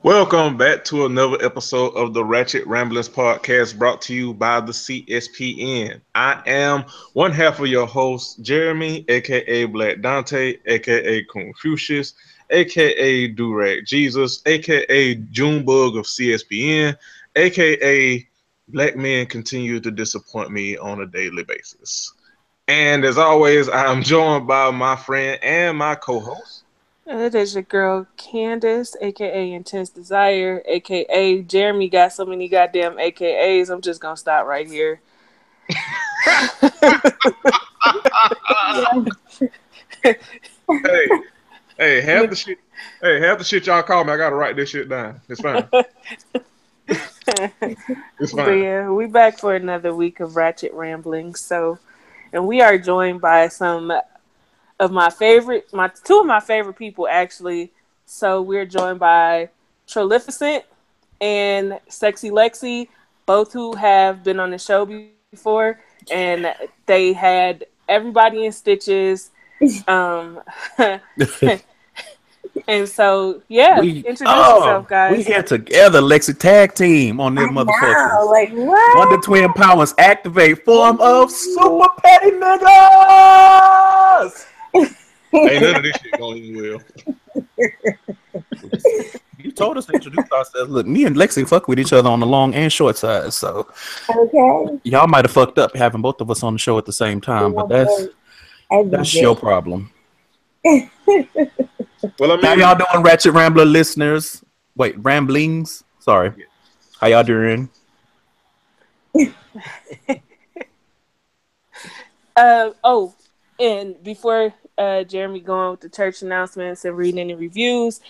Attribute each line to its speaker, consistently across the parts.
Speaker 1: Welcome back to another episode of the Ratchet Ramblings podcast brought to you by the CSPN. I am one half of your host, Jeremy, aka Black Dante, aka Confucius, aka Durag Jesus, aka Junebug of CSPN, aka Black men continue to disappoint me on a daily basis. And as always, I am joined by my friend and my co host.
Speaker 2: It is your girl Candace, aka Intense Desire, aka Jeremy got so many goddamn AKAs. I'm just gonna stop right here.
Speaker 1: Hey, hey, half the shit. Hey, half the shit y'all call me, I gotta write this shit down. It's fine. It's
Speaker 2: But
Speaker 1: fine.
Speaker 2: yeah, we back for another week of Ratchet Ramblings. And we are joined by some of my two of my favorite people actually. So we're joined by Trolificent and Sexy Lexi, both who have been on the show before, and they had everybody in stitches. Um, and so yeah,
Speaker 3: We
Speaker 2: introduce yourself,
Speaker 3: we
Speaker 2: guys.
Speaker 3: here together, Lexi tag team on them
Speaker 4: I know,
Speaker 3: motherfuckers.
Speaker 4: like
Speaker 3: Wonder
Speaker 4: what?
Speaker 3: Twin Powers activate form of super petty niggas.
Speaker 1: Ain't none of this shit going anywhere.
Speaker 3: You told us to introduce ourselves. Look, me and Lexi fuck with each other on the long and short side, so
Speaker 4: Okay.
Speaker 3: y'all might have fucked up having both of us on the show at the same time, but that's your
Speaker 4: Everything.
Speaker 3: problem.
Speaker 1: Well, I
Speaker 3: How
Speaker 1: mean,
Speaker 3: y'all doing, Ratchet Rambler listeners? Wait, ramblings. Sorry. How y'all doing?
Speaker 2: Oh, and before Jeremy going with the church announcements and reading any reviews,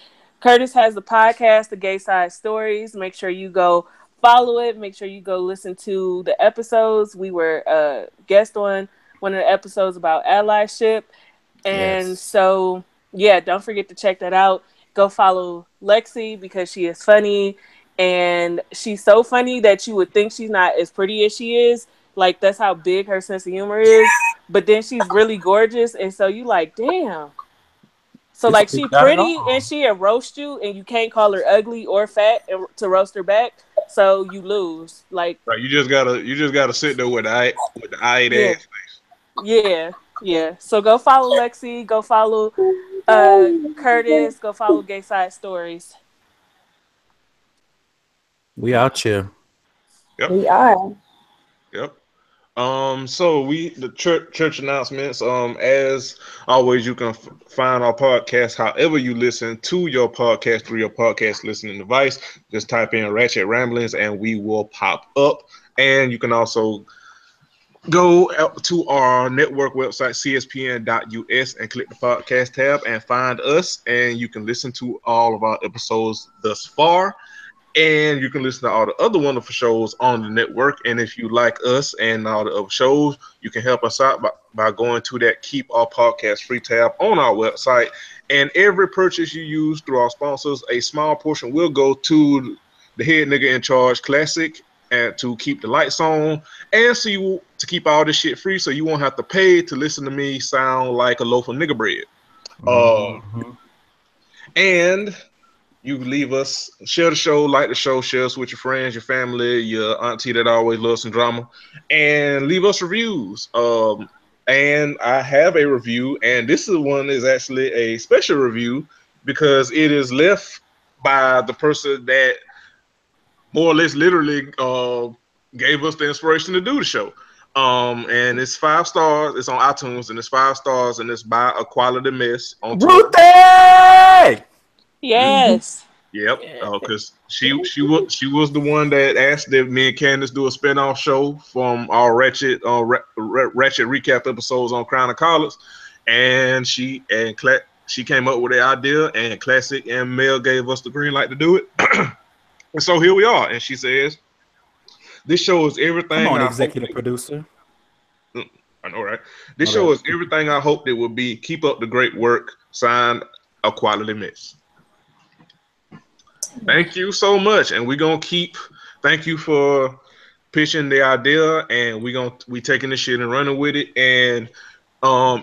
Speaker 2: Curtis has the podcast, The Gay Side Stories. Make sure you go follow it. Make sure you go listen to the episodes. We were guest on one of the episodes about allyship. And
Speaker 3: Yes.
Speaker 2: so, yeah, don't forget to check that out. Go follow Lexi because she is funny. And she's so funny that you would think she's not as pretty as she is. Like, that's how big her sense of humor is. But then she's really gorgeous. And so you like, damn. So
Speaker 3: This
Speaker 2: like
Speaker 3: bitch
Speaker 2: she
Speaker 3: got it
Speaker 2: pretty and
Speaker 3: on.
Speaker 2: she'll roast you and you can't call her ugly or fat to roast her back. So you lose. Like,
Speaker 1: right, you just gotta sit there with the I ate
Speaker 2: yeah,
Speaker 1: ass.
Speaker 2: yeah, yeah. So go follow Lexi, go follow Curtis, go follow Gay Side Stories.
Speaker 3: We out here.
Speaker 1: Yep,
Speaker 4: We are.
Speaker 1: yep. So the church announcements. As always, you can find our podcast however you listen to your podcast through your podcast listening device. Just type in Ratchet Ramblings and we will pop up. And you can also go out to our network website, cspn.us, and click the podcast tab and find us. And you can listen to all of our episodes thus far. And you can listen to all the other wonderful shows on the network. And if you like us and all the other shows, you can help us out by going to that Keep Our Podcast Free tab on our website. And every purchase you use through our sponsors, a small portion will go to the head nigga in charge classic and to keep the lights on and so you to keep all this shit free so you won't have to pay to listen to me sound like a loaf of nigga bread. Uh,
Speaker 3: Mhm.
Speaker 1: and you leave us, share the show, like the show, share us with your friends, your family, your auntie that always loves some drama, and leave us reviews. And I have a review, and this is one is actually a special review because it is left by the person that more or less literally gave us the inspiration to do the show. And it's 5 stars. It's on iTunes, and it's 5 stars, and it's by a quality mess on Twitter.
Speaker 3: Ruthie!
Speaker 2: Yes.
Speaker 1: Yep, because she was the one that asked that me and Candace do a spinoff show from our ratchet recap episodes on Crown of College, and she came up with the idea, and Classic and Mel gave us the green light to do it, and so here we are. And she says, "This show is
Speaker 3: Come
Speaker 1: everything
Speaker 3: on,
Speaker 1: I hoped
Speaker 3: executive
Speaker 1: it."
Speaker 3: producer.
Speaker 1: I know, right? This
Speaker 3: My
Speaker 1: show
Speaker 3: bad.
Speaker 1: is everything I hoped it would be. Keep up the great work. Signed, a quality miss. Thank you so much, and we're gonna keep. Thank you for pitching the idea, and we taking this shit and running with it. And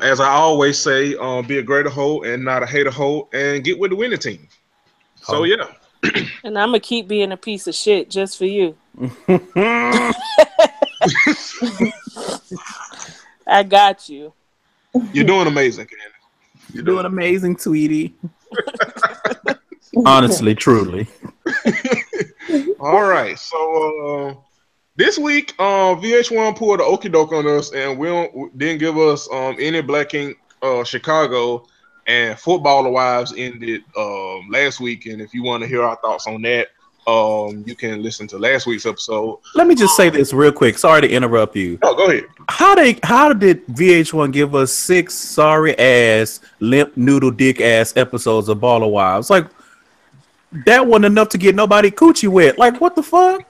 Speaker 1: as I always say, be a greater hoe and not a hater hoe, and get with the winning team. So
Speaker 3: Oh,
Speaker 1: yeah,
Speaker 2: And I'm gonna keep being a piece of shit just for you. I got you.
Speaker 1: You're doing amazing, Candace.
Speaker 3: You're doing amazing, Tweety. Honestly, truly.
Speaker 1: All right, so this week, VH1 pulled the okie doke on us, and didn't give us any Black Ink Chicago, and Footballer Wives ended last week. And if you want to hear our thoughts on that, you can listen to last week's episode.
Speaker 3: Let me just say this real quick. Sorry to interrupt you.
Speaker 1: Oh, go ahead.
Speaker 3: How did VH1 give us 6 sorry ass, limp noodle dick ass episodes of Baller Wives? Like, that wasn't enough to get nobody coochie wet. Like, what the fuck?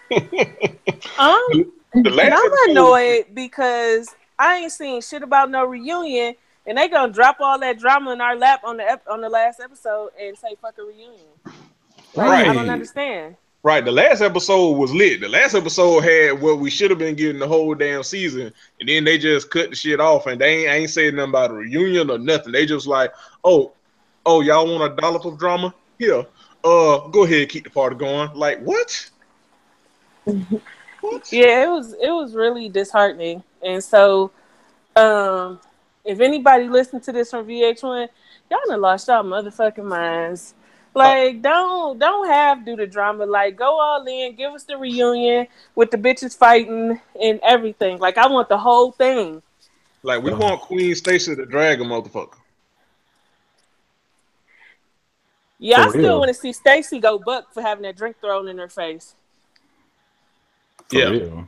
Speaker 1: The last
Speaker 2: I'm annoyed because I ain't seen shit about no reunion, and they gonna drop all that drama in our lap on the last episode and say fuck a reunion. Like,
Speaker 1: Right.
Speaker 2: I don't understand.
Speaker 1: Right, the last episode was lit. The last episode had what we should have been getting the whole damn season, and then they just cut the shit off, and they ain't saying nothing about a reunion or nothing. They just like, oh, y'all want a dollop of drama? Here, go ahead, keep the party going. Like, what? What?
Speaker 2: Yeah, it was really disheartening. And so, if anybody listened to this from VH1, y'all done lost y'all motherfucking minds. Like, don't do the drama. Like, go all in, give us the reunion with the bitches fighting and everything. Like, I want the whole thing.
Speaker 1: Like, we want Queen Stacey to drag a motherfucker.
Speaker 2: Yeah,
Speaker 3: For
Speaker 2: I still
Speaker 3: real.
Speaker 2: want to see Stacey go buck for having that drink thrown in her face.
Speaker 3: For
Speaker 1: Yeah.
Speaker 3: real.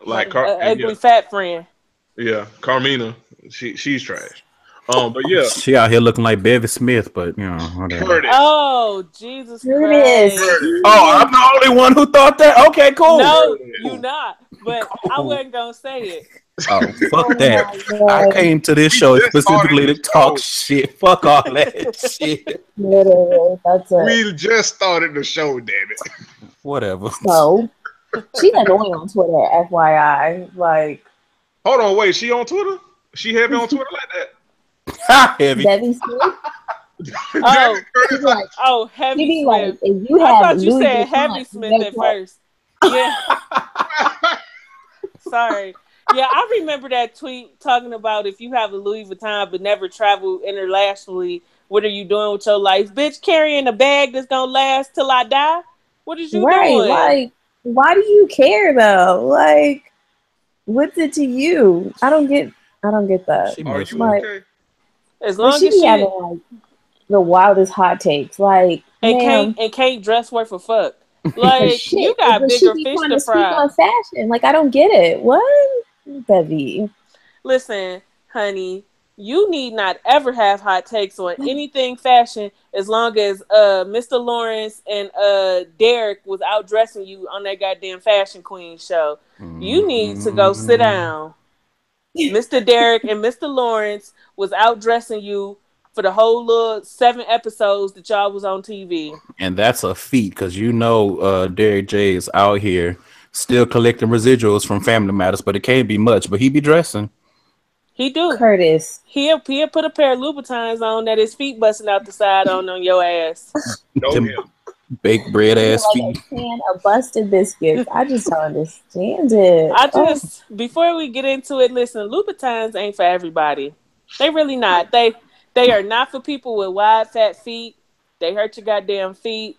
Speaker 1: Like
Speaker 2: Ugly fat friend.
Speaker 1: yeah, Carmina, she's trash. But yeah,
Speaker 3: She out here looking like Bevy Smith, but you know, whatever.
Speaker 1: Curtis.
Speaker 2: Oh, Jesus
Speaker 4: Curtis.
Speaker 2: Christ.
Speaker 3: Oh, I'm the only one who thought that. Okay, cool.
Speaker 2: No, you not. But I wasn't gonna say it.
Speaker 3: Oh, fuck
Speaker 4: Oh
Speaker 3: that.
Speaker 4: my God.
Speaker 3: I came to this show
Speaker 1: just
Speaker 3: specifically
Speaker 1: started
Speaker 3: to
Speaker 1: the
Speaker 3: talk
Speaker 1: show.
Speaker 3: shit. Fuck all that shit.
Speaker 4: Literally, that's it.
Speaker 1: We just started the show, damn it.
Speaker 3: Whatever.
Speaker 4: So she's annoying on Twitter, FYI. Like
Speaker 1: Hold on, wait, she on Twitter? She heavy on Twitter like that?
Speaker 3: Heavy.
Speaker 4: Debbie Smith,
Speaker 2: Oh,
Speaker 4: she's like,
Speaker 2: oh,
Speaker 4: she
Speaker 2: Heavy
Speaker 4: be
Speaker 2: Smith.
Speaker 4: like, if you
Speaker 2: I
Speaker 4: have
Speaker 2: thought you
Speaker 4: Louis
Speaker 2: said
Speaker 4: Vuitton,
Speaker 2: Heavy Smith
Speaker 4: guess
Speaker 2: at
Speaker 4: what?
Speaker 2: first. Yeah, sorry. Yeah, I remember that tweet talking about if you have a Louis Vuitton but never travel internationally, what are you doing with your life? Bitch, carrying a bag that's gonna last till I die? What is you
Speaker 4: Right?
Speaker 2: doing?
Speaker 4: Like, why do you care though? Like, what's it to you? I don't get that.
Speaker 3: She
Speaker 1: Are
Speaker 3: must
Speaker 1: you
Speaker 4: Like-
Speaker 1: okay?
Speaker 2: As
Speaker 4: But
Speaker 2: long
Speaker 4: she
Speaker 2: as
Speaker 4: be
Speaker 2: she
Speaker 4: having like the wildest hot takes. Like, ma'am,
Speaker 2: can't dress worth a fuck. Like,
Speaker 4: shit,
Speaker 2: you got
Speaker 4: but she
Speaker 2: bigger
Speaker 4: be
Speaker 2: fish
Speaker 4: trying
Speaker 2: to
Speaker 4: to speak
Speaker 2: fry.
Speaker 4: on fashion. Like, I don't get it. What, Bevy?
Speaker 2: Listen, honey, you need not ever have hot takes on anything fashion as long as Mr. Lawrence and Derek was outdressing you on that goddamn Fashion Queen show. You need to go sit down. Mr. Derek and Mr. Lawrence was outdressing you for the whole little 7 episodes that y'all was on TV.
Speaker 3: And that's a feat because you know Derek J is out here still collecting residuals from Family Matters, but it can't be much. But he be dressing.
Speaker 2: He do.
Speaker 4: Curtis.
Speaker 2: He'll put a pair of Louboutins on that his feet busting out the side on your ass.
Speaker 1: No,
Speaker 3: Them
Speaker 1: him.
Speaker 3: baked bread ass
Speaker 4: Like
Speaker 3: feet.
Speaker 4: a can of busted biscuits. I just don't understand it.
Speaker 2: Before we get into it, listen, Louboutins ain't for everybody. They really not. They are not for people with wide fat feet. They hurt your goddamn feet.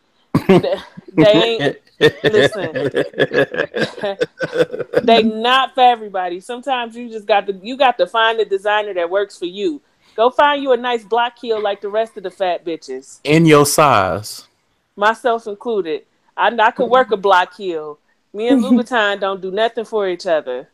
Speaker 2: They ain't. Listen, they not for everybody. Sometimes you just got to find the designer that works for you. Go find you a nice block heel like the rest of the fat bitches,
Speaker 3: In your size.
Speaker 2: myself included. I could work a block heel. Me and Louboutin don't do nothing for each other.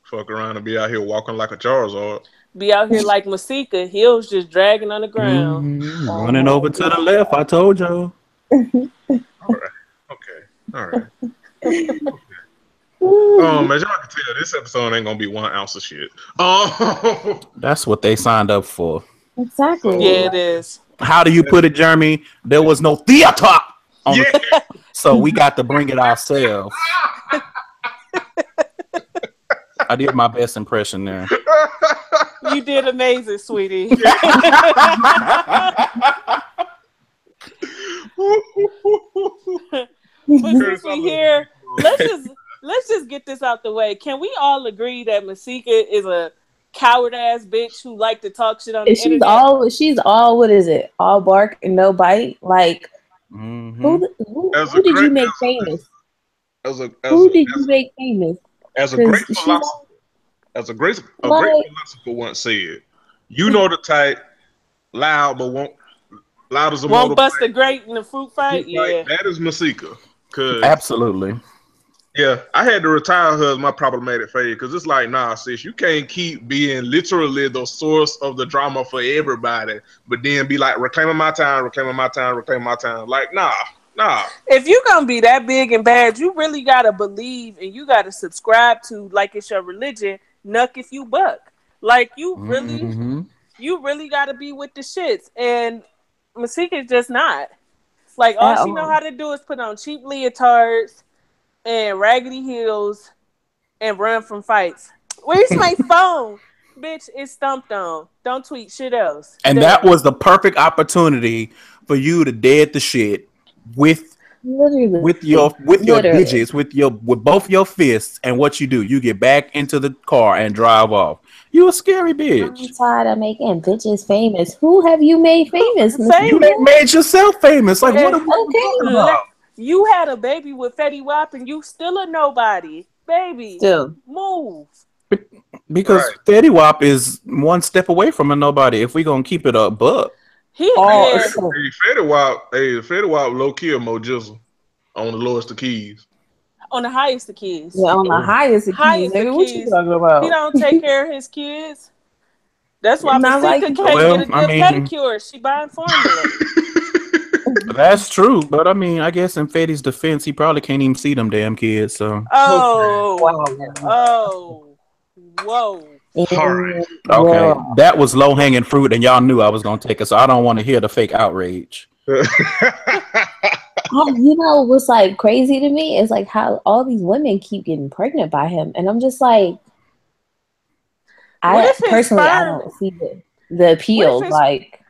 Speaker 1: Fuck around and be out here walking like a Charizard.
Speaker 2: Be out here like Masika, heels just dragging on the ground.
Speaker 3: Running over to the left. I told you.
Speaker 1: Okay. All right. As y'all can tell, this episode ain't gonna be 1 ounce of shit.
Speaker 3: That's what they signed up for.
Speaker 4: Exactly.
Speaker 2: Yeah, it is.
Speaker 3: How do you put it, Jeremy? There was no theater on
Speaker 1: Yeah.
Speaker 3: so we got to bring it ourselves. I did my best impression there.
Speaker 2: You did amazing, sweetie. But since we here, let's just get this out the way. Can we all agree that Masika is a coward ass bitch who like to talk shit on the internet?
Speaker 4: She's all what is it? All bark and no bite. Like who did you make famous? Who did you make famous?
Speaker 1: As a great philosopher, a great philosopher once said, "You know the type, loud but won't as a
Speaker 2: won't bust a grape in the fruit fight." Yeah,
Speaker 1: that is Masika.
Speaker 3: Absolutely.
Speaker 1: Yeah, I had to retire her as my problematic phase because it's like, nah, sis, you can't keep being literally the source of the drama for everybody, but then be like reclaiming my time. Like, nah.
Speaker 2: If you're gonna be that big and bad, you really gotta believe and you gotta subscribe to, like it's your religion, nuck if you buck. Like you really gotta be with the shits. And Masika's just not. Like all she know how to do is put on cheap leotards and raggedy heels and run from fights. Where's my phone? Bitch, it's stumped on. Don't tweet shit else.
Speaker 3: And that was the perfect opportunity for you to dead the shit with your digits, with both your fists, and what you do, you get back into the car and drive off. You a scary bitch.
Speaker 4: I'm tired of making bitches famous. Who have you made famous?
Speaker 3: You made yourself famous. Like what are we talking about?
Speaker 2: You had a baby with Fetty Wap and you still a nobody. Baby, move.
Speaker 3: Because Fetty Wap is one step away from a nobody if we gonna keep it up, but
Speaker 1: Fetty Wap low key a Mo Jizzle on the lowest of keys.
Speaker 2: On the highest of keys.
Speaker 4: Yeah, on the highest of keys. What you talking about?
Speaker 2: He don't take care of his kids. That's why Masika can't get a good pedicure. She buying formula.
Speaker 3: That's true, but I mean, I guess in Fetty's defense, he probably can't even see them damn kids. So.
Speaker 2: Whoa.
Speaker 1: Right.
Speaker 3: Okay, that was low hanging fruit, and y'all knew I was gonna take it. So I don't want to hear the fake outrage.
Speaker 4: You know what's like crazy to me is like how all these women keep getting pregnant by him, and I'm just like, I don't see the appeal. Like,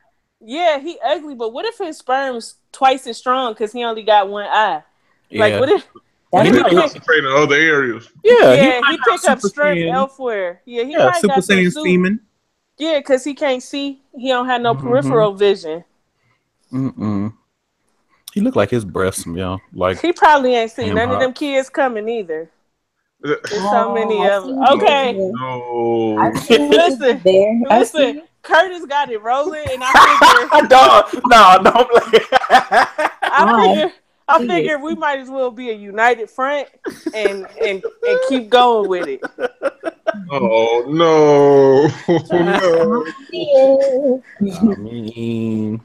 Speaker 2: yeah, he ugly, but what if his sperm's twice as strong because he only got one eye? Yeah. Like, what if?
Speaker 1: He concentrate in other areas.
Speaker 2: Yeah, he pick up strength elsewhere. Yeah, he might
Speaker 3: Super Saiyan semen.
Speaker 2: Yeah, because he can't see. He don't have no peripheral vision.
Speaker 3: He look like his breasts, yo. Like
Speaker 2: he probably ain't seen none of them kids coming either. There's so many of them. Okay.
Speaker 1: No.
Speaker 2: Listen. Curtis got it rolling, and I figure. I figure we might as well be a united front and keep going with it.
Speaker 1: Oh no!
Speaker 3: I mean,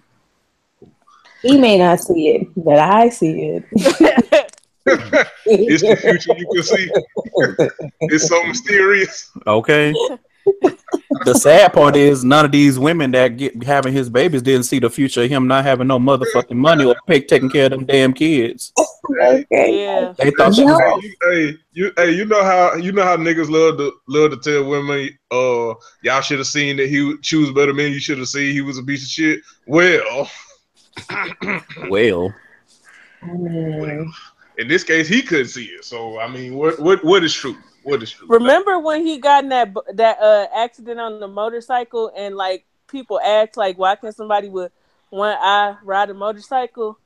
Speaker 4: he may not see it, but I see it.
Speaker 1: It's the future you can see. It's so mysterious.
Speaker 3: Okay. The sad part is none of these women that get having his babies didn't see the future of him not having no motherfucking money or taking care of them damn kids.
Speaker 4: Okay.
Speaker 2: Yeah.
Speaker 3: They thought
Speaker 1: you know how niggas love to tell women, y'all should have seen that he would choose better men. You should have seen he was a piece of shit. Well, in this case, he couldn't see it. So I mean, what is true? What is true?
Speaker 2: Remember when he got in that accident on the motorcycle and like people asked like, why can somebody with one eye ride a motorcycle?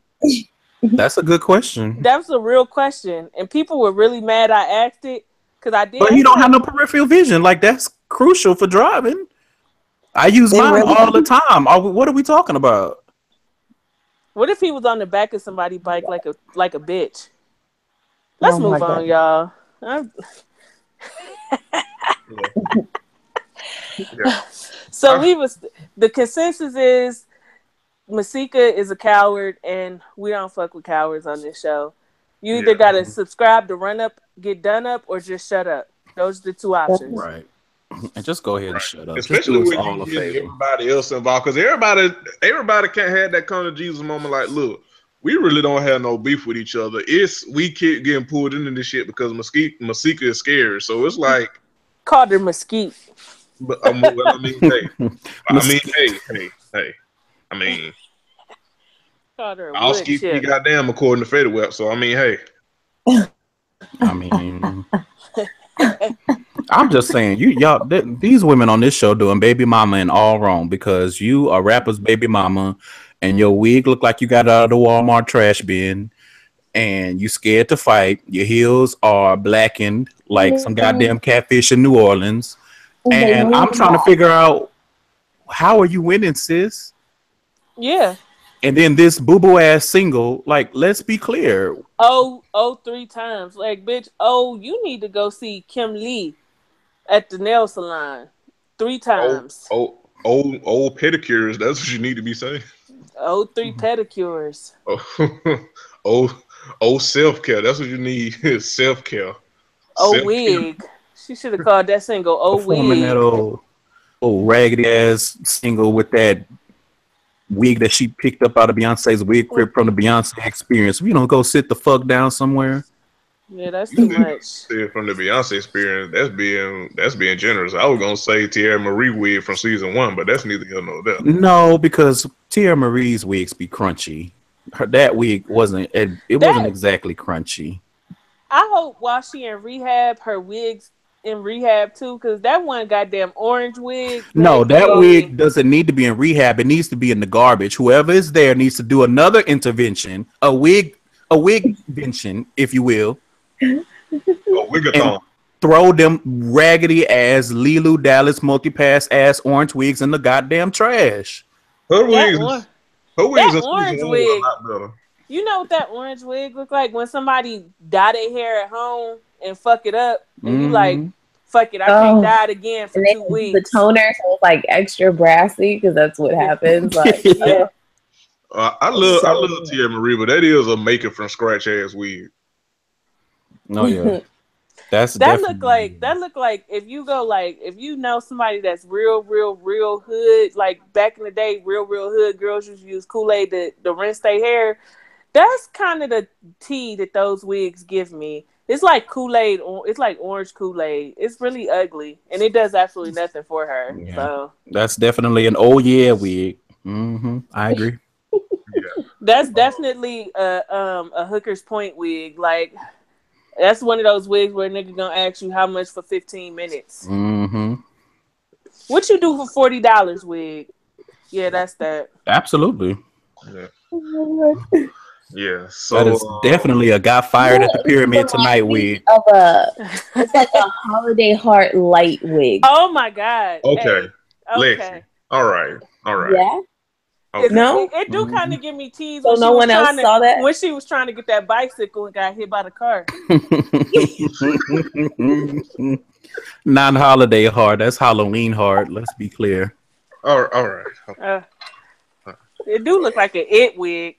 Speaker 3: That's a good question.
Speaker 2: That was a real question, and people were really mad I asked it because I did.
Speaker 3: But he don't have no peripheral vision. Like that's crucial for driving. I use mine all the time. What are we talking about?
Speaker 2: What if he was on the back of somebody's bike like a bitch? Let's move on, y'all. So the consensus is Masika is a coward and we don't fuck with cowards on this show. You either gotta subscribe to Run Up, Get Done Up, or just shut up. Those are the two options.
Speaker 3: Right. And just go ahead and shut up.
Speaker 1: Especially when you get everybody else involved, because everybody can't have that kind of Jesus moment. Like, look, we really don't have no beef with each other. We keep getting pulled into this shit because Masika is scared. So it's like
Speaker 2: called her Mesquite.
Speaker 1: But hey. I mean, hey. I mean,
Speaker 2: Called her a
Speaker 1: I'll
Speaker 2: wood
Speaker 1: skip you
Speaker 2: chip.
Speaker 1: goddamn according to Fetty Wap. So I mean, hey.
Speaker 3: I mean, I'm just saying, these women on this show doing baby mama and all wrong because you are rapper's baby mama, and your wig look like you got out of the Walmart trash bin, and you scared to fight. Your heels are blackened like some goddamn catfish in New Orleans, and I'm trying to figure out how are you winning, sis?
Speaker 2: Yeah.
Speaker 3: And then this boo boo ass single, like, let's be clear.
Speaker 2: 3 times. Like, bitch, you need to go see Kim Lee at the nail salon 3 times.
Speaker 1: Old pedicures. That's what you need to be saying.
Speaker 2: 3 pedicures.
Speaker 1: Self-care. That's what you need. Self-care.
Speaker 2: Wig. She should have called that single
Speaker 3: Performing
Speaker 2: Wig.
Speaker 3: that old raggedy ass single with that wig that she picked up out of Beyonce's wig crib from the Beyonce experience. You know, go sit the fuck down somewhere.
Speaker 2: Yeah, that's too much.
Speaker 1: From the Beyonce experience, that's being generous. I was gonna say Tierra Marie wig from season 1, but that's neither here nor there.
Speaker 3: No, because Tierra Marie's wigs be crunchy. That wig wasn't exactly crunchy.
Speaker 2: I hope while she in rehab, her wigs in rehab too, because that one goddamn orange wig.
Speaker 3: No, that wig doesn't need to be in rehab. It needs to be in the garbage. Whoever is there needs to do another intervention, a wig intervention, if you will.
Speaker 1: Wigathon.
Speaker 3: Throw them raggedy ass Lilu Dallas multi-pass ass orange wigs in the goddamn trash.
Speaker 1: Her wigs
Speaker 2: that orange wig. You know what that orange wig look like when somebody dye their hair at home and fuck it up, and you like, fuck it, I can't dye it again for 2 weeks.
Speaker 4: The toner, so it's like extra brassy because that's what happens. Like,
Speaker 2: yeah.
Speaker 1: I love Tierra Marie, but that is a make it from scratch ass wig.
Speaker 3: Oh yeah.
Speaker 2: That look like if you go if you know somebody that's real hood, like back in the day, real hood girls used to use Kool-Aid to rinse their hair. That's kind of the tea that those wigs give me. It's like Kool-Aid. It's like orange Kool-Aid. It's really ugly, and it does absolutely nothing for her. Yeah. So
Speaker 3: that's definitely an wig. I agree.
Speaker 2: That's definitely a hooker's point wig. Like, that's one of those wigs where a nigga gonna ask you how much for 15 minutes. What you do for $40 wig? Yeah, that's that.
Speaker 3: Absolutely.
Speaker 1: Yeah. So
Speaker 3: that is definitely a got fired at the pyramid tonight wig.
Speaker 4: It's like a holiday heart light wig.
Speaker 2: Oh my god.
Speaker 1: Okay.
Speaker 2: Hey. Okay.
Speaker 1: All right.
Speaker 4: Yeah.
Speaker 2: Okay. No, it do kind of give me tease.
Speaker 4: So no one else saw that
Speaker 2: when she was trying to get that bicycle and got hit by the car.
Speaker 3: Non-holiday heart. That's Halloween heart. Let's be clear.
Speaker 1: All right.
Speaker 2: It do look like an It wig.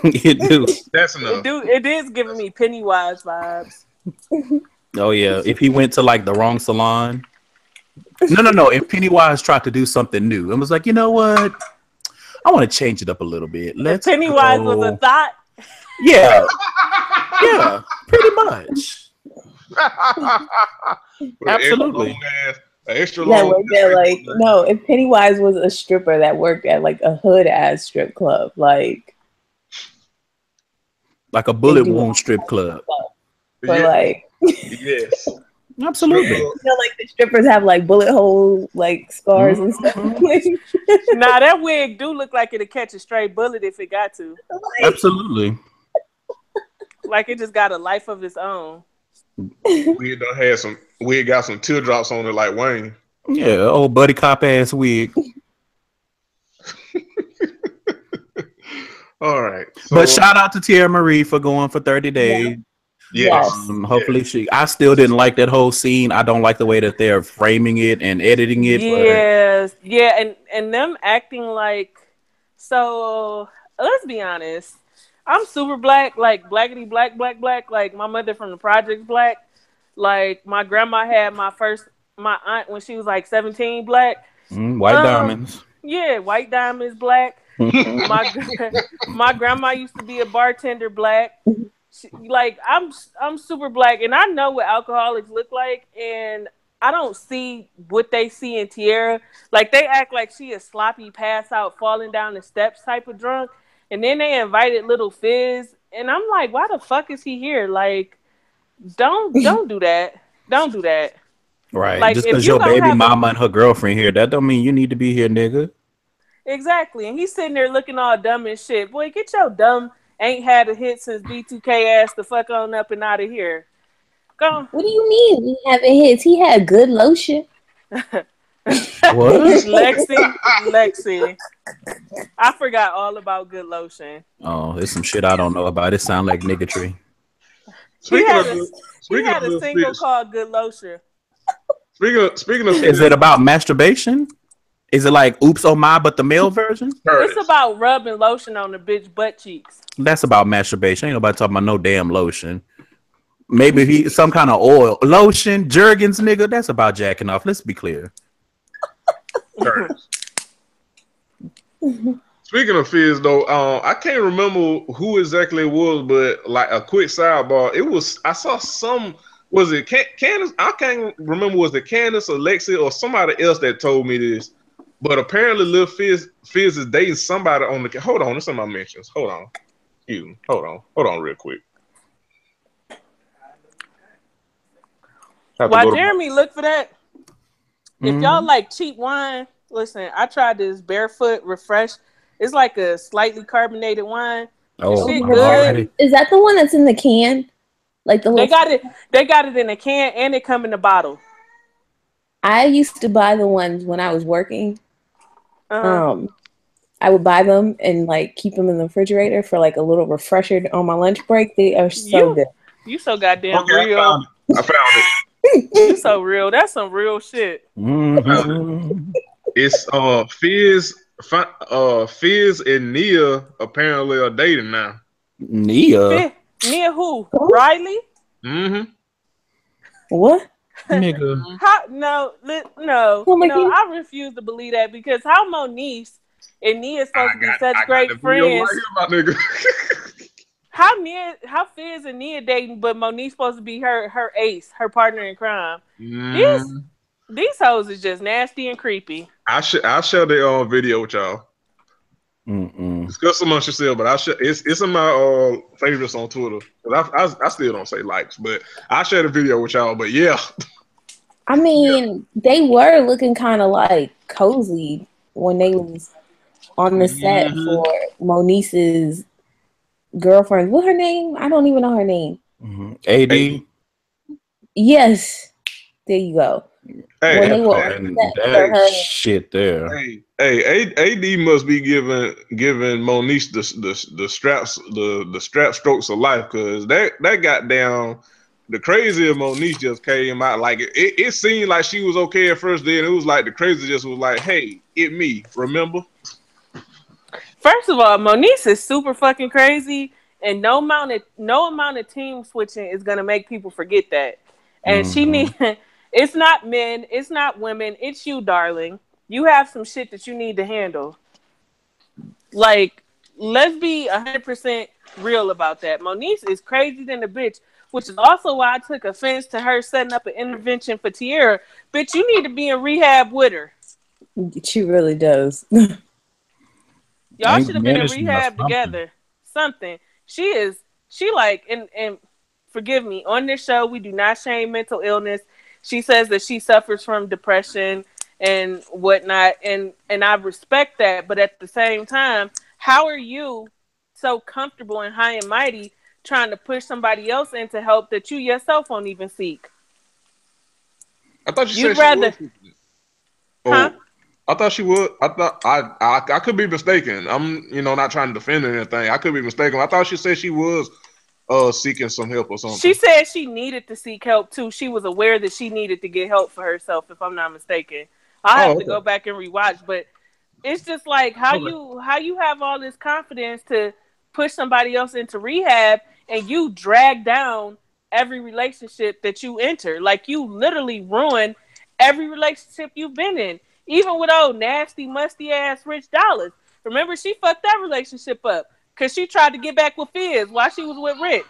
Speaker 3: It do.
Speaker 1: That's enough.
Speaker 2: It is giving me Pennywise vibes.
Speaker 3: Oh yeah. If he went to like the wrong salon. No. If Pennywise tried to do something new and was like, you know what? I want to change it up a little bit.
Speaker 2: Pennywise was a thought.
Speaker 3: Yeah. Yeah, pretty much. Absolutely.
Speaker 1: Extra long.
Speaker 4: If Pennywise was a stripper that worked at like a hood ass strip club, like
Speaker 3: a bullet wound strip club.
Speaker 1: Yes.
Speaker 3: Absolutely.
Speaker 4: You know, like the strippers have like bullet hole like scars and stuff.
Speaker 2: Nah, that wig do look like it'll catch a stray bullet if it got to.
Speaker 3: Absolutely.
Speaker 2: Like it just got a life of its own.
Speaker 1: We got some teardrops on it like Wayne.
Speaker 3: Yeah, old buddy cop ass wig.
Speaker 1: All right.
Speaker 3: But shout out to Tierra Marie for going for 30 days.
Speaker 1: Yes.
Speaker 3: Hopefully I still didn't like that whole scene. I don't like the way that they're framing it and editing it.
Speaker 2: Yes. But... Yeah, and them acting like, so let's be honest. I'm super black, like blackity black, like my mother from the projects black. Like my grandma had my aunt when she was like 17 black.
Speaker 3: White diamonds.
Speaker 2: Yeah, white diamonds black. My grandma used to be a bartender black. I'm super black, and I know what alcoholics look like, and I don't see what they see in Tierra. Like they act like she is sloppy, pass out, falling down the steps type of drunk, And then they invited Little Fizz, and I'm like, why the fuck is he here? Like, don't do that. Don't do that.
Speaker 3: Right. Like, just because your baby mama and her girlfriend here, that don't mean you need to be here, nigga.
Speaker 2: Exactly. And he's sitting there looking all dumb and shit. Boy, get your dumb ain't had a hit since B2K ass the fuck on up and out of here. Go on.
Speaker 4: What do you mean he haven't hits? He had good lotion.
Speaker 3: What?
Speaker 2: Lexi. I forgot all about good lotion.
Speaker 3: Oh, there's some shit I don't know about. It sound like niggatry.
Speaker 2: He had a single called Good Lotion.
Speaker 1: Speaking of
Speaker 3: is it about masturbation? Is it like Oops Oh My but the male version?
Speaker 2: It's about rubbing lotion on the bitch butt cheeks.
Speaker 3: That's about masturbation. Ain't nobody talking about no damn lotion. Maybe some kind of oil. Lotion, Jergens, nigga. That's about jacking off. Let's be clear.
Speaker 1: Speaking of Fizz, though, I can't remember who exactly it was, but like a quick sidebar, it was. I saw some. Was it Candace? I can't remember. Was it Candace, Alexia, or somebody else that told me this? But apparently, Lil Fizz is dating somebody on the. Hold on, it's in my mentions. Hold on, hold on, real quick.
Speaker 2: While Jeremy look for that, if y'all like cheap wine, listen. I tried this Barefoot Refresh. It's like a slightly carbonated wine.
Speaker 3: Oh,
Speaker 2: shit good.
Speaker 4: Is that the one that's in the can? Like the
Speaker 2: they got it in a can and it come in a bottle.
Speaker 4: I used to buy the ones when I was working. I would buy them and like keep them in the refrigerator for like a little refresher on my lunch break. They are so good.
Speaker 2: You so goddamn real.
Speaker 1: I found it.
Speaker 2: You so real. That's some real shit.
Speaker 1: It's Fizz and Nia apparently are dating now.
Speaker 3: Nia
Speaker 2: who? Riley?
Speaker 1: Mm-hmm.
Speaker 4: What?
Speaker 3: Nigga.
Speaker 2: No, I refuse to believe that because how Moniece and Nia supposed to be such great friends. How Fizz and Nia dating, but Monique's supposed to be her ace, her partner in crime. These hoes is just nasty and creepy.
Speaker 1: I'll share their video with y'all. Discuss amongst yourself, but it's in my favorites on Twitter. I still don't say likes, but I share the video with y'all. But yeah,
Speaker 4: I mean, they were looking kind of like cozy when they was on the set for Moniece's girlfriend. What her name? I don't even know her name.
Speaker 3: AD.
Speaker 4: Yes, there you go.
Speaker 1: Hey,
Speaker 4: when they were
Speaker 1: that
Speaker 3: shit there.
Speaker 1: Hey, AD must be giving Moniece the strap strokes of life, because that got down. The crazy of Moniece just came out like it seemed like she was okay at first. Then it was like the crazy just was like, "Hey, it me." Remember?
Speaker 2: First of all, Moniece is super fucking crazy, and no amount of team switching is gonna make people forget that. And she need. It's not men, it's not women, it's you, darling. You have some shit that you need to handle. Like, let's be 100% real about that. Moniece is crazy than a bitch, which is also why I took offense to her setting up an intervention for Tierra. Bitch, you need to be in rehab with her.
Speaker 4: She really does.
Speaker 2: Y'all should have been in rehab together. Something. She like, and forgive me, on this show, we do not shame mental illness. She says that she suffers from depression and whatnot, and I respect that. But at the same time, how are you so comfortable and high and mighty trying to push somebody else into help that you yourself won't even seek?
Speaker 1: I thought you said she would.
Speaker 2: Huh?
Speaker 1: I thought she would. I thought I could be mistaken. I'm not trying to defend her or anything. I could be mistaken. I thought she said she was seeking some help or something.
Speaker 2: She said she needed to seek help too. She was aware that she needed to get help for herself, if I'm not mistaken. I have to go back and rewatch, but it's just like how you have all this confidence to push somebody else into rehab and you drag down every relationship that you enter. Like, you literally ruin every relationship you've been in. Even with old nasty, musty ass Rich Dollaz. Remember, she fucked that relationship up because she tried to get back with Fizz while she was with Rich.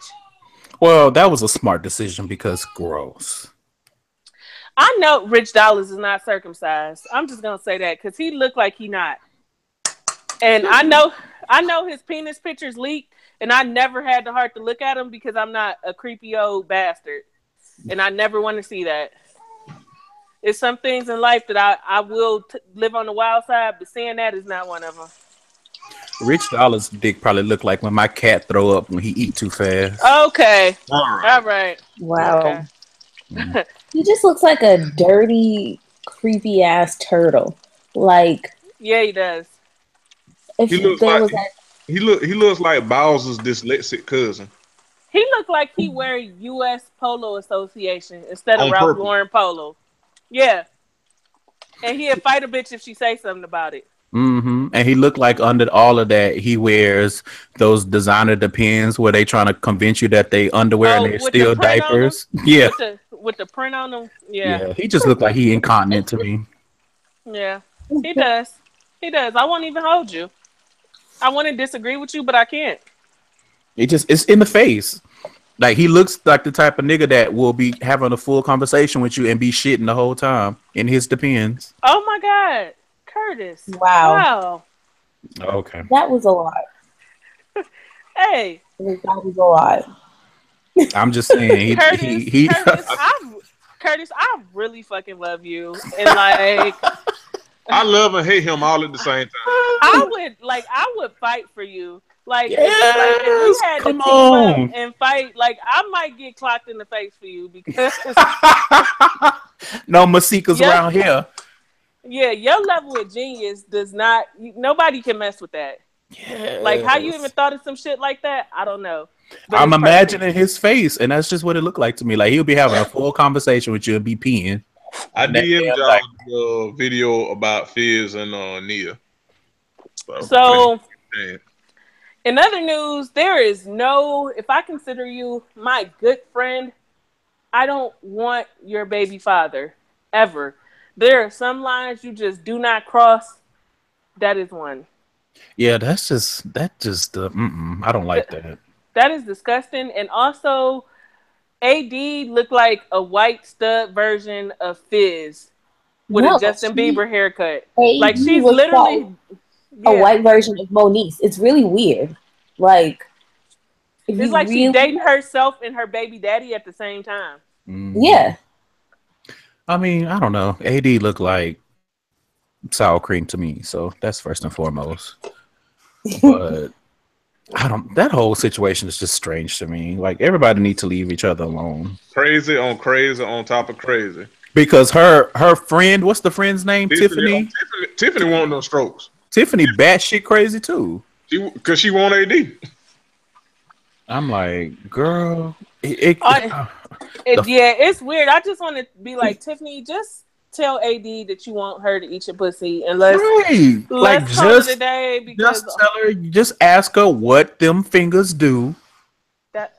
Speaker 3: Well, that was a smart decision because gross.
Speaker 2: I know Rich Dollaz is not circumcised. I'm just going to say that because he looked like he not. And I know I know his penis pictures leaked, and I never had the heart to look at him because I'm not a creepy old bastard, and I never want to see that. It's some things in life that I will live on the wild side, but seeing that is not one of them.
Speaker 3: Rich Dollar's dick probably look like when my cat throw up when he eat too fast.
Speaker 2: Okay.
Speaker 1: All right.
Speaker 2: All right.
Speaker 4: Wow.
Speaker 2: Okay.
Speaker 4: He just looks like a dirty, creepy ass turtle. Like,
Speaker 2: Yeah, he does.
Speaker 4: if
Speaker 1: He looks
Speaker 4: there
Speaker 1: like
Speaker 4: was that.
Speaker 1: he looks like Bowser's dyslexic cousin.
Speaker 2: He looked like he wear U.S. Polo Association instead of
Speaker 1: On
Speaker 2: Ralph
Speaker 1: purpose.
Speaker 2: Lauren Polo. Yeah. And he'd fight a bitch if she say something about it.
Speaker 3: Mm-hmm. And he looked like under all of that, he wears those designer Depends where they trying to convince you that they underwear and they're
Speaker 2: with
Speaker 3: still
Speaker 2: the print on them?
Speaker 3: diapers. Yeah.
Speaker 2: With the print on them. Yeah.
Speaker 3: Yeah. He just looked like he incontinent to me.
Speaker 2: Yeah. He does. He does. I won't even hold you. I want to disagree with you, but I can't.
Speaker 3: It's in the face. Like he looks like the type of nigga that will be having a full conversation with you and be shitting the whole time in his Depends.
Speaker 2: Oh my God. Curtis.
Speaker 4: Wow.
Speaker 3: Okay.
Speaker 4: That was a lot.
Speaker 2: Hey.
Speaker 4: That was a lot.
Speaker 3: I'm just saying
Speaker 2: Curtis, I really fucking love you. And like
Speaker 1: I love and hate him all at the same time.
Speaker 2: I would fight for you. Like, if we had to
Speaker 3: come
Speaker 2: team
Speaker 3: on.
Speaker 2: up and fight, like I might get clocked in the face for you because
Speaker 3: no Masikas
Speaker 2: Yeah.
Speaker 3: around here.
Speaker 2: yeah, your level of genius does not. Nobody can mess with that.
Speaker 3: Yes.
Speaker 2: Like, how you even thought of some shit like that? I don't know. But
Speaker 3: I'm
Speaker 2: it's perfect.
Speaker 3: imagining his face, and that's just what it looked like to me. Like he'll be having a full conversation with you and be peeing.
Speaker 1: I
Speaker 3: That
Speaker 1: DM'd
Speaker 3: damn
Speaker 1: y'all
Speaker 3: like-
Speaker 1: the video about Fizz and Nia.
Speaker 2: So,
Speaker 1: yeah.
Speaker 2: in other news, there is no. If I consider you my good friend, I don't want your baby father ever. There are some lines you just do not cross. That is one.
Speaker 3: Yeah, that just I don't like that.
Speaker 2: That is disgusting. And also, AD looked like a white stud version of Fizz with
Speaker 4: No,
Speaker 2: a Justin Bieber haircut.
Speaker 4: AD
Speaker 2: Like, she's
Speaker 4: looks
Speaker 2: literally
Speaker 4: a white version of Moniece. It's really weird. Like, if
Speaker 2: It's
Speaker 4: you
Speaker 2: like
Speaker 4: really,
Speaker 2: she's dating herself and her baby daddy at the same time.
Speaker 4: yeah.
Speaker 3: I mean, I don't know. AD looked like sour cream to me, so that's first and foremost. But that whole situation is just strange to me. Like everybody needs to leave each other alone.
Speaker 1: Crazy on top of crazy.
Speaker 3: Because her friend, what's the friend's name? Tiffany.
Speaker 1: Tiffany want no strokes.
Speaker 3: Tiffany batshit crazy too.
Speaker 1: Because she want AD.
Speaker 3: I'm like, girl,
Speaker 2: It's weird. I just want to be like, Tiffany, just tell AD that you want her to eat your pussy and let's call it a day because
Speaker 3: just tell her, just ask her what them fingers do
Speaker 2: that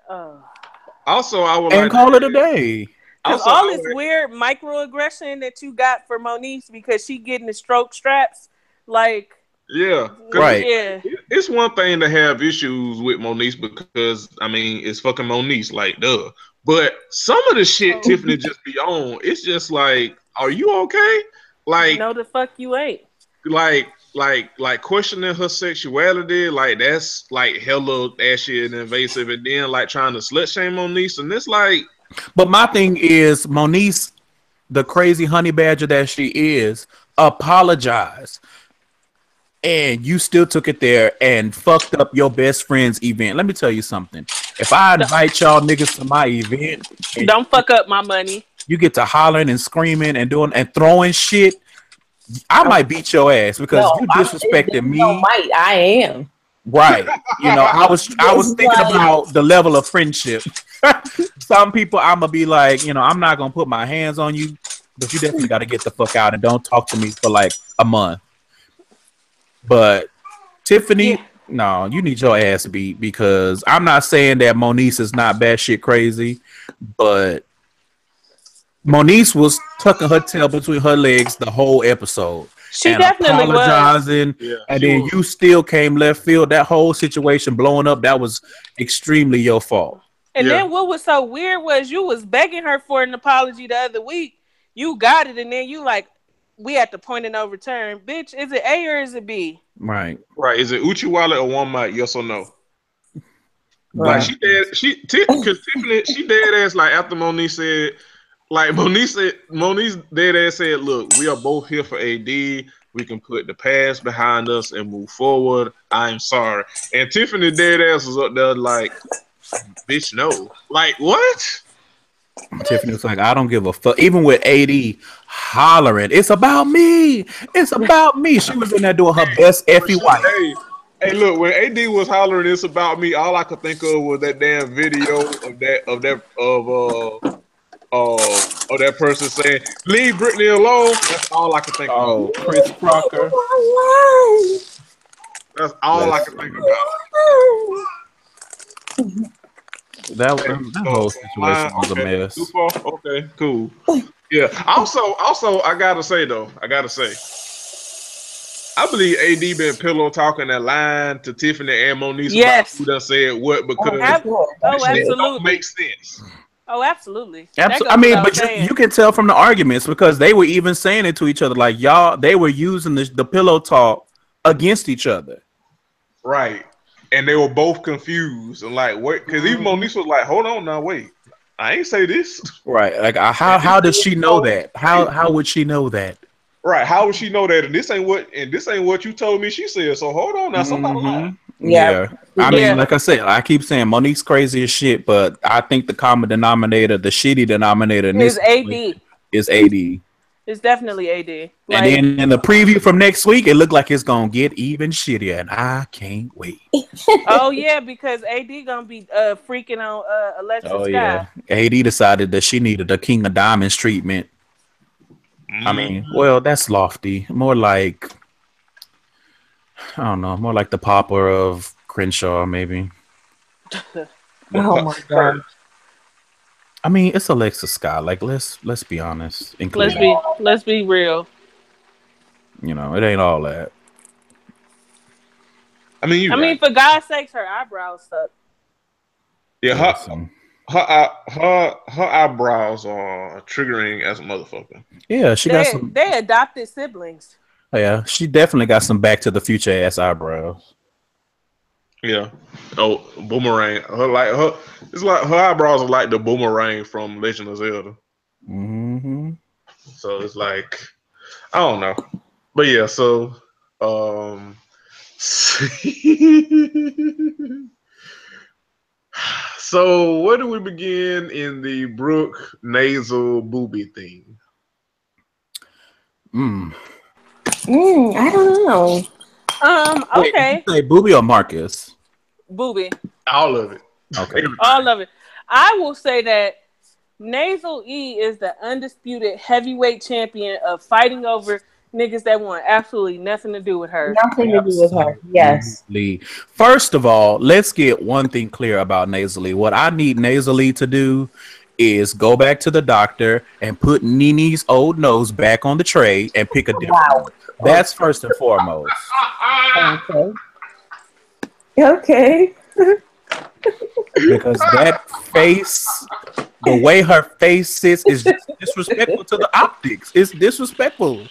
Speaker 1: Also, I would
Speaker 3: and
Speaker 1: like
Speaker 3: call it a day.
Speaker 2: because
Speaker 1: Also,
Speaker 2: all
Speaker 1: I
Speaker 2: this
Speaker 1: would-
Speaker 2: weird microaggression that you got for Moniece because she getting the stroke straps, like
Speaker 1: Yeah, 'cause
Speaker 3: Right.
Speaker 2: Yeah,
Speaker 1: It's one thing to have issues with Moniece because I mean it's fucking Moniece, like duh. But some of the shit Tiffany just be on, it's just like, are you okay? Like,
Speaker 2: no, the fuck you ain't.
Speaker 1: like questioning her sexuality, like that's like hella ashy and invasive, and then like trying to slut shame Moniece, and it's like,
Speaker 3: But my thing is, Moniece, the crazy honey badger that she is, apologize. And you still took it there and fucked up your best friend's event. Let me tell you something. If I invite y'all niggas to my event, and
Speaker 2: Don't fuck up my money.
Speaker 3: you get to hollering and screaming and doing and throwing shit, I might beat your ass because you disrespected me.
Speaker 4: No, might I am.
Speaker 3: Right. You know, I was thinking about the level of friendship. Some people I'm gonna be like, you know, I'm not gonna put my hands on you, but you definitely gotta get the fuck out and don't talk to me for like a month. But Tiffany, no, you need your ass beat because I'm not saying that Moniece is not batshit crazy, but Moniece was tucking her tail between her legs the whole episode.
Speaker 2: She
Speaker 3: and
Speaker 2: definitely was.
Speaker 3: apologizing, and then you still came left field. That whole situation blowing up, that was extremely your fault.
Speaker 2: And then what was so weird was you was begging her for an apology the other week. You got it, and then you like, we at the point of no return. Bitch, is it A or is it B?
Speaker 3: Right.
Speaker 1: Right. Is it Uchiwale or One Mic? Yes or no?
Speaker 3: Right.
Speaker 1: Like she dead, because Tiffany, she dead ass like after Monique said, like Monique's dead ass said, look, we are both here for AD. We can put the past behind us and move forward. I'm sorry. And Tiffany dead ass was up there like, bitch, no. Like what?
Speaker 3: Tiffany was like, I don't give a fuck. Even with AD hollering, it's about me. It's about me. She was in there doing her best Effie White.
Speaker 1: Hey, look, when AD was hollering this about me, all I could think of was that damn video of that person saying, leave Britney alone. That's all I could think
Speaker 3: Oh,
Speaker 1: of.
Speaker 3: Chris Crocker.
Speaker 1: That's all I could think about.
Speaker 3: That whole situation was a mess.
Speaker 1: Too far? Okay, cool. Yeah. Also, I gotta say, I believe AD been pillow talking that line to Tiffany and Monique about who done said what because that shit don't make sense.
Speaker 2: Oh, absolutely.
Speaker 3: I mean, but you can tell from the arguments because they were even saying it to each other. Like they were using the pillow talk against each other.
Speaker 1: Right. And they were both confused and like, wait, because even Monique was like, hold on now, wait. I ain't say this.
Speaker 3: Right. Like how does she know that? How would she know that?
Speaker 1: Right. How would she know that? And this ain't what you told me she said. So hold on now. Somebody lying.
Speaker 3: Yeah. I mean, like I said, I keep saying Monique's crazy as shit, but I think the common denominator, the shitty denominator
Speaker 2: is AD.
Speaker 3: Is AD.
Speaker 2: It's definitely AD.
Speaker 3: And then in the preview from next week, it looked like it's gonna get even shittier, and I can't wait.
Speaker 2: Oh yeah, because AD gonna be freaking on Alexis Sky.
Speaker 3: Yeah, AD decided that she needed a King of Diamonds treatment. I mean, well, that's lofty. More like, I don't know, more like the Popper of Crenshaw, maybe.
Speaker 4: Oh my god.
Speaker 3: I mean, it's Alexis Scott. Like, let's be honest.
Speaker 2: Let's be real.
Speaker 3: You know, it ain't all that.
Speaker 1: I mean,
Speaker 2: for God's sakes, her eyebrows suck.
Speaker 1: Yeah, her eyebrows are triggering as a motherfucker.
Speaker 3: Yeah,
Speaker 2: they adopted siblings.
Speaker 3: Yeah, she definitely got some Back to the Future ass eyebrows.
Speaker 1: Yeah. Oh, Boomerang. It's like her eyebrows are like the Boomerang from Legend of Zelda.
Speaker 3: Mm-hmm.
Speaker 1: So it's like, I don't know, but yeah. So, so where do we begin in the Brooke nasal booby thing?
Speaker 4: I don't know.
Speaker 2: Okay.
Speaker 3: Wait, say Booby or Marcus?
Speaker 2: Booby.
Speaker 1: All of it.
Speaker 3: Okay.
Speaker 2: All of it. I will say that Nasal E is the undisputed heavyweight champion of fighting over niggas that want absolutely nothing to do with her.
Speaker 4: Nothing to do with her. Yes.
Speaker 3: First of all, let's get one thing clear about Nasal E. What I need Nasal E to do is go back to the doctor and put Nini's old nose back on the tray and pick a different one. That's first and foremost.
Speaker 4: Okay.
Speaker 3: Because that face, the way her face sits, is disrespectful to the optics. It's disrespectful.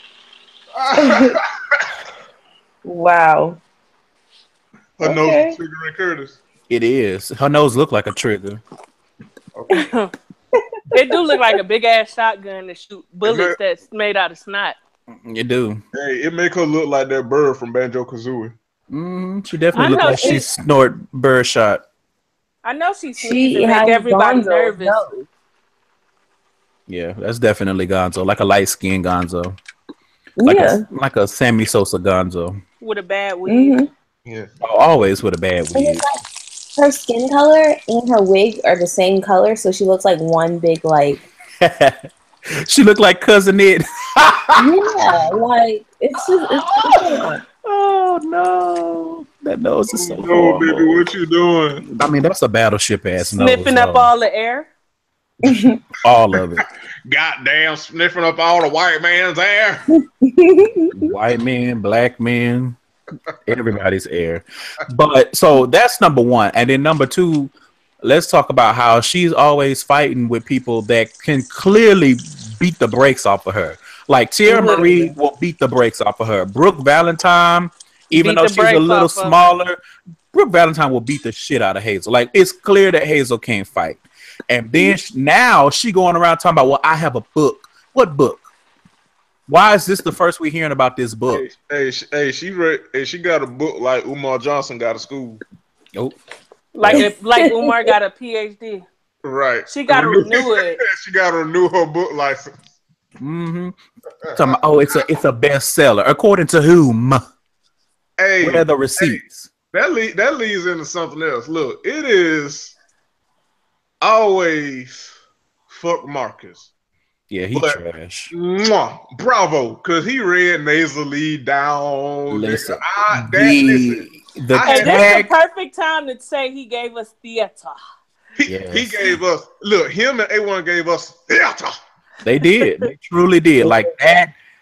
Speaker 4: Wow.
Speaker 1: Her nose is triggering Curtis.
Speaker 3: It is. Her nose look like a trigger.
Speaker 1: Okay.
Speaker 2: It do look like a big ass shotgun to shoot bullets that's made out of snot.
Speaker 3: You do.
Speaker 1: Hey, it make her look like that bird from Banjo Kazooie.
Speaker 3: She definitely look like she snort bird shot.
Speaker 2: I know she make everybody nervous. No.
Speaker 3: Yeah, that's definitely Gonzo, like a light skinned Gonzo, like a Sammy Sosa Gonzo
Speaker 2: with a bad wig.
Speaker 1: Yeah,
Speaker 3: always with a bad wig.
Speaker 4: Her skin color and her wig are the same color, so she looks like one big like.
Speaker 3: She looked like Cousin Ed.
Speaker 4: Yeah, like it's just.
Speaker 3: Oh no, that nose is so.
Speaker 1: No, baby, what you doing?
Speaker 3: I mean, that's a battleship ass nose.
Speaker 2: Sniffing up all the air.
Speaker 3: All of it.
Speaker 1: Goddamn, sniffing up all the white man's air.
Speaker 3: White man, black man, everybody's air. But so that's number one, and then number two, let's talk about how she's always fighting with people that can clearly beat the brakes off of her. Like Tierra Marie
Speaker 2: Literally.
Speaker 3: will beat the brakes off of her. Brooke Valentine, even
Speaker 2: Beat
Speaker 3: though
Speaker 2: the
Speaker 3: she's a
Speaker 2: brakes
Speaker 3: little
Speaker 2: off of her.
Speaker 3: smaller, Brooke Valentine will beat the shit out of Hazel. Like it's clear that Hazel can't fight. And then now she going around talking about, well, I have a book. What book? Why is this the first we hearing about this book?
Speaker 1: She got a book like Umar Johnson got a school.
Speaker 3: Nope.
Speaker 2: Like Umar got a PhD.
Speaker 1: Right.
Speaker 2: She got to renew it.
Speaker 1: She got to renew her book license.
Speaker 3: Mm-hmm. Oh, it's a bestseller. According to whom?
Speaker 1: Hey,
Speaker 3: where are the receipts?
Speaker 1: That leads into something else. Look, it is always fuck Marcus.
Speaker 3: Yeah, he trash.
Speaker 1: Bravo, because he read nasally down.
Speaker 3: Listen,
Speaker 2: And this is the perfect time to say he gave us theater.
Speaker 1: He gave us, look, him and A1 gave us theater.
Speaker 3: They did. They truly did. Like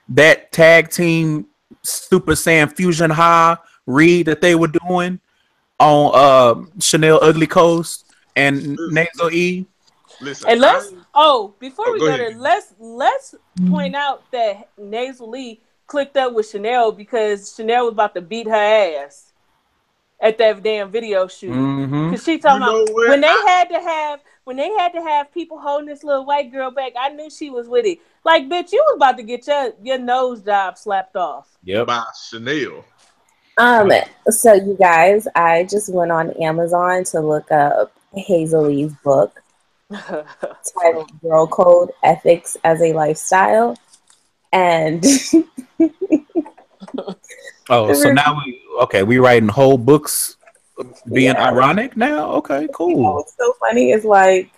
Speaker 3: that tag team Super Saiyan Fusion High read that they were doing on Chanel Ugly Coast and Nasal E.
Speaker 1: Listen,
Speaker 2: and before we go there, let's point out that Nasal E clicked up with Chanel because Chanel was about to beat her ass at that damn video shoot. Because she talking about when they had to have people holding this little white girl back, I knew she was with it. Like, bitch, you was about to get your nose job slapped off.
Speaker 3: Yep.
Speaker 1: By Chanel.
Speaker 4: So you guys, I just went on Amazon to look up Hazel E's book titled Girl Code: Ethics as a Lifestyle. And
Speaker 3: so now we writing whole books being ironic now? Okay, cool.
Speaker 4: What's so funny is like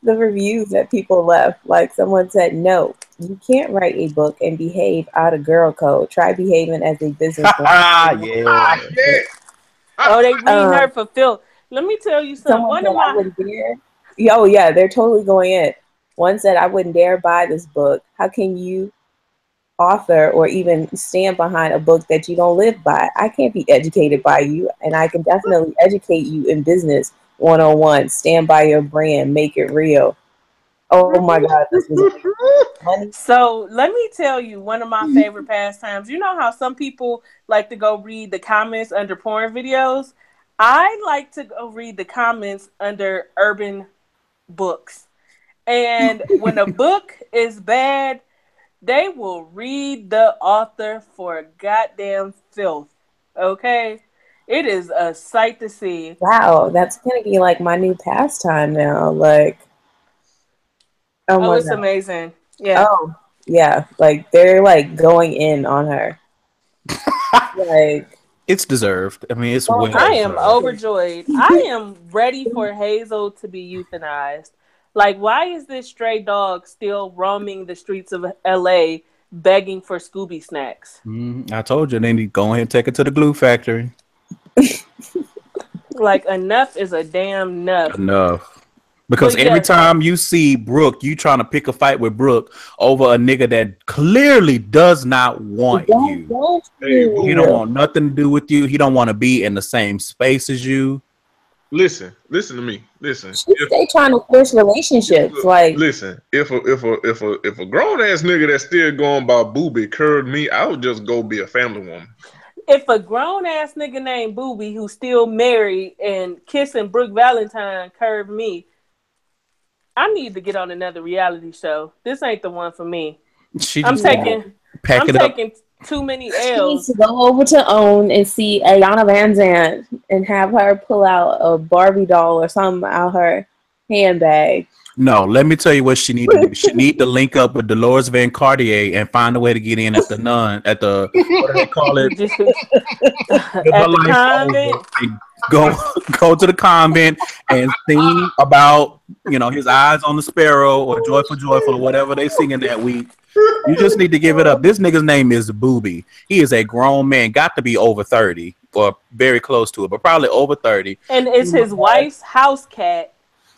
Speaker 4: the reviews that people left. Like someone said, no, you can't write a book and behave out of girl code. Try behaving as a businesswoman.
Speaker 3: Yeah.
Speaker 2: Oh, they reading her for filth. Let me tell you something. One of my
Speaker 4: they're totally going in. One said, I wouldn't dare buy this book. How can you author or even stand behind a book that you don't live by? I can't be educated by you, and I can definitely educate you in business 101. Stand by your brand, make it real. Oh my God, this was funny.
Speaker 2: So let me tell you one of my favorite pastimes. You know how some people like to go read the comments under porn videos? I like to go read the comments under urban books. And when a book is bad, they will read the author for goddamn filth. Okay? It is a sight to see.
Speaker 4: Wow, that's going to be like my new pastime now. Like,
Speaker 2: oh it's God. Amazing. Yeah.
Speaker 4: Oh, yeah. Like, they're like going in on her. Like,
Speaker 3: it's deserved. I mean, it's
Speaker 2: I am overjoyed. I am ready for Hazel to be euthanized. Like, why is this stray dog still roaming the streets of LA begging for Scooby snacks?
Speaker 3: I told you, they need to go ahead and take it to the glue factory.
Speaker 2: Like, enough is a damn enough.
Speaker 3: Enough. Because every time you see Brooke, you trying to pick a fight with Brooke over a nigga that clearly does not want you. He don't want nothing to do with you. He don't want to be in the same space as you.
Speaker 1: Listen to me. Listen.
Speaker 4: They trying to force relationships. Like,
Speaker 1: listen, if a grown ass nigga that's still going by booby curved me, I would just go be a family woman.
Speaker 2: If a grown ass nigga named Booby who's still married and kissing Brooke Valentine curved me, I need to get on another reality show. This ain't the one for me. I'm taking too many L's.
Speaker 4: She needs to go over to OWN and see Ayana Van Zandt and have her pull out a Barbie doll or something out her handbag.
Speaker 3: No, let me tell you what she need to do. She need to link up with Dolores Van Cartier and find a way to get in at the what do they call it?
Speaker 2: At the convent.
Speaker 3: Go to the convent and sing about, his eyes on the sparrow or joyful or whatever they singing that week. You just need to give it up. This nigga's name is Booby. He is a grown man, got to be over 30 or very close to it, but probably over 30.
Speaker 2: And it's his wife's house cat.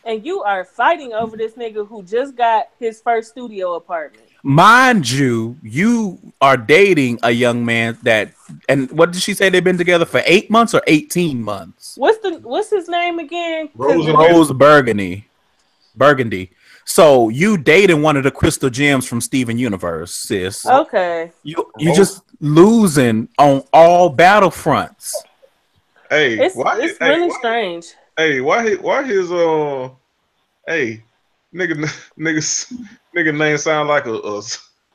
Speaker 2: And you are fighting over this nigga who just got his first studio apartment.
Speaker 3: Mind you, you are dating a young man and what did she say they've been together for 8 months or 18 months?
Speaker 2: What's his name again?
Speaker 3: Rose Burgundy. Burgundy. So you dating one of the crystal gems from Steven Universe, sis.
Speaker 2: Okay.
Speaker 3: You just losing on all battlefronts.
Speaker 1: Hey,
Speaker 2: It's really strange.
Speaker 1: Hey, why his hey, nigga name sound like a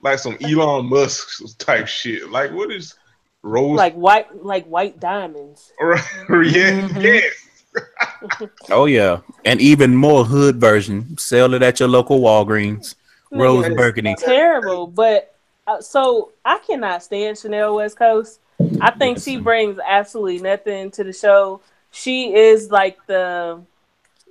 Speaker 1: like some Elon Musk type shit. Like what is Rose?
Speaker 2: Like white diamonds.
Speaker 1: Yeah.
Speaker 3: Oh yeah, and even more hood version. Sell it at your local Walgreens. Rose
Speaker 2: Nigga,
Speaker 3: Burgundy.
Speaker 2: it's terrible, but so I cannot stand Chanel West Coast. I think she brings absolutely nothing to the show. She is like the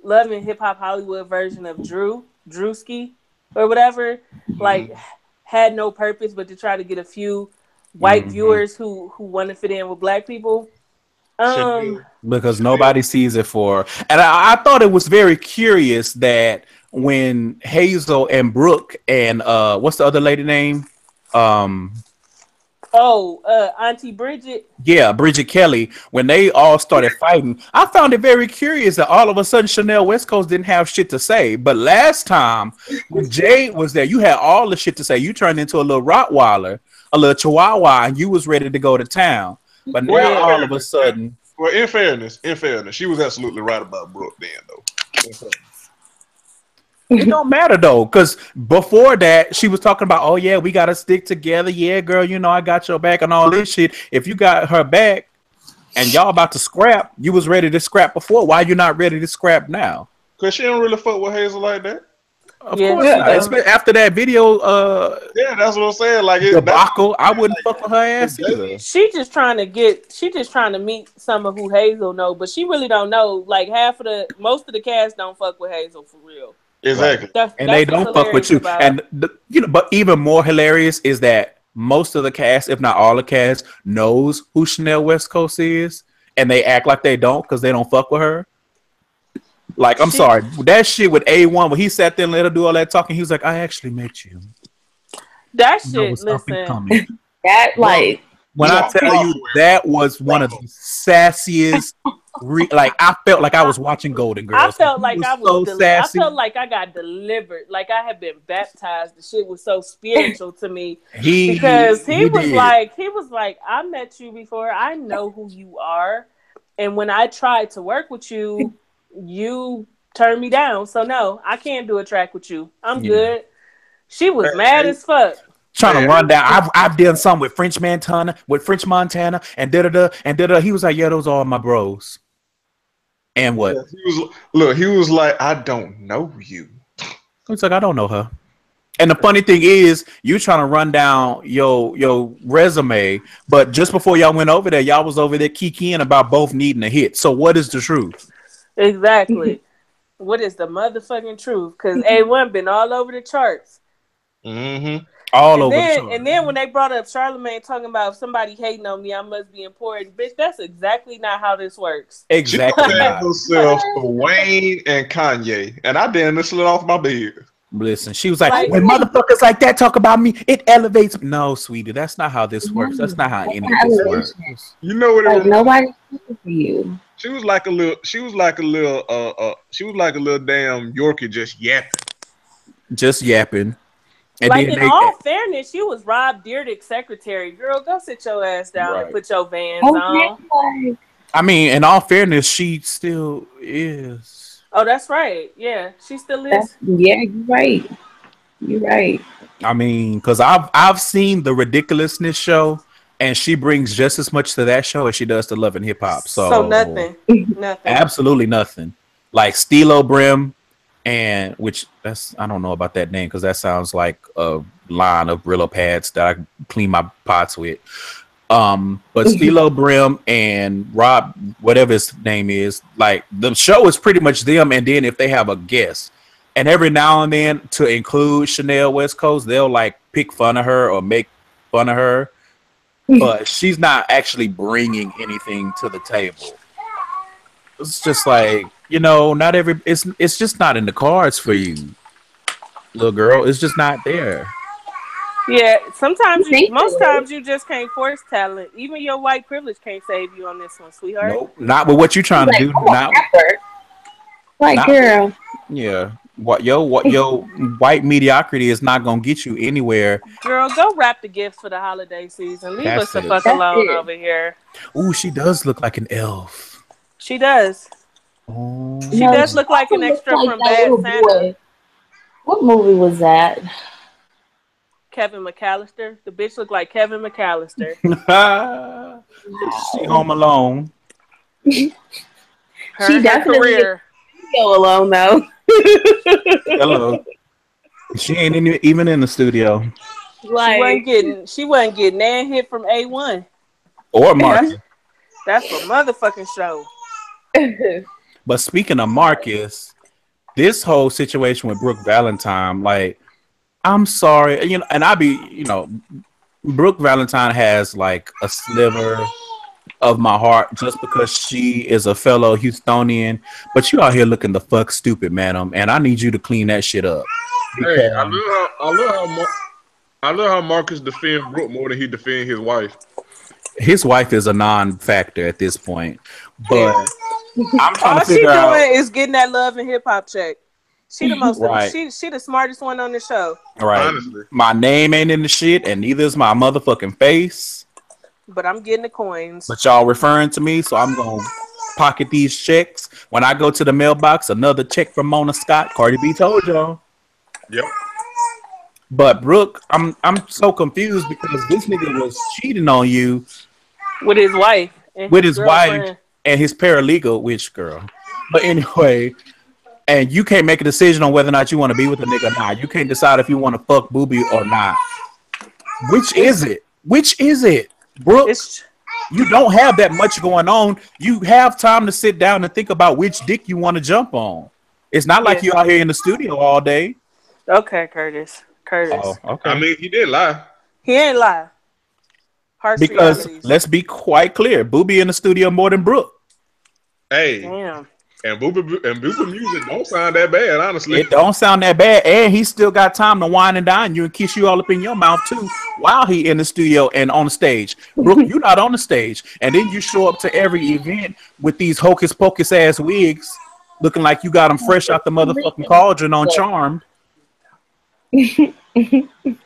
Speaker 2: Love and Hip Hop Hollywood version of Drewski, or whatever. Like had no purpose but to try to get a few white viewers who want to fit in with black people.
Speaker 3: Because nobody sees it for, and I thought it was very curious that when Hazel and Brooke and what's the other lady name?
Speaker 2: Auntie Bridget.
Speaker 3: Yeah, Bridget Kelly. When they all started fighting, I found it very curious that all of a sudden Chanel West Coast didn't have shit to say. But last time when Jade was there, you had all the shit to say. You turned into a little Rottweiler, a little Chihuahua, and you was ready to go to town. But now all of a sudden,
Speaker 1: well, in fairness, she was absolutely right about Brooke then, though.
Speaker 3: it don't matter though, because before that she was talking about, oh yeah, we gotta stick together. Yeah, girl, you know I got your back and all this shit. If you got her back and y'all about to scrap, you was ready to scrap before. Why you not ready to scrap now?
Speaker 1: Because she don't really fuck with Hazel like that.
Speaker 3: Of course not. After that video,
Speaker 1: yeah, that's what I'm saying. Like
Speaker 3: debacle, I wouldn't fuck with her ass either.
Speaker 2: She just trying to meet some of who Hazel know, but she really don't know. Like most of the cast don't fuck with Hazel for real.
Speaker 1: Exactly.
Speaker 3: And they don't fuck with you. And but even more hilarious is that most of the cast, if not all the cast, knows who Chanel West Coast is, and they act like they don't because they don't fuck with her. Like, I'm sorry, that shit with A1 when he sat there and let her do all that talking, he was like, I actually met you.
Speaker 2: That shit, listen.
Speaker 4: That like
Speaker 3: when I tell you that was one of the sassiest. Like I felt like I was watching Golden Girls.
Speaker 2: I felt like I was
Speaker 3: so sassy.
Speaker 2: I felt like I got delivered. Like I had been baptized. The shit was so spiritual to me because he was like, I met you before. I know who you are, and when I tried to work with you, you turned me down. So no, I can't do a track with you. I'm good. She was mad as fuck.
Speaker 3: Trying to run down. I've done something with French Montana, and da-da-da. He was like, yeah, those are all my bros. And what?
Speaker 1: Yeah, he was like, I don't know you.
Speaker 3: He's like, I don't know her. And the funny thing is, you trying to run down your resume, but just before y'all went over there, y'all was over there kikiing about both needing a hit. So what is the truth?
Speaker 2: Exactly. What is the motherfucking truth? Because A1 been all over the charts. And then when they brought up Charlemagne talking about if somebody hating on me, I must be important. Bitch, that's exactly not how this works.
Speaker 3: Exactly.
Speaker 1: She herself for Wayne and Kanye, and I damn near slid off my bed.
Speaker 3: Listen, she was like, when motherfuckers like that talk about me, it elevates. No, sweetie, that's not how this works. That's not how any of this works.
Speaker 1: You know what?
Speaker 4: Like, nobody's looking for you.
Speaker 1: She was like a little damn Yorkie just yapping.
Speaker 3: And
Speaker 2: like in all fairness, she was Rob Dyrdek's secretary. Girl, go sit your ass down and put your Vans on.
Speaker 3: I mean, in all fairness, she still is.
Speaker 2: Oh, that's right. Yeah, she still is.
Speaker 4: Yeah, you're right. You're right.
Speaker 3: I mean, because I've seen the Ridiculousness show, and she brings just as much to that show as she does to Love and Hip Hop. So
Speaker 2: nothing.
Speaker 3: Absolutely nothing. Like Stilo Brim. And which I don't know about that name because that sounds like a line of Brillo pads that I clean my pots with. But Stilo Brim and Rob, whatever his name is, like the show is pretty much them. And then if they have a guest, and every now and then to include Chanel West Coast, they'll like pick fun of her or make fun of her, but she's not actually bringing anything to the table. It's just like, not every it's just not in the cards for you, little girl. It's just not there.
Speaker 2: Yeah, most times you just can't force talent. Even your white privilege can't save you on this one, sweetheart.
Speaker 3: Nope, not with what you're trying to do.
Speaker 4: Girl.
Speaker 3: Yeah, What your white mediocrity is not gonna get you anywhere.
Speaker 2: Girl, go wrap the gifts for the holiday season. Leave us
Speaker 3: That's
Speaker 2: the
Speaker 3: it.
Speaker 2: fuck
Speaker 4: That's
Speaker 2: alone
Speaker 4: it.
Speaker 2: over here.
Speaker 3: Ooh, she does look like an elf.
Speaker 2: She does.
Speaker 3: Oh.
Speaker 2: She
Speaker 4: No,
Speaker 2: does
Speaker 4: she
Speaker 2: look like
Speaker 4: also
Speaker 2: an
Speaker 4: looks
Speaker 2: extra
Speaker 4: like
Speaker 2: from
Speaker 4: that
Speaker 2: Bad
Speaker 4: little
Speaker 2: Santa.
Speaker 4: boy. What movie was that?
Speaker 2: Kevin McAllister. The bitch looked like Kevin McAllister.
Speaker 3: She home alone.
Speaker 2: Her
Speaker 4: She
Speaker 2: and her
Speaker 4: definitely
Speaker 2: career.
Speaker 4: go alone though.
Speaker 3: Hello. She ain't even in the studio.
Speaker 4: Like,
Speaker 2: She wasn't getting that hit from A1.
Speaker 3: Or
Speaker 2: That's
Speaker 3: Marcus.
Speaker 2: that's a motherfucking show.
Speaker 3: But speaking of Marcus, this whole situation with Brooke Valentine, like, I'm sorry, and Brooke Valentine has like a sliver of my heart just because she is a fellow Houstonian, but you out here looking the fuck stupid, madam, and I need you to clean that shit up.
Speaker 1: Hey,
Speaker 3: Because
Speaker 1: I love how Marcus defend Brooke more than he defend his wife.
Speaker 3: his wife is a non-factor at this point, but I'm trying
Speaker 2: All
Speaker 3: to
Speaker 2: she
Speaker 3: figure out
Speaker 2: doing is getting that love and hip hop check. She the most
Speaker 3: right.
Speaker 2: she the smartest one on the show.
Speaker 3: All right,
Speaker 1: Honestly.
Speaker 3: my name ain't in the shit, and neither is my motherfucking face.
Speaker 2: But I'm getting the coins.
Speaker 3: But y'all referring to me, so I'm gonna pocket these checks. When I go to the mailbox, another check from Mona Scott. Cardi B told y'all.
Speaker 1: Yep.
Speaker 3: But Brooke, I'm so confused because this nigga was cheating on you
Speaker 2: With his wife and
Speaker 3: with his wife
Speaker 2: girlfriend.
Speaker 3: and his paralegal, which girl. But anyway, and you can't make a decision on whether or not you want to be with a nigga or not. You can't decide if you want to fuck Booby or not. Which is it? Which is it? Brooke,
Speaker 2: It's
Speaker 3: you don't have that much going on. You have time to sit down and think about which dick you want to jump on. It's not like
Speaker 2: Yeah.
Speaker 3: you're out here in the studio all day.
Speaker 2: okay, Curtis.
Speaker 3: Oh, okay.
Speaker 1: I mean, he did lie.
Speaker 2: He ain't lie. Harsh
Speaker 3: Because
Speaker 2: realities.
Speaker 3: let's be quite clear, Booby in the studio more than Brooke.
Speaker 1: Hey,
Speaker 2: Damn.
Speaker 1: and Booba music don't sound that bad, honestly.
Speaker 3: It don't sound that bad, and he still got time to wine and dine you and kiss you all up in your mouth too, while he in the studio and on the stage. Brooke, you not on the stage, and then you show up to every event with these hocus pocus ass wigs, looking like you got them fresh out the motherfucking cauldron on Charmed.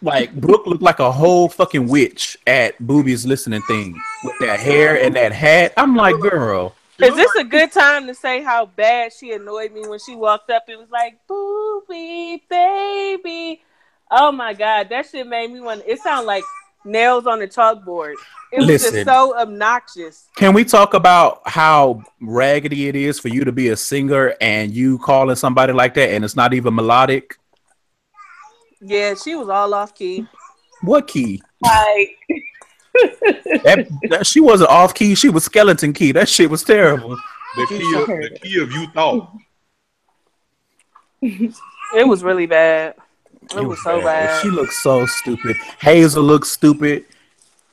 Speaker 3: Like Brooke looked like a whole fucking witch at Booby's listening thing with that hair and that hat. I'm like, girl.
Speaker 2: Is this a good time to say how bad she annoyed me when she walked up and was like, "Booby, baby"? Oh my god, that shit made me want. It sounded like nails on a chalkboard. It was just
Speaker 3: Listen.
Speaker 2: so obnoxious.
Speaker 3: Can we talk about how raggedy it is for you to be a singer and you calling somebody like that and it's not even melodic?
Speaker 2: Yeah, she was all off key.
Speaker 3: What key?
Speaker 4: like,
Speaker 3: That she wasn't off key. She was skeleton key. That shit was terrible.
Speaker 1: The key of you thought.
Speaker 2: It was really bad. It was so bad.
Speaker 3: She looks so stupid. Hazel looks stupid.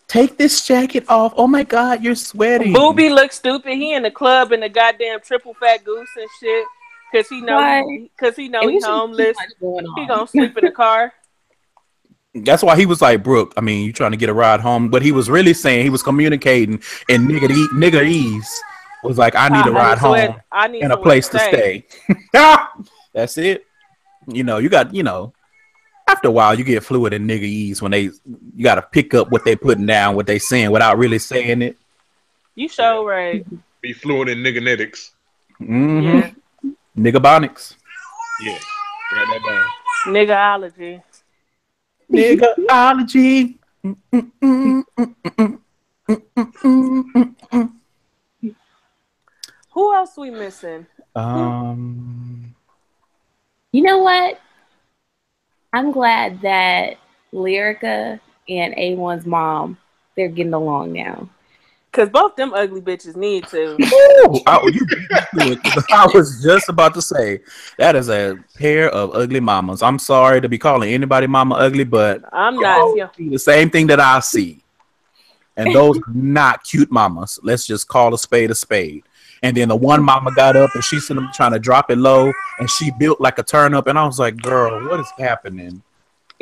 Speaker 3: Take this jacket off. Oh my god, you're sweating.
Speaker 2: Booby looks stupid. He in the club in the goddamn triple fat goose and shit. Cause he know
Speaker 4: it
Speaker 2: he
Speaker 4: was just
Speaker 2: homeless.
Speaker 4: too much going
Speaker 2: He
Speaker 4: on.
Speaker 2: gonna sleep in the car.
Speaker 3: That's why he was like, Brooke, I mean, you trying to get a ride home. But he was really saying, he was communicating in niggerese. Was like, I need a ride home
Speaker 2: I need
Speaker 3: and a
Speaker 2: somewhere
Speaker 3: place to stay. That's it. You got, after a while, you get fluid in niggerese when you got to pick up what they putting down, what they saying without really saying it.
Speaker 2: You show right.
Speaker 1: Be fluent in nigganetics.
Speaker 3: Mm-hmm.
Speaker 2: Yeah.
Speaker 3: Niggerbonics.
Speaker 1: Yeah. Write that down.
Speaker 2: Niggerology.
Speaker 3: Niggerology.
Speaker 2: Who else we missing?
Speaker 4: You know what? I'm glad that Lyrica and A1's mom, they're getting along now.
Speaker 2: Cause both them ugly bitches need to.
Speaker 3: I was just about to say that is a pair of ugly mamas. I'm sorry to be calling anybody mama ugly, but
Speaker 2: I'm not. Yeah.
Speaker 3: see the same thing that I see, and those are not cute mamas. Let's just call a spade a spade. And then the one mama got up and she's trying to drop it low, and she built like a turnip, and I was like, "Girl, what is happening?"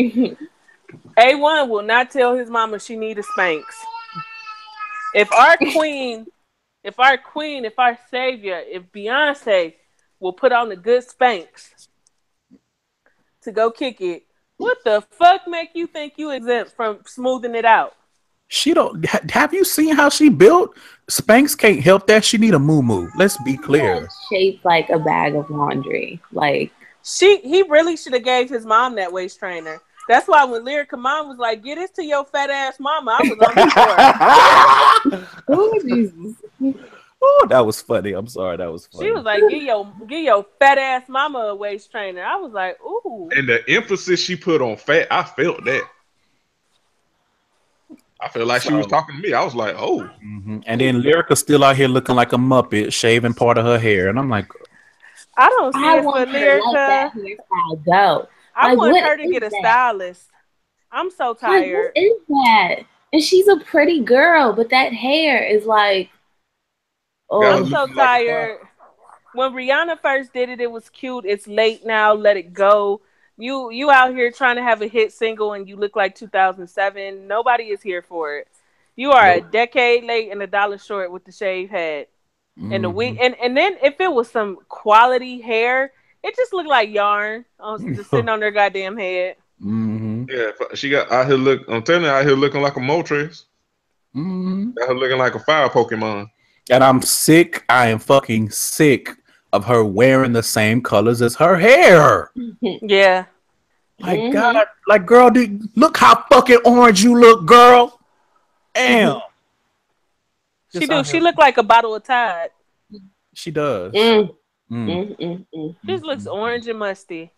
Speaker 2: A1 will not tell his mama she need a Spanx. If our savior, if Beyonce will put on the good Spanx, to go kick it. What the fuck make you think you exempt from smoothing it out?
Speaker 3: She don't. Have you seen how she built? Spanx can't help that. She need a moo. Let's be clear.
Speaker 4: Shaped like a bag of laundry. Like
Speaker 2: he really should have gave his mom that waist trainer. That's why when Lyrica mom was like, "Get this to your fat ass mama," I was on board.
Speaker 4: oh Jesus.
Speaker 3: Oh, that was funny. I'm sorry, that was funny.
Speaker 2: She was like, "Get your fat ass mama a waist trainer." I was like, "Ooh."
Speaker 1: And the emphasis she put on fat, I felt that. I felt like she was talking to me. I was like, "Oh."
Speaker 3: Mm-hmm. And then Lyrica still out here looking like a Muppet, shaving part of her hair, and I'm like,
Speaker 2: I don't see it for Lyrica.
Speaker 4: Go.
Speaker 2: I want her to get a stylist. I'm so tired.
Speaker 4: What is that? And she's a pretty girl, but that hair is like, oh,
Speaker 2: I'm so tired. When Rihanna first did it, it was cute. It's late now. Let it go. You out here trying to have a hit single and you look like 2007. Nobody is here for it. You are a decade late and $1 short with the shaved head. And the wig, and then if it was some quality hair, it just looked like yarn just sitting on their goddamn head.
Speaker 3: Mm-hmm.
Speaker 1: Yeah, she got out here look. I'm telling you, out here looking like a Moltres. Got her looking like a fire Pokemon.
Speaker 3: And I'm sick. I am fucking sick of her wearing the same colors as her hair.
Speaker 2: Yeah.
Speaker 3: Like God, like girl, dude, look how fucking orange you look, girl. Damn.
Speaker 2: She do. She look like a bottle of Tide.
Speaker 3: She does.
Speaker 2: She just looks orange and musty.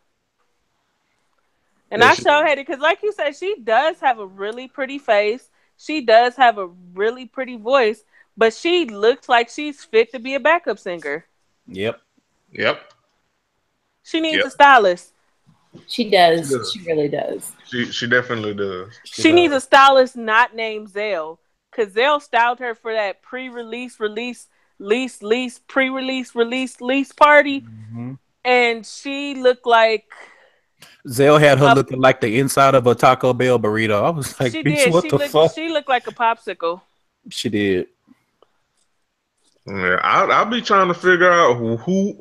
Speaker 2: And I so hate it because, like you said, she does have a really pretty face. She does have a really pretty voice, but she looks like she's fit to be a backup singer.
Speaker 3: Yep.
Speaker 2: She needs a stylist.
Speaker 4: She does. She really does.
Speaker 1: She definitely does.
Speaker 2: She needs a stylist not named Zell, because Zell styled her for that pre-release, release party, and she looked like
Speaker 3: Zell had her looking like the inside of a Taco Bell burrito. I was like,
Speaker 2: she
Speaker 3: bitch,
Speaker 2: did.
Speaker 3: what the fuck?
Speaker 2: She looked like a popsicle.
Speaker 3: She did.
Speaker 1: Yeah, I'll be trying to figure out who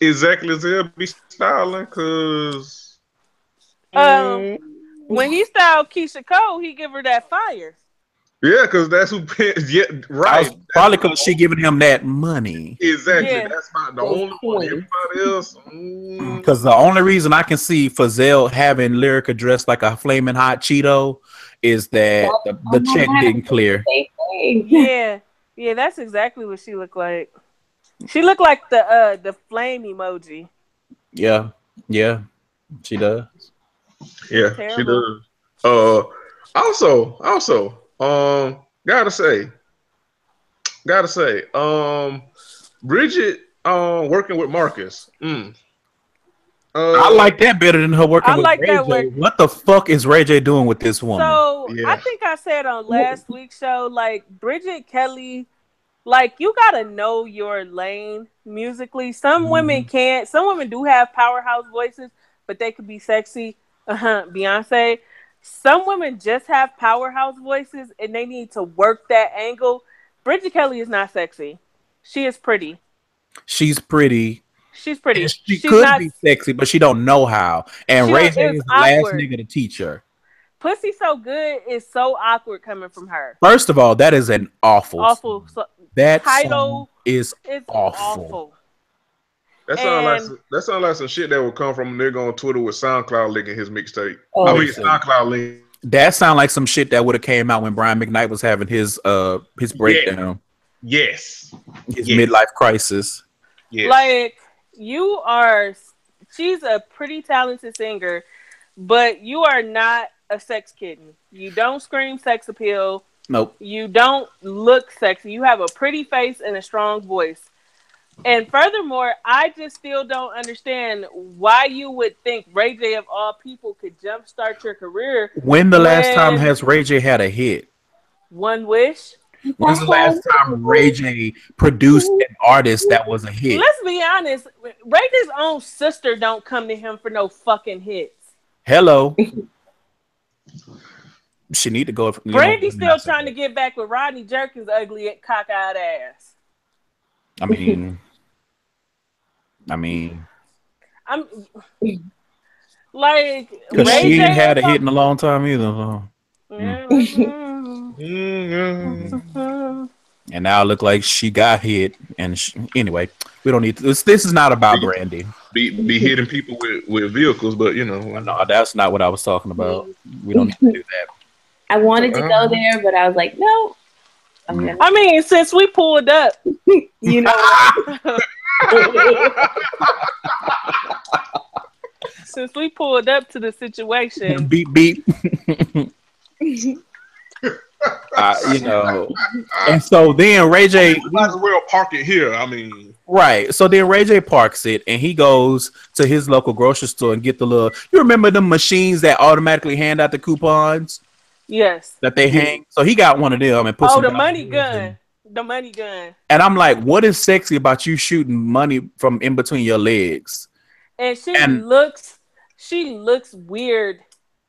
Speaker 1: exactly Zell be styling, cause
Speaker 2: when he styled Keisha Cole, he give her that fire.
Speaker 1: Yeah, because that's who. Yeah, right.
Speaker 3: Probably because she giving him that money.
Speaker 1: Exactly. Yeah. That's not the only one. Everybody else.
Speaker 3: Because the only reason I can see for Zell having Lyrica dressed like a flaming hot Cheeto is that the check didn't clear.
Speaker 2: Yeah, that's exactly what she looked like. She looked like the flame emoji.
Speaker 3: Yeah, she does.
Speaker 1: Yeah, terrible. She does. Also. Gotta say, Bridget, working with Marcus.
Speaker 3: I like that better than her working with Ray J. What the fuck is Ray J doing with this woman?
Speaker 2: So I think I said on last week's show, like Bridget Kelly, like you gotta know your lane musically. Some women can't. Some women do have powerhouse voices, but they could be sexy. Beyonce. Some women just have powerhouse voices and they need to work that angle. Bridget Kelly is not sexy. She is pretty.
Speaker 3: She's pretty.
Speaker 2: She's pretty.
Speaker 3: And she could be sexy, but she don't know how. And Ray J is the last nigga to teach her.
Speaker 2: Pussy So Good is so awkward coming from her.
Speaker 3: First of all, that is an awful that
Speaker 2: title
Speaker 3: is awful.
Speaker 1: That sounds like some shit that would come from a nigga on Twitter with SoundCloud linking his mixtape. SoundCloud link.
Speaker 3: That sound like some shit that would have came out when Brian McKnight was having his breakdown.
Speaker 1: Yes.
Speaker 3: His midlife crisis.
Speaker 1: Yes.
Speaker 2: Like she's a pretty talented singer, but you are not a sex kitten. You don't scream sex appeal.
Speaker 3: Nope.
Speaker 2: You don't look sexy. You have a pretty face and a strong voice. And furthermore, I just still don't understand why you would think Ray J of all people could jumpstart your career.
Speaker 3: When the last time has Ray J had a hit?
Speaker 2: One Wish.
Speaker 3: When's the last time Ray J produced an artist that was a hit?
Speaker 2: Let's be honest. Ray J's own sister don't come to him for no fucking hits.
Speaker 3: Hello. She need to go.
Speaker 2: Brandy's still trying to get back with Rodney Jerkins' ugly cockeyed ass. Like
Speaker 3: Because
Speaker 2: Ray
Speaker 3: she ain't
Speaker 2: J
Speaker 3: had
Speaker 2: or
Speaker 3: a hit in a long time either. So.
Speaker 2: something.
Speaker 3: And now it look like she got hit. And anyway, we don't need to. This is not about Brandy.
Speaker 1: Be hitting people with vehicles, but you know.
Speaker 3: No, that's not what I was talking about. We don't need to do that.
Speaker 4: I wanted to go there, but I was like, no.
Speaker 2: I mean, since we pulled up,
Speaker 4: You know,
Speaker 2: since we pulled up to the situation,
Speaker 3: Beep beep. You know, and so then Ray J,
Speaker 1: We might as well park it here. I mean,
Speaker 3: right? So then Ray J parks it, and he goes to his local grocery store and get the little. You remember the machines that automatically hand out the coupons
Speaker 2: yes.
Speaker 3: that they hang? So he got one of them and put.
Speaker 2: Oh,
Speaker 3: some
Speaker 2: the
Speaker 3: dollars
Speaker 2: money
Speaker 3: in.
Speaker 2: gun. The money gun.
Speaker 3: And I'm like, what is sexy about you shooting money from in between your legs?
Speaker 2: And she looks weird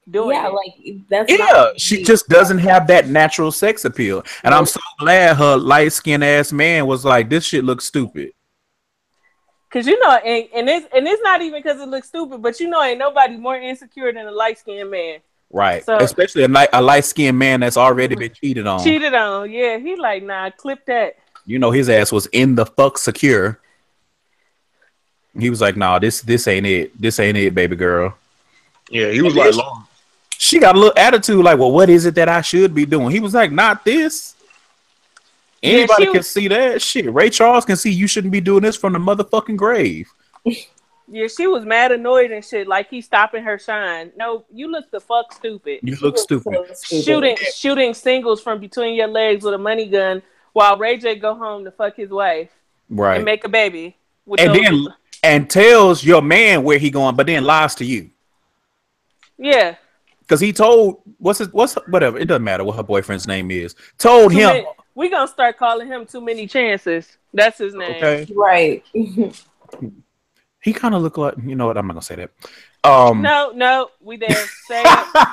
Speaker 2: doing
Speaker 4: yeah,
Speaker 2: it.
Speaker 4: like that's
Speaker 3: She just doesn't have that natural sex appeal. And I'm so glad her light skinned ass man was like, this shit looks stupid.
Speaker 2: Cause you know, and it's not even because it looks stupid, but you know, ain't nobody more insecure than a light skinned man.
Speaker 3: Right.
Speaker 2: So,
Speaker 3: especially a light skinned man that's already been cheated on.
Speaker 2: Yeah. He like, nah, clip that.
Speaker 3: You know, his ass was in the fuck secure. He was like, nah, this ain't it. This ain't it, baby girl.
Speaker 1: yeah, he was like long.
Speaker 3: She got a little attitude like, well, what is it that I should be doing? He was like, not this. Anybody can see that shit. Ray Charles can see you shouldn't be doing this from the motherfucking grave.
Speaker 2: Yeah, she was mad annoyed and shit. Like he's stopping her shine. No, you look the fuck stupid.
Speaker 3: You look stupid.
Speaker 2: Shooting singles from between your legs with a money gun while Ray J go home to fuck his wife,
Speaker 3: right,
Speaker 2: and make a baby.
Speaker 3: And tells your man where he going, but then lies to you.
Speaker 2: Yeah,
Speaker 3: because he told whatever. It doesn't matter what her boyfriend's name is. Told him.
Speaker 2: We gonna start calling him Too Many Chances. That's his name.
Speaker 3: Okay,
Speaker 4: right.
Speaker 3: He kind of looked like, you know what? I'm not gonna say that.
Speaker 2: No, we there. Say it.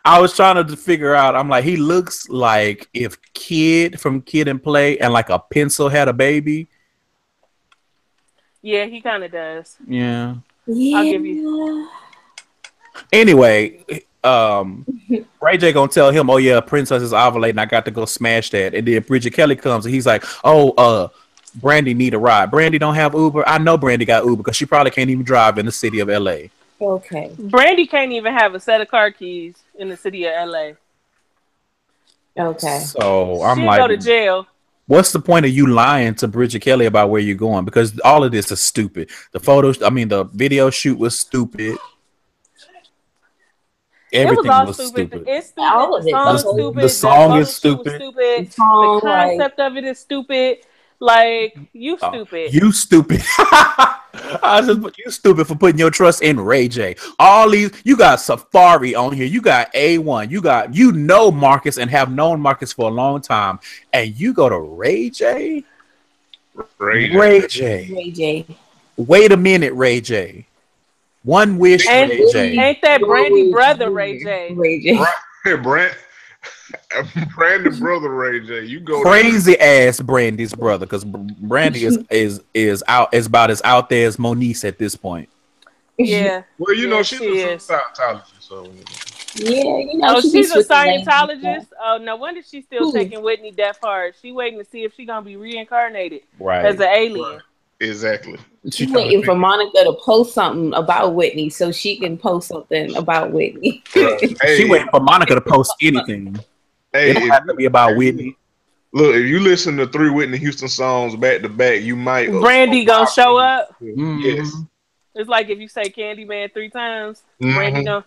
Speaker 3: I was trying to figure out. I'm like, he looks like if Kid from Kid and Play and like a pencil had a baby.
Speaker 2: Yeah, he kind of does.
Speaker 3: Yeah.
Speaker 2: I'll give you.
Speaker 3: Anyway, Ray J gonna tell him, oh yeah, Princess is ovulating. I got to go smash that. And then Bridget Kelly comes and he's like, oh, Brandy need a ride. Brandy don't have Uber. I know Brandy got Uber because she probably can't even drive in the city of LA.
Speaker 4: Okay.
Speaker 2: Brandy can't even have a set of car keys in the city of LA.
Speaker 4: Okay.
Speaker 3: So I'm
Speaker 2: She'll
Speaker 3: like,
Speaker 2: go to jail.
Speaker 3: What's the point of you lying to Bridget Kelly about where you're going? Because all of this is stupid. The video shoot was stupid. Everything was stupid.
Speaker 2: It's stupid. All of it.
Speaker 3: The song is stupid.
Speaker 2: The concept of it is stupid. Like, you stupid.
Speaker 3: You stupid. You stupid for putting your trust in Ray J. All these, you got Safari on here. You got A1. You know Marcus and have known Marcus for a long time. And you go to Ray J? Ray J. Wait a minute, Ray J. One wish, Ray J.
Speaker 2: Ain't that Brandy brother, Ray J?
Speaker 1: Brandy's brother Ray J. You go
Speaker 3: crazy ass Brandy's brother, because Brandy is about as out there as Moniece at this point.
Speaker 2: Yeah.
Speaker 1: Well, you know she's a Scientologist, so
Speaker 4: yeah,
Speaker 2: she's a Scientologist. Oh, no wonder she's still taking Whitney death hard. She waiting to see if she's gonna be reincarnated as an alien.
Speaker 1: Right. Exactly.
Speaker 4: She's waiting for Monica to post something about Whitney so she can post something about Whitney.
Speaker 3: She waiting for Monica to post anything. It don't have to be about Whitney.
Speaker 1: Look, if you listen to 3 Whitney Houston songs back to back, you might.
Speaker 2: Brandy gonna show up.
Speaker 1: Mm-hmm. Yes.
Speaker 2: It's like if you say Candyman 3 times, Brandy gonna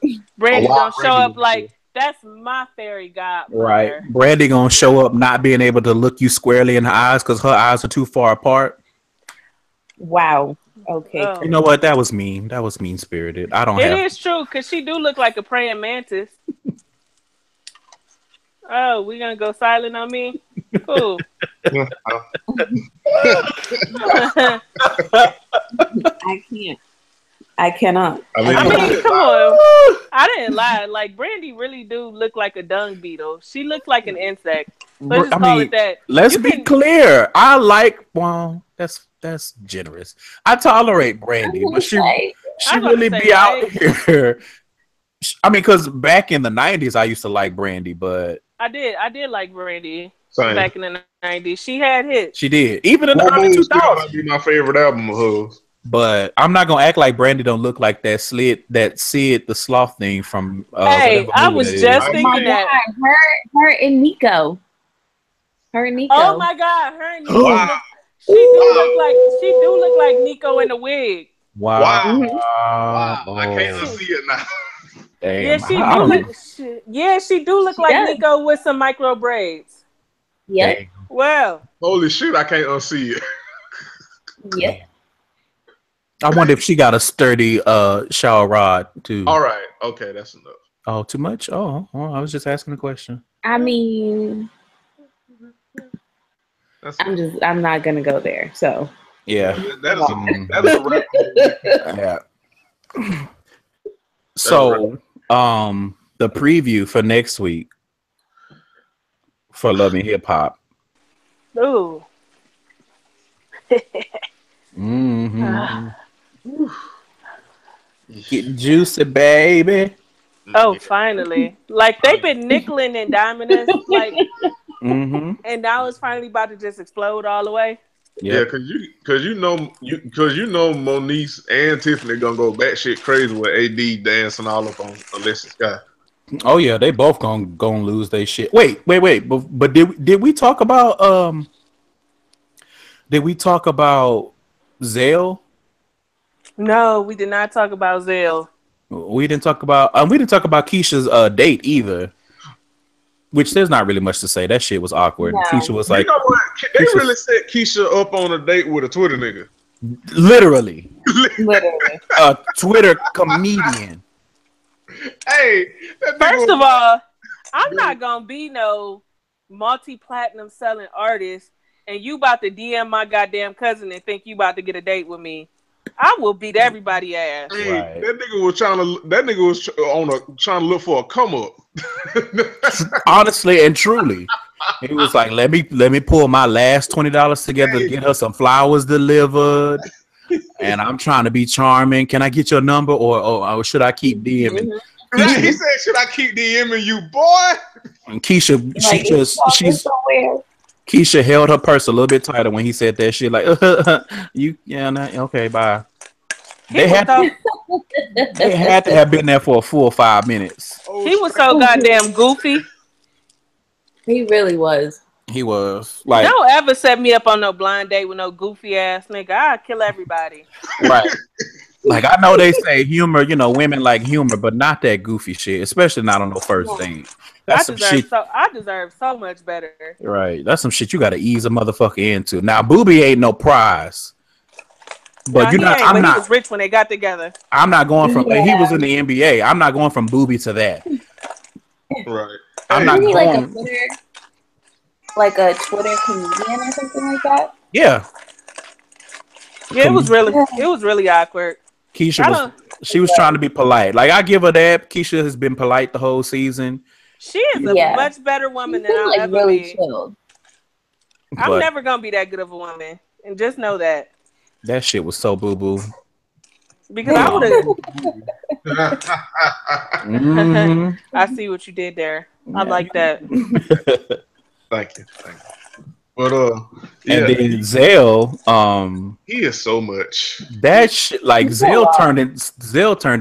Speaker 2: show up like, that's my fairy godmother.
Speaker 3: Right. Brandy gonna show up not being able to look you squarely in the eyes because her eyes are too far apart.
Speaker 4: Wow. Okay.
Speaker 2: Oh.
Speaker 3: You know what? That was mean. That was mean spirited.
Speaker 2: It is true because she do look like a praying mantis. Oh, we gonna go silent on me? Cool.
Speaker 4: I cannot.
Speaker 2: I mean, come on. I didn't lie. Like, Brandy really do look like a dung beetle. She looks like an insect. Let's just call it that.
Speaker 3: Let's be clear. I like, well, that's generous. I tolerate Brandy, but She really be out here. I mean, because back in the 90s, I used to like Brandy, but
Speaker 2: I did like Brandy.
Speaker 1: Same.
Speaker 2: Back in the 90s. She had hits.
Speaker 3: She did. Even in the early 2000s.
Speaker 1: Might be my favorite album of hers.
Speaker 3: But I'm not gonna act like Brandy don't look like that Sid the Sloth thing from.
Speaker 2: Hey, I was just thinking that
Speaker 4: her and Nico.
Speaker 2: Oh my God, her and Nico. Wow. She do look like Nico in the wig.
Speaker 3: Wow.
Speaker 1: I can't see it now.
Speaker 3: Damn.
Speaker 2: She do look like Nico with some micro braids.
Speaker 4: Yeah.
Speaker 2: Well.
Speaker 1: Holy shit, I can't unsee it.
Speaker 4: Yeah.
Speaker 3: I wonder if she got a sturdy shower rod too.
Speaker 1: All right. Okay, that's enough.
Speaker 3: Oh, too much? Oh, I was just asking a question.
Speaker 4: I mean, I'm not gonna go there. So
Speaker 3: yeah,
Speaker 1: that is a wrap.
Speaker 3: Yeah. So, the preview for next week for Love and Hip Hop.
Speaker 2: Ooh.
Speaker 3: Get juicy, baby.
Speaker 2: Oh, finally! Like they've been nickeling and diming us, like, and now it's finally about to just explode all the way.
Speaker 1: Yeah, because you know Moniece and Tiffany gonna go batshit crazy with AD dancing all up on Alessia Sky.
Speaker 3: Oh yeah, they both gonna lose their shit. Wait. But did we talk about Zale?
Speaker 2: No, we did not talk about Zale.
Speaker 3: We didn't talk about Keisha's date either. Which there's not really much to say. That shit was awkward. No. Keisha was like,
Speaker 1: you know what? They really set Keisha up on a date with a Twitter nigga.
Speaker 3: Literally. A Twitter comedian.
Speaker 1: Hey,
Speaker 2: first of all, I'm not gonna be no multi-platinum selling artist, and you about to DM my goddamn cousin and think you about to get a date with me. I will beat everybody ass.
Speaker 1: Hey, right. That nigga was trying to look for a come up.
Speaker 3: Honestly and truly, he was like, "Let me pull my last $20 together to get her some flowers delivered." And I'm trying to be charming. Can I get your number, or should I keep DMing?
Speaker 1: He said, "Should I keep DMing you, boy?"
Speaker 3: And Keisha, Keisha held her purse a little bit tighter when he said that shit. Like, okay, bye. They had to have been there for a full 5 minutes.
Speaker 2: He was so goddamn goofy.
Speaker 4: He really was.
Speaker 3: He was like,
Speaker 2: don't ever set me up on no blind date with no goofy ass nigga. I'll kill everybody.
Speaker 3: Right. Like, I know they say humor, women like humor, but not that goofy shit, especially not on the first date. That's some shit.
Speaker 2: I deserve so much better.
Speaker 3: Right. That's some shit you got to ease a motherfucker into. Now, Booby ain't no prize. But he was
Speaker 2: rich when they got together.
Speaker 3: I'm not going from. He was in the NBA. I'm not going from Booby to that.
Speaker 1: Right.
Speaker 3: I'm not going.
Speaker 4: Like a Twitter comedian or something like that.
Speaker 3: Yeah.
Speaker 2: Yeah, it was really awkward.
Speaker 3: Keisha was trying to be polite. Like, I give her that. Keisha has been polite the whole season.
Speaker 2: She is a much better woman than I'll ever
Speaker 4: really
Speaker 2: be.
Speaker 4: Chilled.
Speaker 2: I'm never gonna be that good of a woman, and just know that.
Speaker 3: That shit was so boo boo.
Speaker 2: Because I would have. I see what you did there. I like that.
Speaker 1: Thank you. But
Speaker 3: and then Zale,
Speaker 1: he is so much.
Speaker 3: That shit, like Zale turned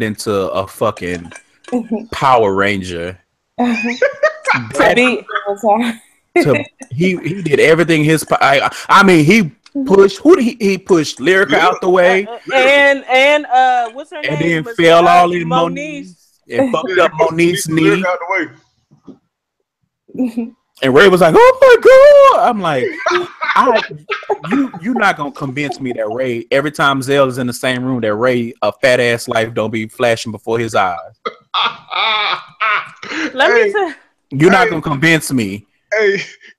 Speaker 3: into a fucking Power Ranger. He did everything his. I mean, he pushed. Who did he pushed Lyrica out the way,
Speaker 2: and what's her name?
Speaker 3: And then fell all in Moniece and fucked up Moniece's knee.
Speaker 1: Out the way.
Speaker 3: And Ray was like, "Oh my god!" I'm like, "You're not gonna convince me that Ray every time Zale is in the same room that Ray a fat ass life don't be flashing before his eyes." You're not gonna convince me.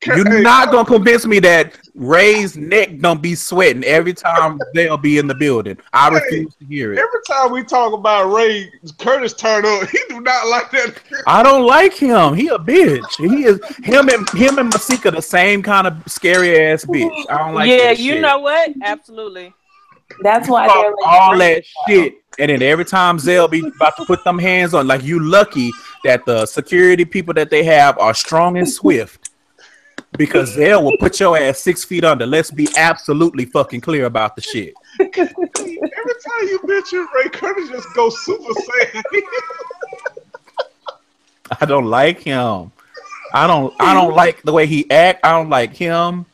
Speaker 3: You're not gonna convince me that Ray's neck don't be sweating every time they'll be in the building. I refuse to hear it.
Speaker 1: Every time we talk about Ray, Curtis turn up. He do not like that.
Speaker 3: I don't like him. He a bitch. He is him and Masika the same kind of scary ass bitch. I don't like.
Speaker 2: Yeah,
Speaker 3: that
Speaker 2: you
Speaker 3: shit.
Speaker 2: know what? Absolutely.
Speaker 4: That's why
Speaker 3: Talk
Speaker 4: they're like
Speaker 3: all that shit, and then every time Zell be about to put them hands on, like you lucky that the security people that they have are strong and swift, because Zell will put your ass 6 feet under. Let's be absolutely fucking clear about the shit.
Speaker 1: Every time you mention Ray Curtis, just go Super Saiyan.
Speaker 3: I don't like him. I don't like the way he act. I don't like him.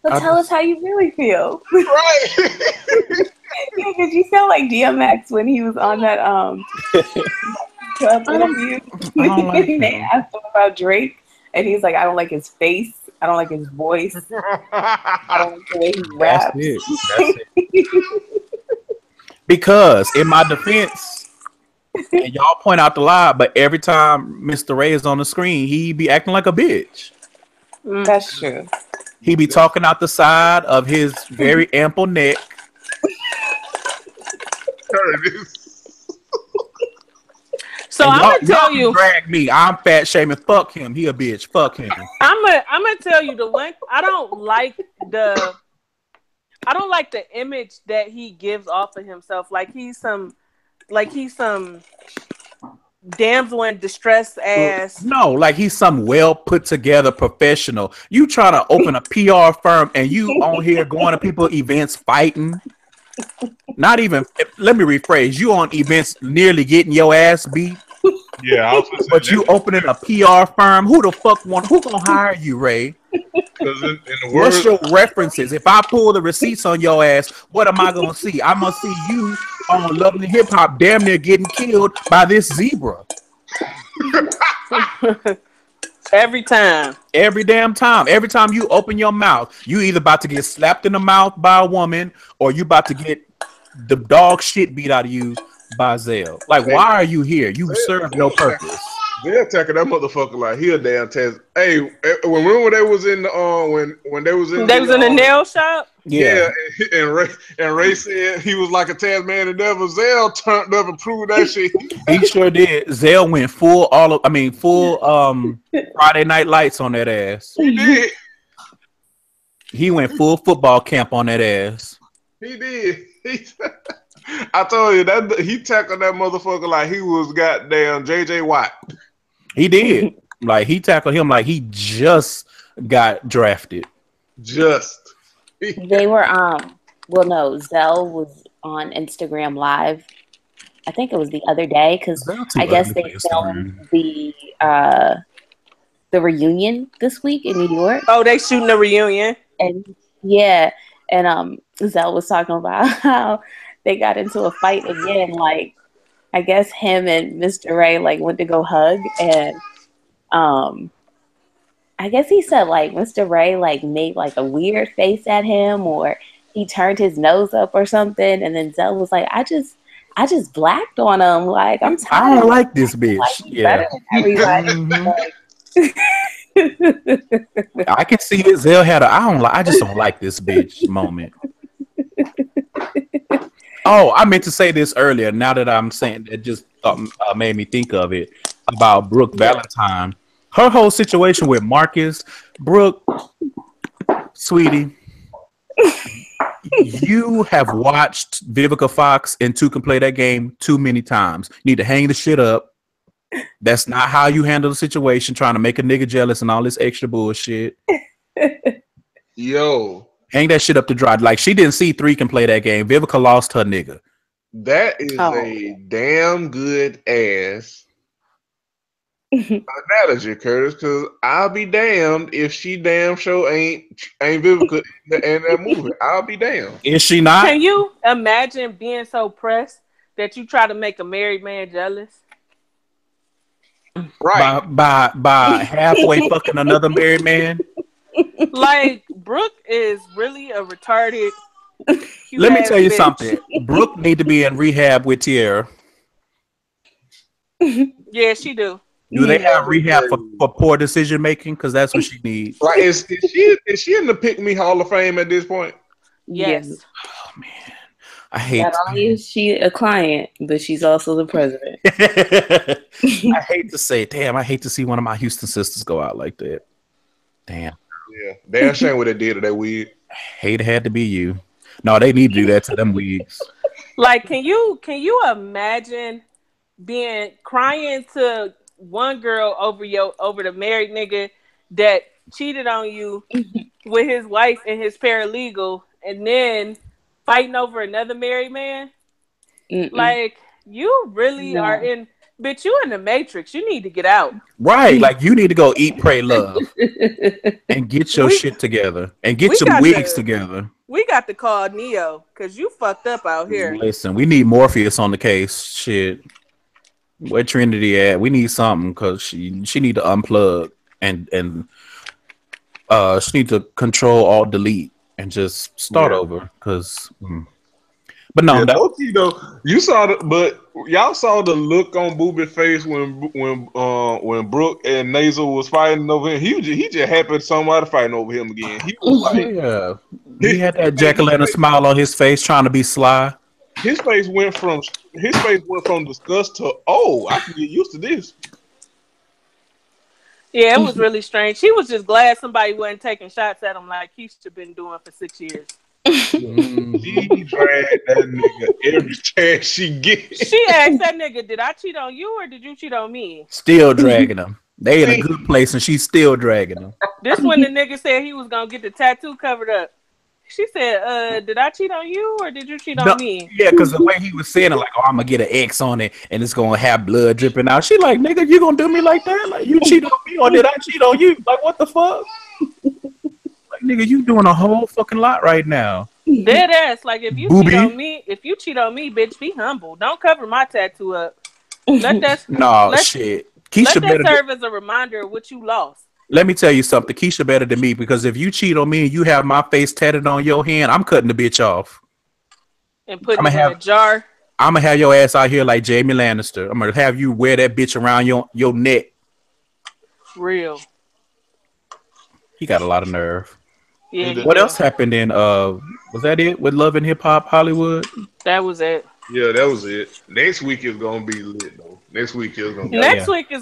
Speaker 4: But tell us how you really feel.
Speaker 1: Right.
Speaker 4: Yeah, did you feel like DMX when he was on that club interview?
Speaker 3: I don't like
Speaker 4: They
Speaker 3: him.
Speaker 4: asked him about Drake, and he's like, I don't like his face. I don't like his voice. I don't like the way he
Speaker 3: That's
Speaker 4: raps.
Speaker 3: it. That's it. Because in my defense, and y'all point out the lie, but every time Mr. Ray is on the screen, he be acting like a bitch.
Speaker 4: That's true.
Speaker 3: He be talking out the side of his very ample neck.
Speaker 1: Curtis.
Speaker 2: So
Speaker 3: And
Speaker 2: I'm
Speaker 3: y'all-
Speaker 2: gonna tell
Speaker 3: y'all
Speaker 2: you,
Speaker 3: drag me. I'm fat shaming. Fuck him. He a bitch. Fuck him.
Speaker 2: I'm gonna tell you the one I don't like the image that he gives off of himself. Like he's some damsel in distress ass.
Speaker 3: No, like he's some well put together professional. You trying to open a PR firm and you on here going to people events fighting. Not even. Let me rephrase. You on events nearly getting your ass beat,
Speaker 1: Yeah, I was gonna say
Speaker 3: but you opening a PR firm. Who the fuck who gonna hire you, Ray?
Speaker 1: because in the
Speaker 3: What's
Speaker 1: words,
Speaker 3: your references? If I pull the receipts on your ass, what am I gonna see? I must see you on Love and Hip Hop, damn near getting killed by this zebra.
Speaker 2: Every time.
Speaker 3: Every damn time. Every time you open your mouth, you either about to get slapped in the mouth by a woman or you about to get the dog shit beat out of you by Zell. Like, why are you here? You serve no purpose.
Speaker 1: they're attacking that motherfucker like he a damn test. Hey, remember when they was in the when they was in
Speaker 2: the nail shop?
Speaker 3: Yeah.
Speaker 1: and Ray said he was like a Tasmanian devil. Zell turned up and proved that shit.
Speaker 3: He sure did. Zell went full Friday Night Lights on that ass.
Speaker 1: He did.
Speaker 3: He went full football camp on that ass.
Speaker 1: He did. I told you that he tackled that motherfucker like he was goddamn JJ Watt.
Speaker 3: He did. Like he tackled him like he just got drafted.
Speaker 1: Just.
Speaker 4: They were well, no, Zell was on Instagram Live. I think it was the other day because I guess they filmed the reunion this week in New York.
Speaker 2: Oh, they shooting the reunion.
Speaker 4: And yeah, and Zell was talking about how they got into a fight again. Like, I guess him and Mr. Ray like went to go hug, and I guess he said like Mr. Ray like made like a weird face at him, or he turned his nose up or something, and then Zell was like, I just blacked on him. Like, I'm tired.
Speaker 3: I don't like this bitch.
Speaker 4: Better than everybody.
Speaker 3: I can see it. Zell had I just don't like this bitch moment. Oh, I meant to say this earlier. Now that I'm saying it, just made me think of it about Brooke Valentine. Her whole situation with Marcus, Brooke, sweetie, you have watched Vivica Fox and Two Can Play That Game too many times. You need to hang the shit up. That's not how you handle the situation, trying to make a nigga jealous and all this extra bullshit.
Speaker 1: Yo.
Speaker 3: Hang that shit up to dry. Like, she didn't see Three Can Play That Game. Vivica lost her nigga.
Speaker 1: That is a damn good ass analogy, Curtis, because I'll be damned if she damn sure ain't Vivica in that movie. I'll be damned.
Speaker 3: Is she not?
Speaker 2: Can you imagine being so pressed that you try to make a married man jealous?
Speaker 1: Right.
Speaker 3: By halfway fucking another married man?
Speaker 2: Like, Brooke is really a retarded.
Speaker 3: Let me tell you
Speaker 2: bitch.
Speaker 3: something. Brooke need to be in rehab with Tierra.
Speaker 2: Yeah, she do.
Speaker 3: Do they have rehab for poor decision making? Because that's what she needs.
Speaker 1: Like, is she in the Pick Me Hall of Fame at this point?
Speaker 2: Yes.
Speaker 3: Oh man, I hate.
Speaker 4: Not only is she a client, but she's also the president.
Speaker 3: I hate to say, damn. I hate to see one of my Houston sisters go out like that. Damn.
Speaker 1: Yeah, damn shame what they did to that wig.
Speaker 3: Hate it had to be you. No, they need to do that to them wigs.
Speaker 2: Like, can you imagine crying to one girl over the married nigga that cheated on you with his wife and his paralegal, and then fighting over another married man? Like, you really are in, bitch, you in the Matrix. You need to get out.
Speaker 3: Right. Like, you need to go eat, pray, love. And get your shit together. And get some wigs together.
Speaker 2: We got to call Neo, because you fucked up out here.
Speaker 3: Listen, we need Morpheus on the case. Shit. Where Trinity at? We need something, because she need to unplug and she need to control alt delete and just start over, because but no,
Speaker 1: you saw y'all saw the look on Boobie's face when Brooke and Nasal was fighting over him. He just happy somebody fighting over him again. He was like,
Speaker 3: he had that jack-o'-lantern smile on his face, trying to be sly.
Speaker 1: His face went from disgust to I can get used to this.
Speaker 2: Yeah, it was really strange. She was just glad somebody wasn't taking shots at him like Keisha been doing for 6 years.
Speaker 1: She dragged that nigga every chance she gets.
Speaker 2: She asked that nigga, "Did I cheat on you or did you cheat on me?"
Speaker 3: Still dragging him. They in a good place and she's still dragging him.
Speaker 2: This when the nigga said he was gonna get the tattoo covered up. She said, "Did I cheat on you or did you cheat on me?"
Speaker 3: Yeah, because the way he was saying it, like, "Oh, I'm gonna get an X on it and it's gonna have blood dripping out." She like, "Nigga, you gonna do me like that? Like, you cheat on me or did I cheat on you? Like, what the fuck?" Nigga, you doing a whole fucking lot right now.
Speaker 2: Dead ass. Like, if you cheat on me, bitch, be humble. Don't cover my tattoo up. Let that
Speaker 3: shit.
Speaker 2: Keisha let that serve as a reminder of what you lost.
Speaker 3: Let me tell you something. Keisha better than me, because if you cheat on me and you have my face tatted on your hand, I'm cutting the bitch off
Speaker 2: and putting it in a jar.
Speaker 3: I'm gonna have your ass out here like Jamie Lannister. I'm gonna have you wear that bitch around your neck.
Speaker 2: Real.
Speaker 3: He got a lot of nerve.
Speaker 2: Yeah.
Speaker 3: What else happened in was that it with Love and Hip Hop Hollywood?
Speaker 2: That was it.
Speaker 1: Yeah, that was it. Next week is gonna be lit though. Next week is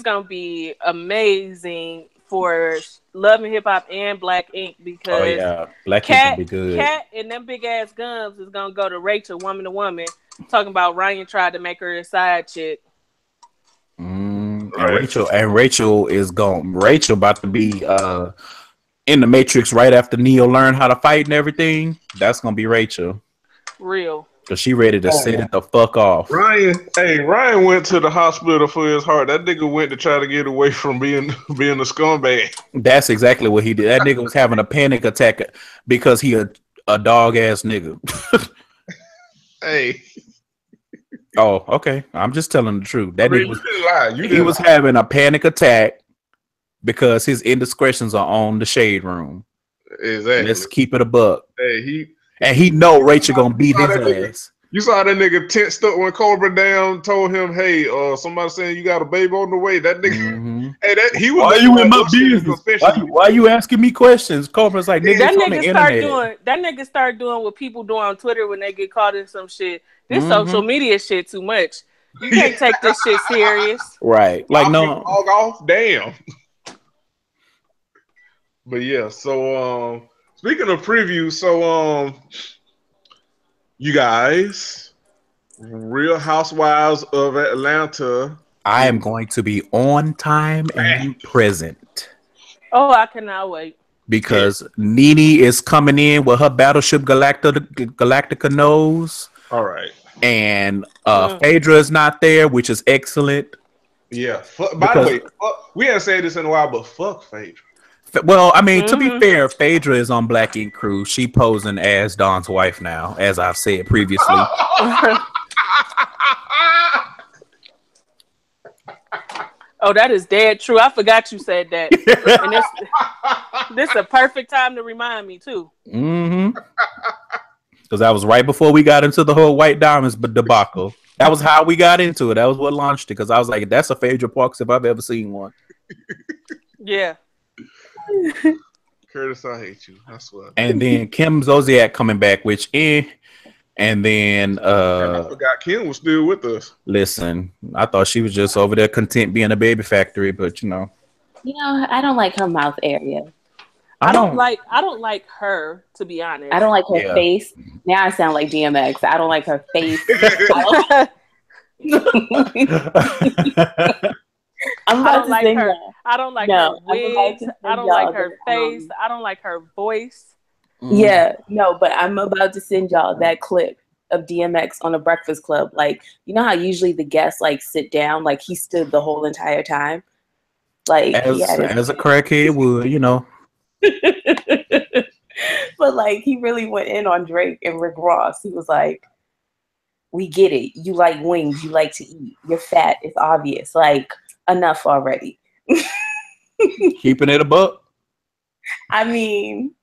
Speaker 2: gonna be amazing for Love and Hip Hop and Black Ink, because
Speaker 3: Black Ink gonna be good.
Speaker 2: Cat and them big ass guns is gonna go to Rachel, woman to woman, talking about Ryan tried to make her a side chick.
Speaker 3: Right. And Rachel about to be in the Matrix right after Neo learned how to fight and everything. That's gonna be Rachel.
Speaker 2: Real.
Speaker 3: Cause she ready to set it the fuck off.
Speaker 1: Ryan went to the hospital for his heart. That nigga went to try to get away from being a scumbag.
Speaker 3: That's exactly what he did. That nigga was having a panic attack because he a dog ass nigga.
Speaker 1: Hey.
Speaker 3: Oh, okay. I'm just telling the truth. That nigga was having a panic attack because his indiscretions are on the shade room.
Speaker 1: Exactly.
Speaker 3: Let's keep it a buck.
Speaker 1: Hey,
Speaker 3: he know Rachel gonna beat his ass.
Speaker 1: You saw that nigga tensed up when Cobra down told him, "Hey, somebody saying you got a baby on the way." That nigga, he was.
Speaker 3: Why you in my business? Why you asking me questions? Cobra's like, nigga,
Speaker 2: that nigga start doing what people do on Twitter when they get caught in some shit. This social media shit too much. You can't take this shit serious.
Speaker 3: Right? Like, no.
Speaker 1: Log off. Damn. But yeah, so speaking of previews, so you guys, Real Housewives of Atlanta.
Speaker 3: I am going to be on time and present.
Speaker 2: Oh, I cannot wait.
Speaker 3: Because Nene is coming in with her Battleship Galactica nose.
Speaker 1: All right.
Speaker 3: And Phaedra is not there, which is excellent.
Speaker 1: Yeah. By the way, we haven't said this in a while, but fuck Phaedra.
Speaker 3: Well, I mean, to be fair, Phaedra is on Black Ink Crew. She posing as Don's wife now, as I've said previously.
Speaker 2: Oh, that is dead true. I forgot you said that. And this is a perfect time to remind me, too.
Speaker 3: Mm-hmm. Because that was right before we got into the whole White Diamonds debacle. That was how we got into it. That was what launched it. Because I was like, that's a Phaedra Parks if I've ever seen one.
Speaker 2: Yeah.
Speaker 1: Curtis, I hate you. I swear.
Speaker 3: And then Kim Zolciak coming back, which and then
Speaker 1: I forgot Kim was still with us.
Speaker 3: Listen, I thought she was just over there content being a baby factory, but
Speaker 4: I don't like her mouth area.
Speaker 2: I don't like her, to be honest.
Speaker 4: I don't like her
Speaker 3: Yeah.
Speaker 4: face. Now I sound like DMX. I don't like her face. I'm
Speaker 2: I
Speaker 4: about
Speaker 2: don't
Speaker 4: to
Speaker 2: like
Speaker 4: sing
Speaker 2: her.
Speaker 4: that.
Speaker 2: I don't like
Speaker 4: No,
Speaker 2: her
Speaker 4: I'm about
Speaker 2: wigs.
Speaker 4: to sing
Speaker 2: I don't like
Speaker 4: y'all
Speaker 2: her
Speaker 4: that,
Speaker 2: face. I don't like her voice.
Speaker 4: Yeah, no, but I'm about to send y'all that clip of DMX on the Breakfast Club. Like, you know how usually the guests like sit down, like he stood the whole entire time. Like he had
Speaker 3: as a crackhead would, you know.
Speaker 4: But like he really went in on Drake and Rick Ross. He was like, "We get it. You like wings. You like to eat. You're fat. It's obvious. Like enough already."
Speaker 3: Keeping it a buck.
Speaker 4: I mean,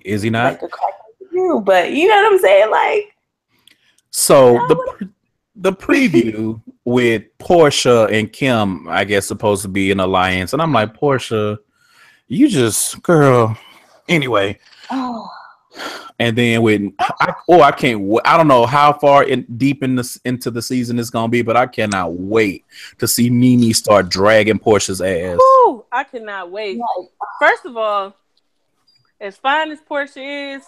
Speaker 3: Is he not?
Speaker 4: like a crackhead too, but you know what I'm saying? Like,
Speaker 3: So the preview with Portia and Kim, I guess, supposed to be an alliance, and I'm like, Portia, you just girl. Anyway,
Speaker 4: oh,
Speaker 3: and then I can't. I don't know how far deep into the season it's gonna be, but I cannot wait to see Nene start dragging Portia's ass.
Speaker 2: Woo, I cannot wait. First of all, as fine as Portia is,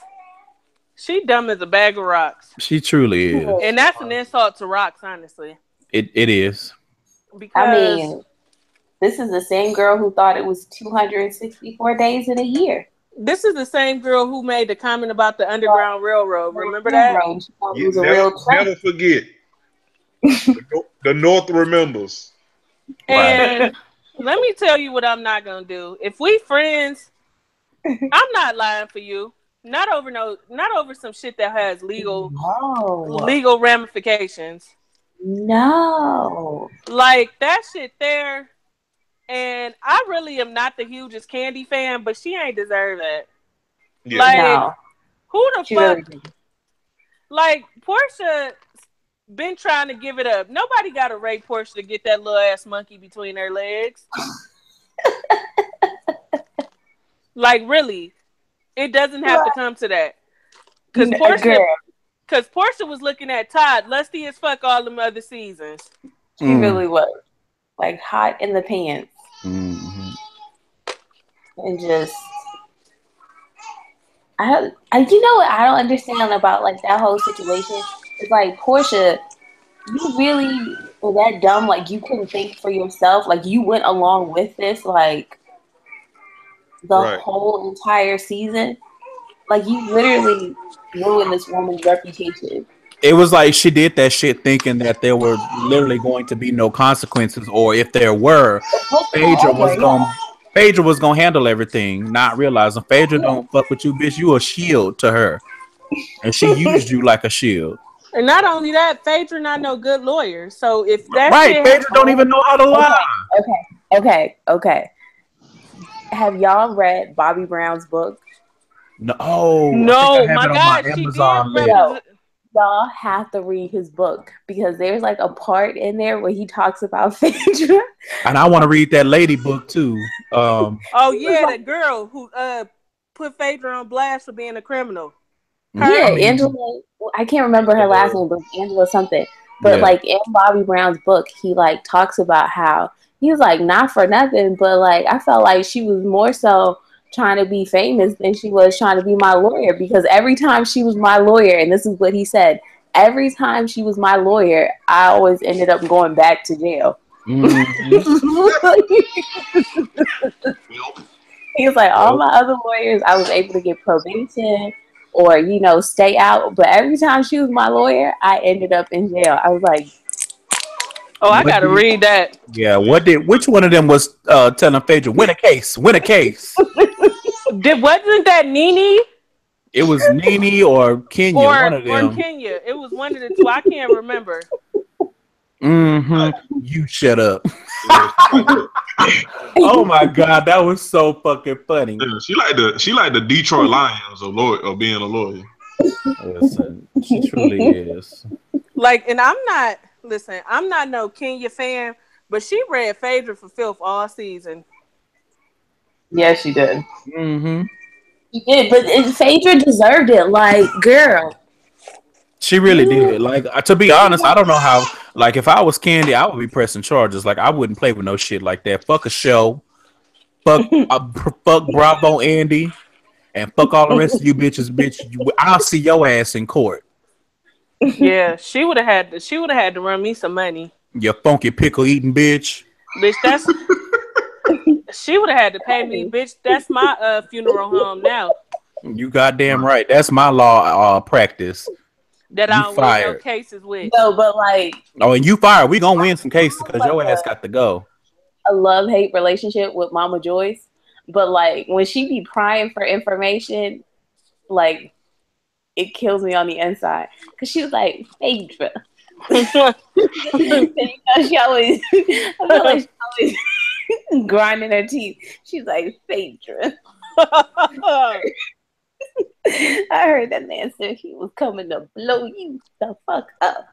Speaker 2: she dumb as a bag of rocks.
Speaker 3: She truly is.
Speaker 2: And that's an insult to rocks, honestly.
Speaker 3: It is.
Speaker 2: Because
Speaker 4: I mean, this is the same girl who thought it was 264 days in a year.
Speaker 2: this is the same girl who made the comment about the Underground Railroad. Remember that?
Speaker 4: It was a real
Speaker 1: never forget. The North remembers.
Speaker 2: And let me tell you what I'm not gonna do. If we friends, I'm not lying for you. Not over some shit that has legal ramifications.
Speaker 4: No.
Speaker 2: Like that shit there. And I really am not the hugest Candy fan, but she ain't deserve that.
Speaker 1: Yeah.
Speaker 2: Like
Speaker 4: No.
Speaker 2: who the
Speaker 4: She
Speaker 2: fuck?
Speaker 4: really
Speaker 2: Like Portia been trying to give it up. Nobody got to rape Portia to get that little ass monkey between her legs. Like really, it doesn't have to come to that. Because Portia was looking at Todd, lusty as fuck all them other seasons.
Speaker 4: She really was. Like hot in the pants.
Speaker 3: Mm-hmm.
Speaker 4: And just you know what I don't understand about like that whole situation? It's like Portia, you really were that dumb, like you couldn't think for yourself. Like you went along with this like the whole entire season. Like you literally ruined this woman's reputation.
Speaker 3: It was like she did that shit thinking that there were literally going to be no consequences, or if there were, Phaedra was gonna handle everything, not realizing Phaedra don't fuck with you, bitch. You a shield to her, and she used you like a shield.
Speaker 2: And not only that, Phaedra not no good lawyer. So if that
Speaker 3: Phaedra don't even know how to lie.
Speaker 4: Okay. Have y'all read Bobby Brown's book?
Speaker 3: No,
Speaker 2: my God, she did.
Speaker 4: Y'all have to read his book because there's like a part in there where he talks about Phaedra.
Speaker 3: And I want to read that lady book too.
Speaker 2: The girl who put Phaedra on blast for being a criminal.
Speaker 4: Angela. I can't remember her last name, but Angela something. But like in Bobby Brown's book, he like talks about how he was like not for nothing, but like I felt like she was more so trying to be famous than she was trying to be my lawyer, because every time she was my lawyer, and this is what he said, every time she was my lawyer, I always ended up going back to jail. Mm-hmm. He was like, all my other lawyers, I was able to get probation or, stay out. But every time she was my lawyer, I ended up in jail. I was like,
Speaker 2: I got to read that.
Speaker 3: Yeah, which one of them was telling Phaedra, win a case?
Speaker 2: Wasn't that Nene?
Speaker 3: It was Nene or Kenya, one of them.
Speaker 2: Or Kenya. It was one of the two. I can't remember.
Speaker 3: Mm-hmm. You shut up. Oh my God, that was so fucking funny.
Speaker 1: Yeah, she like the Detroit Lions of being a lawyer.
Speaker 3: Listen, she truly is.
Speaker 2: Like, and I'm not no Kenya fan, but she read Phaedra for filth all season.
Speaker 4: Yeah, she did.
Speaker 3: Mm-hmm.
Speaker 4: She did, but Phaedra deserved it. Like, girl.
Speaker 3: She really did. Like, to be honest, I don't know how. Like, if I was Candy, I would be pressing charges. Like, I wouldn't play with no shit like that. Fuck a show. Fuck Bravo Andy. and fuck all the rest of you bitches, bitch. I'll see your ass in court.
Speaker 2: Yeah, she would have had to. She would have had to run me some money.
Speaker 3: You funky pickle eating bitch.
Speaker 2: Bitch, that's. She would have had to pay me, bitch. That's my funeral home now.
Speaker 3: You goddamn right. That's my law practice.
Speaker 2: That I don't win no cases with.
Speaker 4: No, but like.
Speaker 3: Oh, and you fired. We gonna win some cases because your ass got to go.
Speaker 4: A love-hate relationship with Mama Joyce, but like when she be prying for information, like it kills me on the inside because she was like Phaedra. She always, I feel like she always grinding her teeth. She's like Phaedra. I heard that man said he was coming to blow you the fuck up.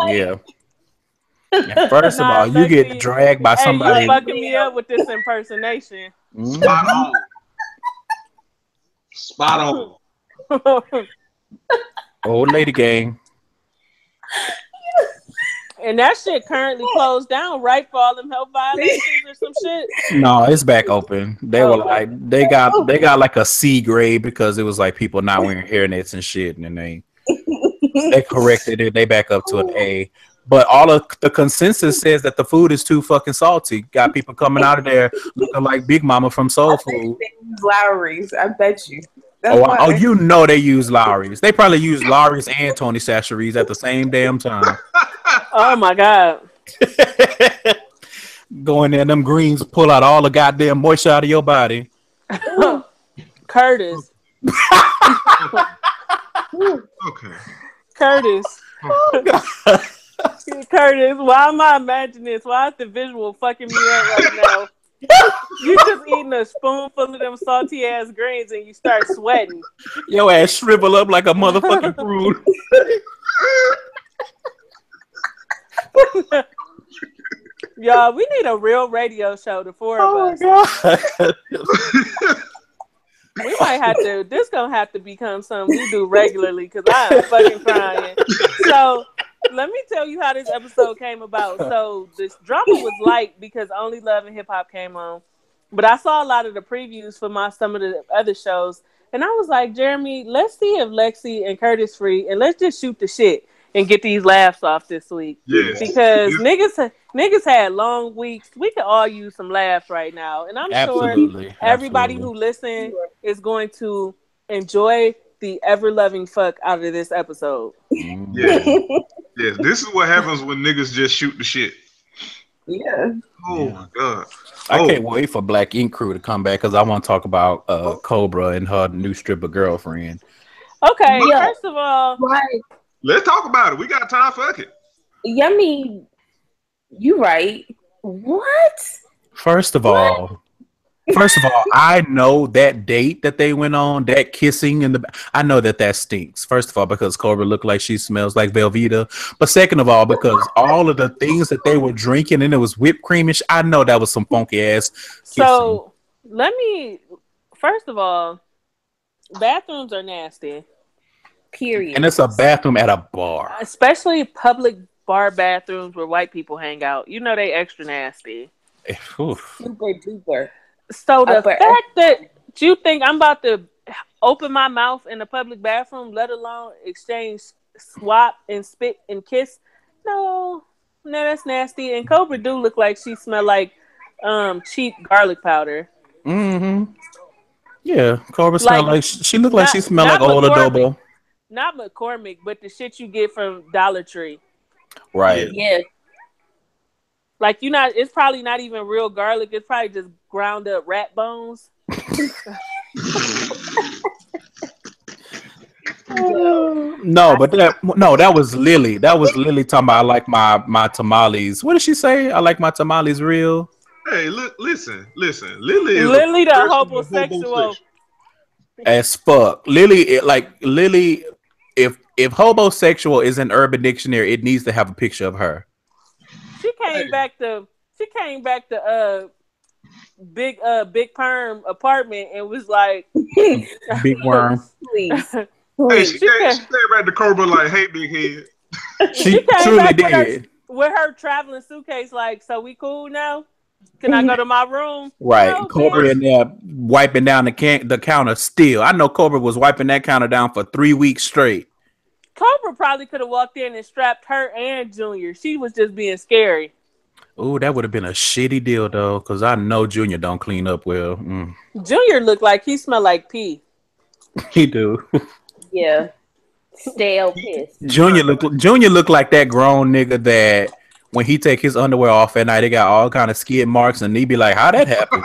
Speaker 3: Yeah. And first of all, you get dragged by somebody.
Speaker 2: You fucking me up with this impersonation.
Speaker 1: Spot on. Spot on.
Speaker 3: Old lady gang.
Speaker 2: And that shit currently closed down, right? For all them health violations or some shit.
Speaker 3: No, it's back open. They were like they got like a C grade because it was like people not wearing hairnets and shit, and then they corrected it. They back up to an A. But all of the consensus says that the food is too fucking salty. Got people coming out of there looking like Big Mama from Soul Food.
Speaker 5: They use Lowry's, I bet you.
Speaker 3: Oh, you know they use Lowry's. They probably use Lowry's and Tony Chachere's at the same damn time.
Speaker 2: Oh my god!
Speaker 3: Go in there, them greens pull out all the goddamn moisture out of your body.
Speaker 2: Curtis.
Speaker 1: Okay.
Speaker 2: Curtis.
Speaker 3: Oh,
Speaker 2: Curtis, why am I imagining this? Why is the visual fucking me up right now? You just eating a spoonful of them salty ass greens and you start sweating.
Speaker 3: Your ass shrivel up like a motherfucking prude.
Speaker 2: Y'all, we need a real radio show, the four of us.
Speaker 3: God.
Speaker 2: We might have to, this gonna have to become something we do regularly because I am fucking crying. So let me tell you how this episode came about. So this drama was light because Only Love and Hip Hop came on. But I saw a lot of the previews for some of the other shows. And I was like, Jeremy, let's see if Lexi and Curtis free and let's just shoot the shit and get these laughs off this week.
Speaker 1: Yes.
Speaker 2: Because niggas had long weeks. We could all use some laughs right now. And I'm sure everybody who listens is going to enjoy the ever-loving fuck out of this episode.
Speaker 1: Yeah. Yeah, this is what happens when niggas just shoot the shit.
Speaker 5: Yeah.
Speaker 1: Oh my god.
Speaker 3: I can't wait for Black Ink Crew to come back because I want to talk about Cobra and her new stripper girlfriend.
Speaker 2: Okay, first of all,
Speaker 4: Right.
Speaker 1: Let's talk about it. We got time. Fuck it.
Speaker 4: Yeah, I mean, you right. What?
Speaker 3: First of all, I know that date that they went on, that kissing in the, I know that stinks. First of all, because Cobra looked like she smells like Velveeta. But second of all, because all of the things that they were drinking and it was whipped creamish, I know that was some funky ass kissing.
Speaker 2: So first of all, bathrooms are nasty.
Speaker 4: Period.
Speaker 3: And it's a bathroom at a bar.
Speaker 2: Especially public bar bathrooms where white people hang out. You know they extra nasty.
Speaker 3: Oof.
Speaker 4: Super duper.
Speaker 2: So the fact that you think I'm about to open my mouth in a public bathroom, let alone exchange, swap, and spit and kiss, no, that's nasty. And Cobra do look like she smell like cheap garlic powder.
Speaker 3: Mm-hmm. Yeah, Cobra smell like she looked like she smelled like old adobo.
Speaker 2: Not McCormick, but the shit you get from Dollar Tree.
Speaker 3: Right.
Speaker 4: Yeah.
Speaker 2: Like it's probably not even real garlic. It's probably just ground up rat bones.
Speaker 3: No, but that was Lily. That was Lily talking about I like my tamales. What did she say? I like my tamales real.
Speaker 1: Hey, listen. Lily is
Speaker 2: the homosexual.
Speaker 3: As fuck. Lily, if homosexual is an Urban Dictionary, it needs to have a picture of her.
Speaker 2: She came back to big perm apartment and was like
Speaker 3: Big worm.
Speaker 4: Please.
Speaker 1: Hey, she came back to Cobra like, hey, big head.
Speaker 3: She truly did.
Speaker 2: With her traveling suitcase, like, so we cool now? Can I go to my room?
Speaker 3: Right.
Speaker 2: No,
Speaker 3: Cobra
Speaker 2: bitch.
Speaker 3: in there wiping down the counter still. I know Cobra was wiping that counter down for 3 weeks straight.
Speaker 2: Cobra probably could have walked in and strapped her and Junior. She was just being scary.
Speaker 3: Ooh, that would have been a shitty deal though, because I know Junior don't clean up well.
Speaker 2: Junior looked like he smelled like pee.
Speaker 3: He do.
Speaker 4: Yeah. Stale piss.
Speaker 3: Junior look like that grown nigga that when he take his underwear off at night, they got all kind of skid marks, and he be like, "How that happen?"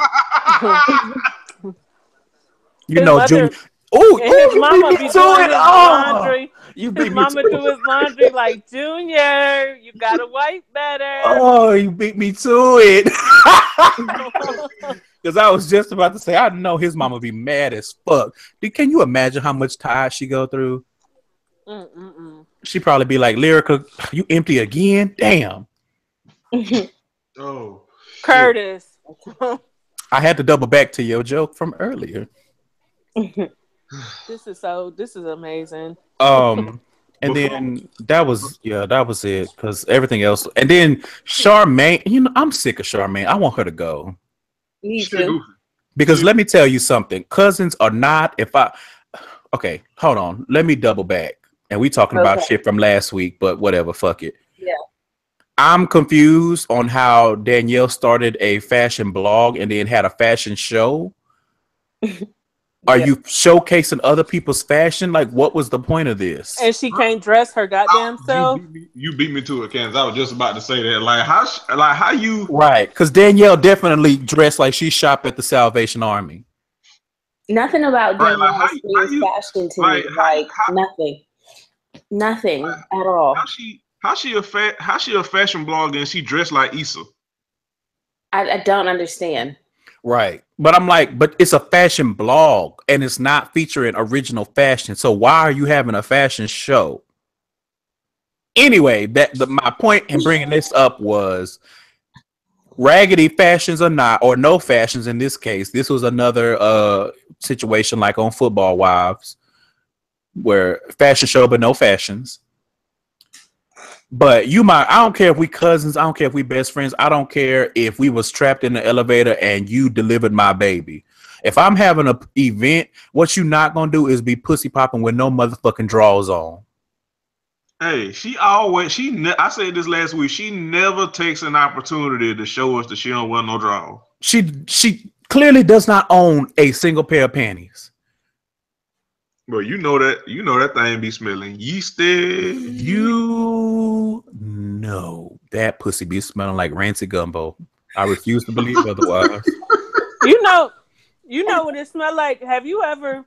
Speaker 2: His mother-
Speaker 3: Junior.
Speaker 2: And his mama be doing his laundry.
Speaker 3: You
Speaker 2: His
Speaker 3: beat me
Speaker 2: mama
Speaker 3: to
Speaker 2: do his laundry like, Junior, you gotta wipe better.
Speaker 3: Oh, you beat me to it. Because I was just about to say, I know his mama be mad as fuck. Can you imagine how much tire she go through? She probably be like, Lyrica, you empty again? Damn.
Speaker 1: Oh,
Speaker 2: Curtis.
Speaker 3: I had to double back to your joke from earlier.
Speaker 2: This is amazing.
Speaker 3: And then that was it. Because everything else. And then Charmaine, I'm sick of Charmaine. I want her to go.
Speaker 4: Me too.
Speaker 3: Because let me tell you something. Cousins are not, okay, hold on. Let me double back. And we talking about shit from last week, but whatever, fuck it.
Speaker 4: Yeah.
Speaker 3: I'm confused on how Danielle started a fashion blog and then had a fashion show. Are you showcasing other people's fashion? Like, what was the point of this?
Speaker 2: And she can't dress her goddamn self.
Speaker 1: You beat me to it, Kansas. I was just about to say that. Like how you
Speaker 3: Right? Because Danielle definitely dressed like she shopped at the Salvation Army.
Speaker 4: Nothing about
Speaker 1: Right,
Speaker 4: Danielle
Speaker 1: like, how
Speaker 4: screams
Speaker 1: you-
Speaker 4: fashion to
Speaker 1: like,
Speaker 4: me.
Speaker 1: how-
Speaker 4: Nothing at all.
Speaker 1: how she a fashion blogger and she dressed like Issa?
Speaker 4: I don't understand.
Speaker 3: Right. But I'm like, but it's a fashion blog and it's not featuring original fashion. So why are you having a fashion show? Anyway, my point in bringing this up was raggedy fashions or not, or no fashions in this case. This was another situation like on Football Wives where fashion show but no fashions. But I don't care if we cousins, I don't care if we best friends, I don't care if we was trapped in the elevator and you delivered my baby. If I'm having an event, what you not gonna do is be pussy popping with no motherfucking drawers on.
Speaker 1: Hey, I said this last week, she never takes an opportunity to show us that she don't wear no drawers.
Speaker 3: She clearly does not own a single pair of panties.
Speaker 1: But you know that thing be smelling yeasty.
Speaker 3: You know that pussy be smelling like rancid gumbo. I refuse to believe otherwise.
Speaker 2: You know what it smell like? Have you ever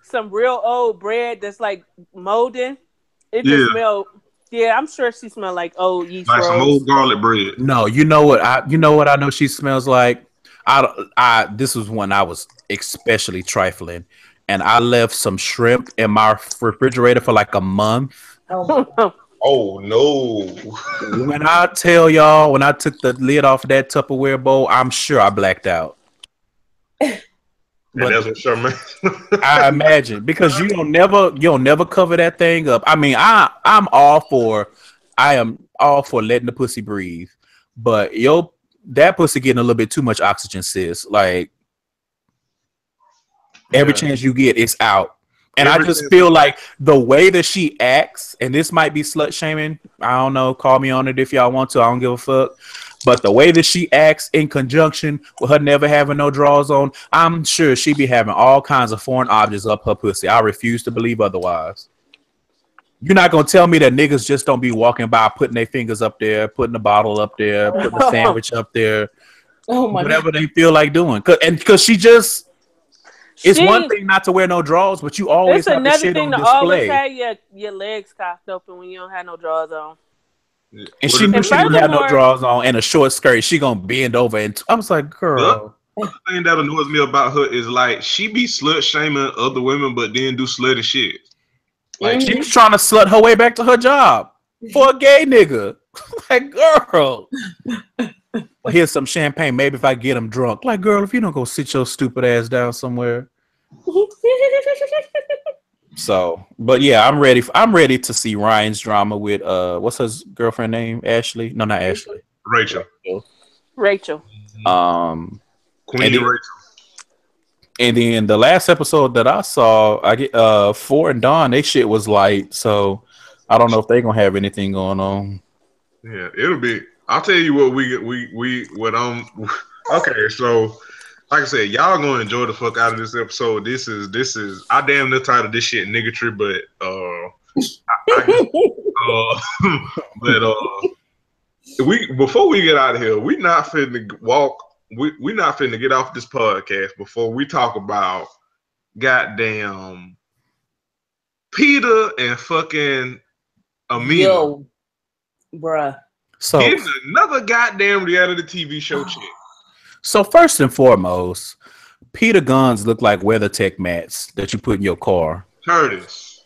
Speaker 2: some real old bread that's like molding? It just smell. Yeah, I'm sure she smelled like old yeast
Speaker 1: Like
Speaker 2: rolls.
Speaker 1: some old garlic bread.
Speaker 3: No, you know what I know she smells like? This was when I was especially trifling. And I left some shrimp in my refrigerator for like a month.
Speaker 1: Oh no!
Speaker 3: When I tell y'all, when I took the lid off of that Tupperware bowl, I'm sure I blacked out.
Speaker 1: And that's what Charmaine.
Speaker 3: I imagine because you'll never cover that thing up. I mean, I am all for letting the pussy breathe, but that pussy getting a little bit too much oxygen, sis. Like every chance you get, it's out. And I just feel like the way that she acts, and this might be slut shaming. I don't know. Call me on it if y'all want to. I don't give a fuck. But the way that she acts in conjunction with her never having no drawers on, I'm sure she be having all kinds of foreign objects up her pussy. I refuse to believe otherwise. You're not going to tell me that niggas just don't be walking by putting their fingers up there, putting the bottle up there, putting the sandwich up there, whatever they feel like doing. Because she just... It's one thing not to wear no drawers, but you always have the shit on display. It's another thing to always
Speaker 2: have your legs cocked open when you don't have no drawers on.
Speaker 3: And she knew she didn't have no drawers on and a short skirt. She gonna bend over, and I was like, "Girl."
Speaker 1: The thing that annoys me about her is like she be slut shaming other women, but then do slutty shit.
Speaker 3: Like she was trying to slut her way back to her job for a gay nigga. Like, girl. Well, here's some champagne. Maybe if I get him drunk. Like, girl, if you don't go sit your stupid ass down somewhere. So, but yeah, I'm ready to see Ryan's drama with what's his girlfriend name? Ashley? No, not Ashley.
Speaker 1: Rachel.
Speaker 2: Rachel.
Speaker 1: Queen
Speaker 3: then-
Speaker 1: Rachel.
Speaker 3: And then the last episode that I saw, I get Four and Dawn, they shit was light, so I don't know if they gonna have anything going on.
Speaker 1: Yeah, it'll be. I'll tell you what what okay. So, like I said, y'all gonna enjoy the fuck out of this episode. This is I damn near tired of this shit niggatry, but we before we get out of here, we not finna walk. We not finna get off this podcast before we talk about goddamn Peter and fucking Amina.
Speaker 5: Yo, bruh.
Speaker 3: So,
Speaker 1: Getting another goddamn reality TV show chick.
Speaker 3: so first and foremost, Peter guns look like WeatherTech mats that you put in your car.
Speaker 1: Curtis.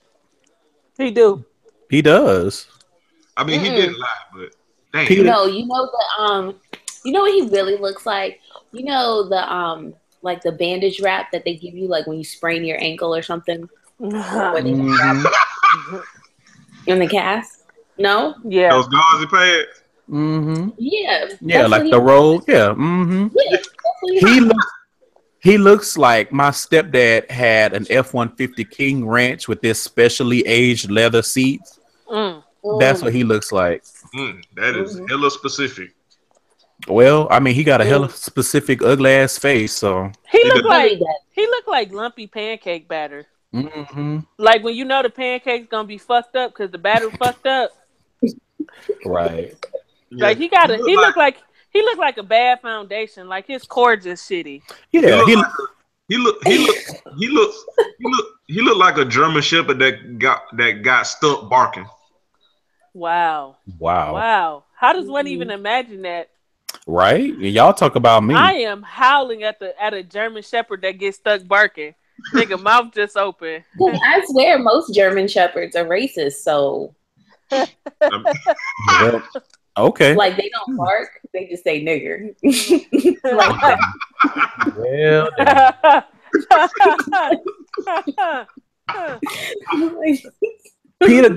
Speaker 2: He do.
Speaker 3: He does.
Speaker 1: I mean, he didn't lie, but damn.
Speaker 3: Peter-
Speaker 4: No, you know you know what he really looks like? You know the like the bandage wrap that they give you like when you sprain your ankle or something when they
Speaker 3: Mhm.
Speaker 4: in the cast? No?
Speaker 2: Yeah.
Speaker 1: Those gauzy pads.
Speaker 3: Mm-hmm.
Speaker 4: Yeah.
Speaker 3: Yeah,
Speaker 4: that's
Speaker 3: like
Speaker 4: what
Speaker 3: the roll. Yeah. Mm-hmm.
Speaker 4: Yeah, that's what
Speaker 3: He looks like my stepdad had an F-150 King Ranch with this specially aged leather seats.
Speaker 2: Mm.
Speaker 3: That's what he looks like.
Speaker 1: That is hella specific.
Speaker 3: Well, I mean, he got a hella specific ugly ass face, so.
Speaker 2: He look like
Speaker 4: Really
Speaker 2: he look like lumpy pancake batter.
Speaker 3: Mm-hmm.
Speaker 2: Like when you know the pancake's gonna be fucked up because the batter fucked up.
Speaker 3: Right.
Speaker 2: Like he look like a bad foundation. Like his core just shitty.
Speaker 3: Yeah.
Speaker 1: He look like a German Shepherd that got stuck barking.
Speaker 2: Wow.
Speaker 3: Wow.
Speaker 2: Wow. How does one even imagine that?
Speaker 3: Right? And y'all talk about me.
Speaker 2: I am howling at a German Shepherd that gets stuck barking. Nigga, mouth just open.
Speaker 4: Well, I swear most German Shepherds are racist, so
Speaker 3: Well, okay.
Speaker 4: like they don't bark, they just say nigger. Like that.
Speaker 3: Well, Peter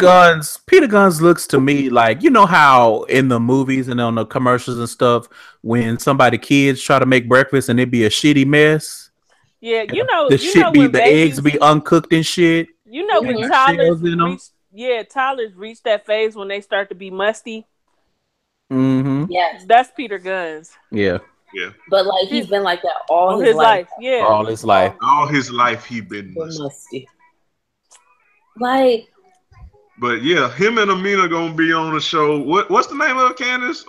Speaker 3: Guns looks to me like, you know how in the movies and on the commercials and stuff, when somebody kids try to make breakfast and it be a shitty mess.
Speaker 2: Yeah, you know
Speaker 3: The eggs be uncooked and shit.
Speaker 2: You know when
Speaker 3: Yeah.
Speaker 2: toddlers
Speaker 3: Shells in 'em.
Speaker 2: toddlers reach that phase when they start to be musty.
Speaker 3: Mm-hmm.
Speaker 4: Yes.
Speaker 2: That's Peter Guns.
Speaker 3: Yeah.
Speaker 4: But like he's been like that all
Speaker 2: All
Speaker 4: his life.
Speaker 2: Yeah.
Speaker 3: All his life.
Speaker 1: All his life he been
Speaker 4: Been
Speaker 1: musty.
Speaker 4: musty. Like
Speaker 1: But yeah, him and Amina gonna be on the show. What's the name of it, Candace?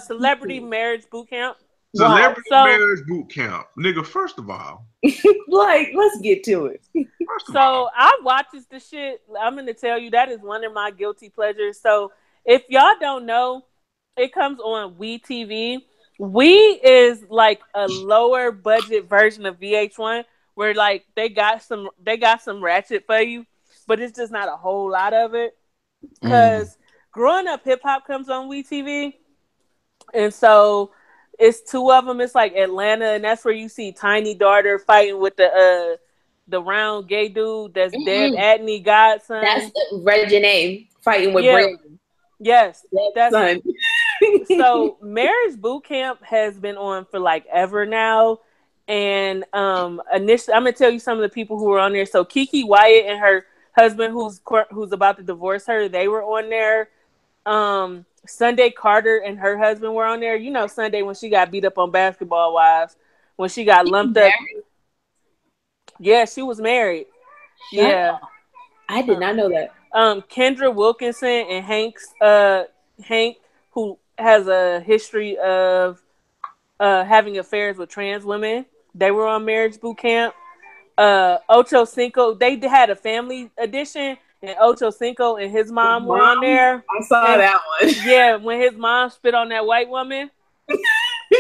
Speaker 2: Celebrity Marriage Boot Camp.
Speaker 1: Celebrity
Speaker 2: So-
Speaker 1: Marriage Boot Camp. Nigga, first of all.
Speaker 5: Like, let's get to it.
Speaker 2: So I watches the shit. I'm gonna tell you that is one of my guilty pleasures. So if y'all don't know, it comes on WeTV. We is like a lower budget version of VH1 where like they got some ratchet for you, but it's just not a whole lot of it. Because growing up hip hop comes on WeTV, and so it's two of them. It's like Atlanta, and that's where you see Tiny Daughter fighting with the round gay dude that's Deb Atney godson.
Speaker 4: that's the Regine fighting with
Speaker 2: Yeah.
Speaker 4: Brandon.
Speaker 2: Yes,
Speaker 5: That's
Speaker 2: that's so Marriage Boot Camp has been on for like ever now. And initially I'm gonna tell you some of the people who were on there. So Kiki Wyatt and her husband who's about to divorce her, they were on there. Sunday Carter and her husband were on there. You know Sunday when she got beat up on Basketball Wives, when she got lumped up. Yeah, she was married. Yeah.
Speaker 4: I did not know that.
Speaker 2: Kendra Wilkinson and Hank, who has a history of having affairs with trans women. They were on Marriage Boot Camp. Ocho Cinco, they had a family edition, and Ocho Cinco and his mom were on there.
Speaker 5: I saw that one.
Speaker 2: Yeah, when his mom spit on that white woman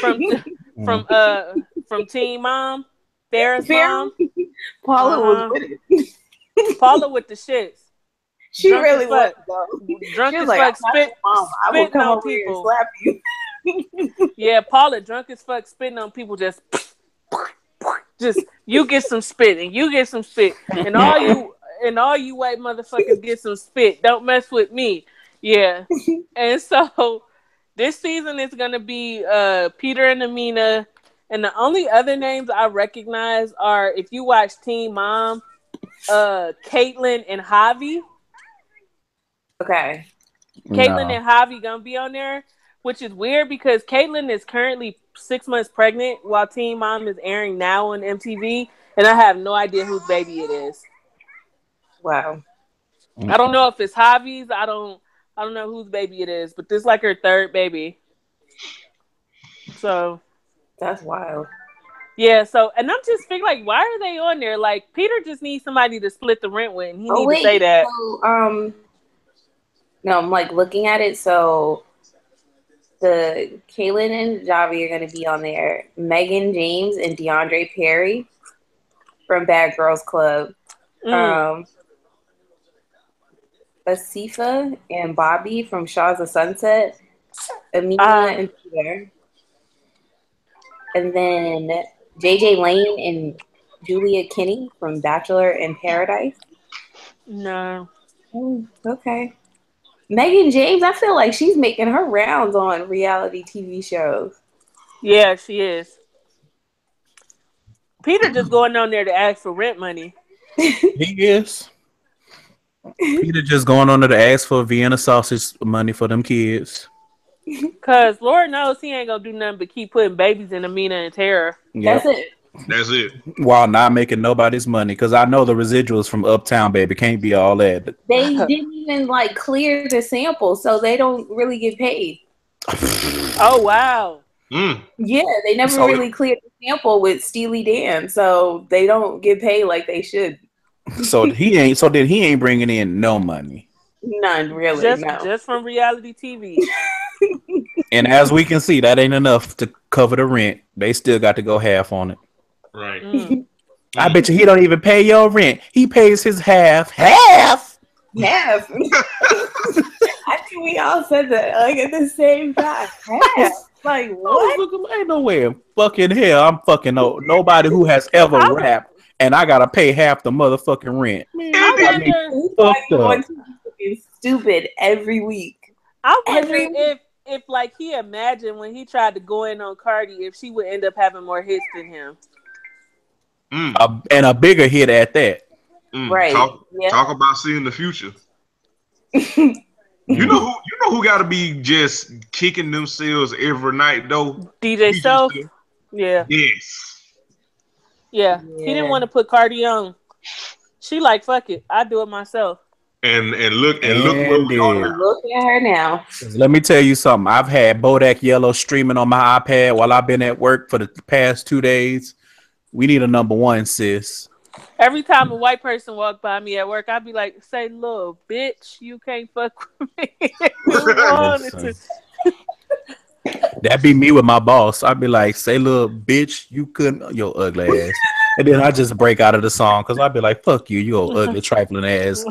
Speaker 2: from Teen Mom, Farrah's mom.
Speaker 5: Paula was with it.
Speaker 2: Paula with the shits.
Speaker 5: She
Speaker 2: Drunk
Speaker 5: really
Speaker 2: as
Speaker 5: was,
Speaker 2: fuck.
Speaker 5: though.
Speaker 2: Drunk
Speaker 5: She
Speaker 2: as
Speaker 5: was like,
Speaker 2: fuck, spit,
Speaker 5: Mom, I will
Speaker 2: spitting
Speaker 5: come
Speaker 2: on
Speaker 5: over here and
Speaker 2: people.
Speaker 5: slap you.
Speaker 2: Yeah, Paula drunk as fuck, spitting on people. Just you get some spit and you get some spit, and all you white motherfuckers get some spit. Don't mess with me. Yeah, and so This season is gonna be Peter and Amina, and the only other names I recognize are if you watch Teen Mom, Caitlin and Javi.
Speaker 5: Okay.
Speaker 2: Caitlin
Speaker 3: No.
Speaker 2: and Javi gonna be on there, which is weird because Caitlin is currently 6 months pregnant while Teen Mom is airing now on MTV, and I have no idea whose baby it is.
Speaker 5: Wow.
Speaker 2: I don't know if it's Javi's. I don't know whose baby it is, but this is like her third baby. So
Speaker 5: That's wild.
Speaker 2: yeah, so and I'm just thinking like, why are they on there? Like Peter just needs somebody to split the rent with, and he needs to say that.
Speaker 5: So, no, I'm like looking at it. So the Kaylin and Javi are going to be on there. Megan James and DeAndre Perry from Bad Girls Club. Asifa and Bobby from Shaws of Sunset. Amina and Peter. And then JJ Lane and Julia Kinney from Bachelor in Paradise.
Speaker 2: No.
Speaker 5: Okay. Megan James, I feel like she's making her rounds on reality TV shows.
Speaker 2: Yeah, she is. Peter just going on there to ask for rent money.
Speaker 3: He is. Peter just going on there to ask for Vienna sausage money for them kids.
Speaker 2: Cause Lord knows he ain't gonna do nothing but keep putting babies in Amina and Tara.
Speaker 3: Yep.
Speaker 5: That's it.
Speaker 1: That's it.
Speaker 3: While not making nobody's money, because I know the residuals from Uptown Baby can't be all that.
Speaker 5: They didn't even like clear the sample, so they don't really get paid.
Speaker 2: Oh wow.
Speaker 5: Yeah, they never really cleared the sample with Steely Dan, so they don't get paid like they should.
Speaker 3: So he ain't. So then he ain't bringing in no money.
Speaker 5: None really.
Speaker 2: Just from reality TV.
Speaker 3: And as we can see, that ain't enough to cover the rent. They still got to go half on it.
Speaker 1: Right.
Speaker 3: I bet you he don't even pay your rent. He pays his half. Half.
Speaker 5: I think we all said that like at the same time. Half. Like what?
Speaker 3: Ain't no way in fucking hell I'm fucking nobody who has ever rapped, and I gotta pay half the motherfucking rent. Man,
Speaker 5: I wonder stupid every week.
Speaker 2: I wonder if like he imagined when he tried to go in on Cardi, if she would end up having more hits than him.
Speaker 3: And a bigger hit at that.
Speaker 5: Right.
Speaker 1: Talk about seeing the future. You know who got to be just kicking themselves every night though?
Speaker 2: DJ Self. Yeah.
Speaker 1: Yes.
Speaker 2: Yeah. He didn't want to put Cardi on. She like, fuck it, I do it myself.
Speaker 1: And look where we are.
Speaker 5: Look at her now.
Speaker 3: Let me tell you something. I've had Bodak Yellow streaming on my iPad while I've been at work for the past 2 days. We need a number one, sis.
Speaker 2: Every time a white person walk by me at work, I'd be like, say, little bitch, you can't fuck with me.
Speaker 3: That'd be me with my boss. I'd be like, say, little bitch, you couldn't, your ugly ass. And then I just break out of the song because I'd be like, fuck you, you old ugly, trifling ass,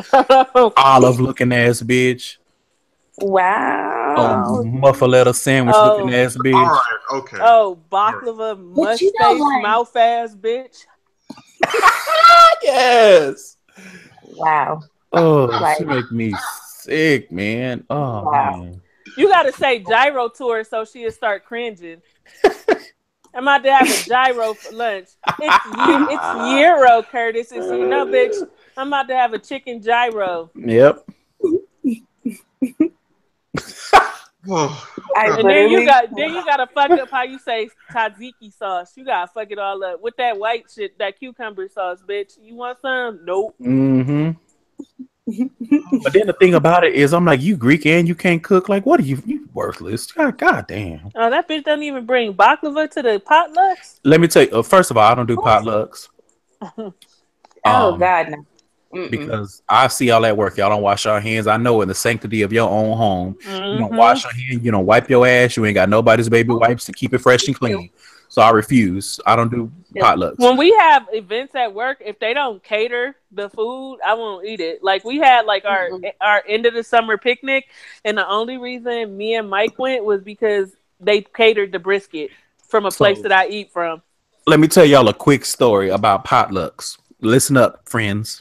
Speaker 3: olive looking ass bitch.
Speaker 5: Wow.
Speaker 3: Muffaletta sandwich looking ass bitch.
Speaker 1: All right, okay.
Speaker 2: Oh, baklava mustache mouth ass bitch.
Speaker 3: Yes.
Speaker 5: Wow.
Speaker 3: Oh, she make me sick, man. Oh, wow. Man.
Speaker 2: You gotta say gyro to her so she'll start cringing. I'm about to have a gyro for lunch. It's gyro, Curtis. It's bitch. I'm about to have a chicken gyro.
Speaker 3: Yep.
Speaker 2: And then you gotta fuck up how you say tzatziki sauce. You gotta fuck it all up with that white shit, that cucumber sauce, bitch. You want some? Nope.
Speaker 3: Mm-hmm. But then the thing about it is, I'm like, you Greek and you can't cook. Like, what are you worthless? God damn.
Speaker 2: Oh, that bitch doesn't even bring baklava to the potlucks.
Speaker 3: Let me tell you. First of all, I don't do potlucks.
Speaker 5: Oh God, no.
Speaker 3: Because I see all that work. Y'all don't wash your hands. I know in the sanctity of your own home, you don't wash your hands. You don't wipe your ass. You ain't got nobody's baby wipes to keep it fresh and clean. So I refuse. I don't do potlucks.
Speaker 2: When we have events at work, if they don't cater the food, I won't eat it. Like we had like our end of the summer picnic, and the only reason me and Mike went was because they catered the brisket from a place that I eat from.
Speaker 3: Let me tell y'all a quick story about potlucks. Listen up, friends.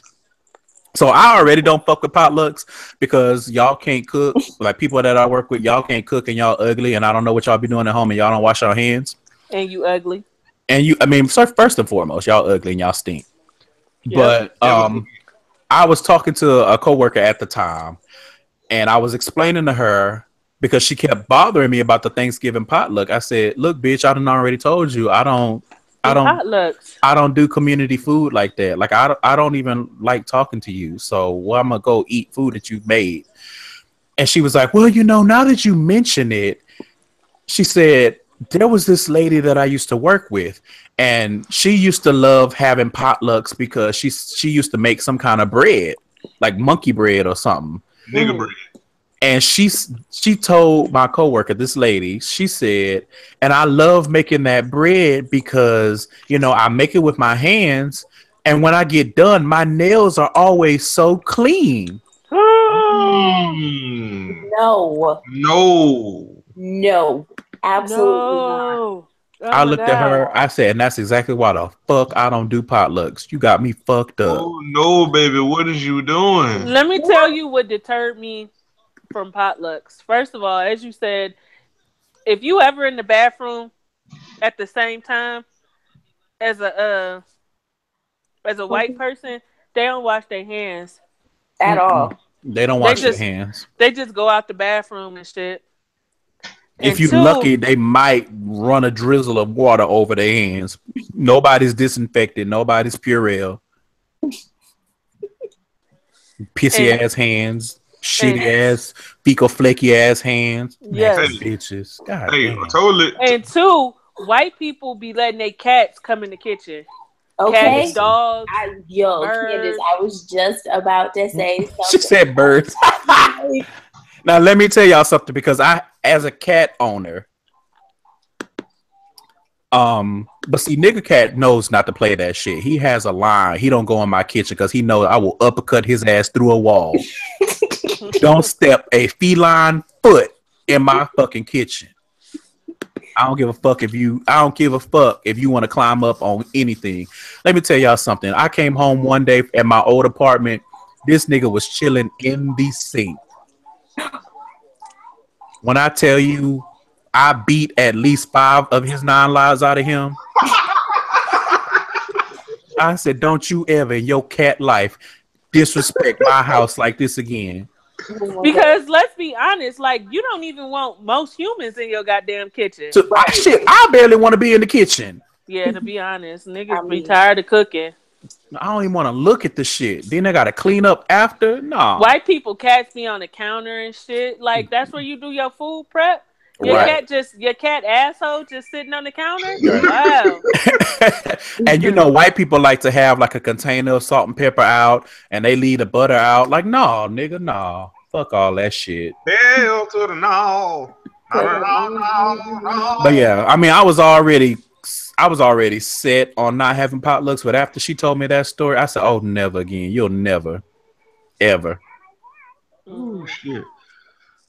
Speaker 3: So I already don't fuck with potlucks because y'all can't cook. Like people that I work with, y'all can't cook and y'all ugly, and I don't know what y'all be doing at home, and y'all don't wash your hands.
Speaker 2: And you ugly.
Speaker 3: And I mean, so first and foremost, y'all ugly and y'all stink.
Speaker 2: Yep.
Speaker 3: But I was talking to a coworker at the time, and I was explaining to her because she kept bothering me about the Thanksgiving potluck. I said, "Look, bitch, I done already told you I don't
Speaker 2: Potlucks.
Speaker 3: I don't do community food like that. Like I don't even like talking to you. So well, I'm gonna go eat food that you've made." And she was like, "Well, now that you mention it," she said, "There was this lady that I used to work with, and she used to love having potlucks because she used to make some kind of bread, like monkey bread or something."
Speaker 1: Nigga bread.
Speaker 3: And she told my coworker, this lady, she said, "And I love making that bread because, I make it with my hands. And when I get done, my nails are always so clean."
Speaker 5: No. Absolutely not.
Speaker 2: Oh
Speaker 3: I looked at
Speaker 2: God.
Speaker 3: her. I said, "And that's exactly why the fuck I don't do potlucks. You got me fucked up."
Speaker 1: Oh no, baby, what is you doing?
Speaker 2: Let me tell you what deterred me from potlucks. First of all, as you said, if you ever in the bathroom at the same time as a white person, they don't wash their hands
Speaker 5: At all.
Speaker 3: They don't wash their hands.
Speaker 2: They just go out the bathroom and shit.
Speaker 3: If you're lucky, they might run a drizzle of water over their hands. Nobody's disinfected. Nobody's Purell. Pissy ass hands. Shitty ass, fecal flaky ass hands.
Speaker 2: Yes.
Speaker 3: Bitches. God
Speaker 1: damn. Totally.
Speaker 2: And two, white people be letting their cats come in the kitchen.
Speaker 5: Okay.
Speaker 2: Cats, dogs.
Speaker 5: Candace, I was just about to say something.
Speaker 3: She said birds. Now let me tell y'all something, because I, as a cat owner, but see, nigga cat knows not to play that shit. He has a line. He don't go in my kitchen because he knows I will uppercut his ass through a wall. Don't step a feline foot in my fucking kitchen. I don't give a fuck if you want to climb up on anything. Let me tell y'all something. I came home one day at my old apartment. This nigga was chilling in the sink. When I tell you, I beat at least 5 of his 9 lives out of him. I said, "Don't you ever in your cat life disrespect my house like this again."
Speaker 2: Because let's be honest, like, you don't even want most humans in your goddamn kitchen.
Speaker 3: So, I barely want to be in the kitchen.
Speaker 2: Yeah, to be honest, niggas be tired of cooking.
Speaker 3: I don't even want to look at the shit. Then they got to clean up after. No.
Speaker 2: White people, cats be on the counter and shit. Like, that's where you do your food prep. Your cat asshole just sitting on the counter. Wow.
Speaker 3: And white people like to have like a container of salt and pepper out, and they leave the butter out. Like, no, nigga, no. Fuck all that shit.
Speaker 1: Hell to the no.
Speaker 3: But yeah, I mean, I was already set on not having potlucks, but after she told me that story, I said, "Oh, never again. You'll never, ever."
Speaker 1: Oh shit.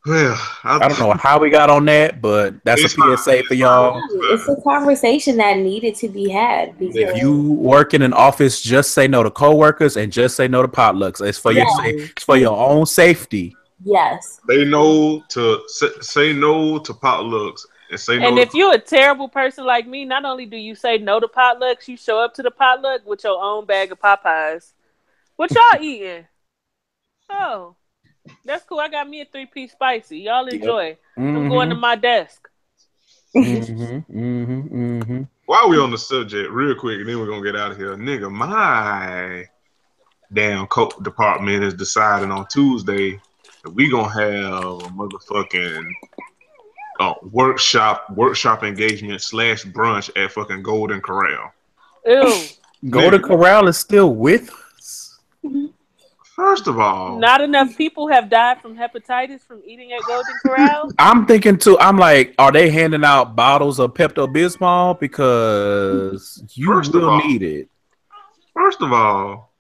Speaker 1: Well,
Speaker 3: I don't know how we got on that, but that's a PSA for y'all.
Speaker 5: It's a conversation that needed to be had. Because
Speaker 3: if you work in an office, just say no to coworkers and just say no to potlucks. It's for it's for your own safety.
Speaker 5: Yes.
Speaker 1: They know to say no to potlucks and say no.
Speaker 2: And if you're a terrible person like me, not only do you say no to potlucks, you show up to the potluck with your own bag of Popeyes. What y'all eating? Oh. That's cool. I got me a 3-piece spicy. Y'all enjoy. I'm going to my desk.
Speaker 1: While we on the subject, real quick, and then we're gonna get out of here, nigga. My damn coat department is deciding on Tuesday that we gonna have a motherfucking workshop engagement / brunch at fucking Golden Corral.
Speaker 2: Ew.
Speaker 3: Golden Corral is still with us.
Speaker 1: First of all,
Speaker 2: not enough people have died from hepatitis from eating at Golden Corral.
Speaker 3: I'm thinking too. I'm like, are they handing out bottles of Pepto-Bismol because you will need it?
Speaker 1: First of all,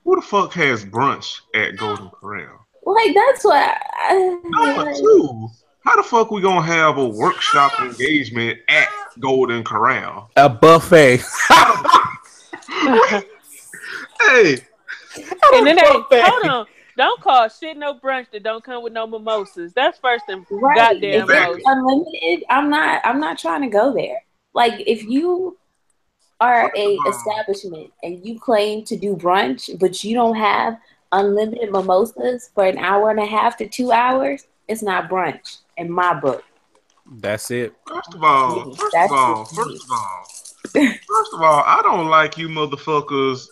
Speaker 1: who the fuck has brunch at Golden Corral?
Speaker 5: Like, that's what.
Speaker 1: Number 2, how the fuck we gonna have a workshop engagement at Golden Corral?
Speaker 3: A buffet.
Speaker 1: Hey.
Speaker 2: And then hold on. Don't call shit no brunch that don't come with no mimosas. That's first and goddamn
Speaker 5: most. Unlimited. I'm not trying to go there. Like if you are a establishment and you claim to do brunch, but you don't have unlimited mimosas for an hour and a half to 2 hours, it's not brunch in my book.
Speaker 3: That's it.
Speaker 1: First of all, I don't like you motherfuckers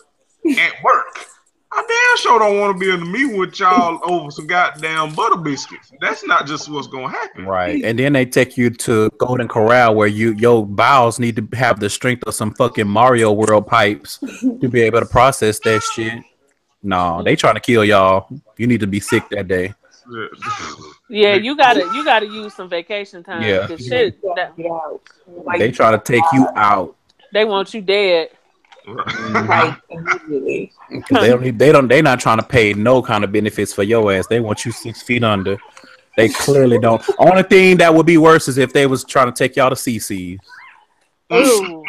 Speaker 1: at work. I damn sure don't want to be in the meeting with y'all over some goddamn butter biscuits. That's not just what's gonna happen.
Speaker 3: Right. And then they take you to Golden Corral where your bowels need to have the strength of some fucking Mario World pipes to be able to process that shit. No, they trying to kill y'all. You need to be sick that day.
Speaker 2: Yeah, you gotta use some vacation time.
Speaker 3: Yeah.
Speaker 2: Shit,
Speaker 3: They trying to take you out.
Speaker 2: They want you dead.
Speaker 5: Right, immediately.
Speaker 3: They not trying to pay no kind of benefits for your ass. They want you 6 feet under. They clearly don't. Only thing that would be worse is if they was trying to take y'all to CC's.
Speaker 2: Ooh.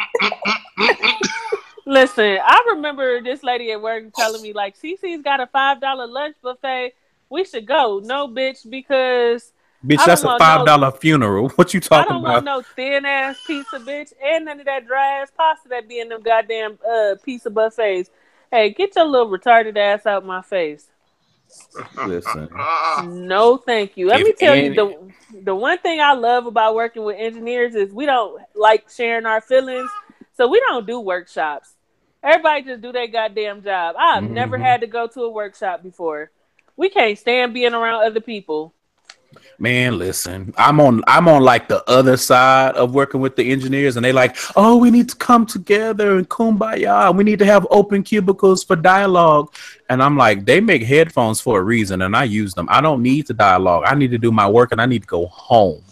Speaker 2: Listen, I remember this lady at work telling me like CC's got a $5 lunch buffet. We should go. No, bitch, because
Speaker 3: bitch, that's a $5 funeral. What you talking about?
Speaker 2: I don't want no thin ass pizza, bitch, and none of that dry ass pasta that be in them goddamn pizza buffets. Hey, get your little retarded ass out my face.
Speaker 3: Listen.
Speaker 2: No, thank you. Let me tell you, the one thing I love about working with engineers is we don't like sharing our feelings, so we don't do workshops. Everybody just do their goddamn job. I've never had to go to a workshop before. We can't stand being around other people.
Speaker 3: Man, listen, I'm on like the other side of working with the engineers, and they like, oh, we need to come together and kumbaya. We need to have open cubicles for dialogue. And I'm like, they make headphones for a reason, and I use them. I don't need to dialogue. I need to do my work, and I need to go home.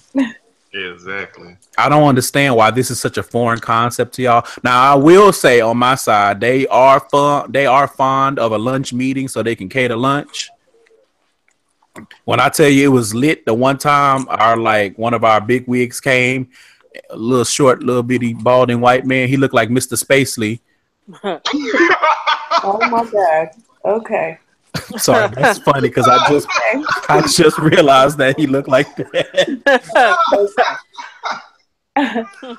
Speaker 1: Exactly.
Speaker 3: I don't understand why this is such a foreign concept to y'all. Now, I will say on my side, they are fond of a lunch meeting so they can cater lunch. When I tell you it was lit, the one time one of our big wigs came, a little short, little bitty, balding white man. He looked like Mr. Spacely.
Speaker 5: Oh my God. Okay.
Speaker 3: Sorry, that's funny because I just realized that he looked like that.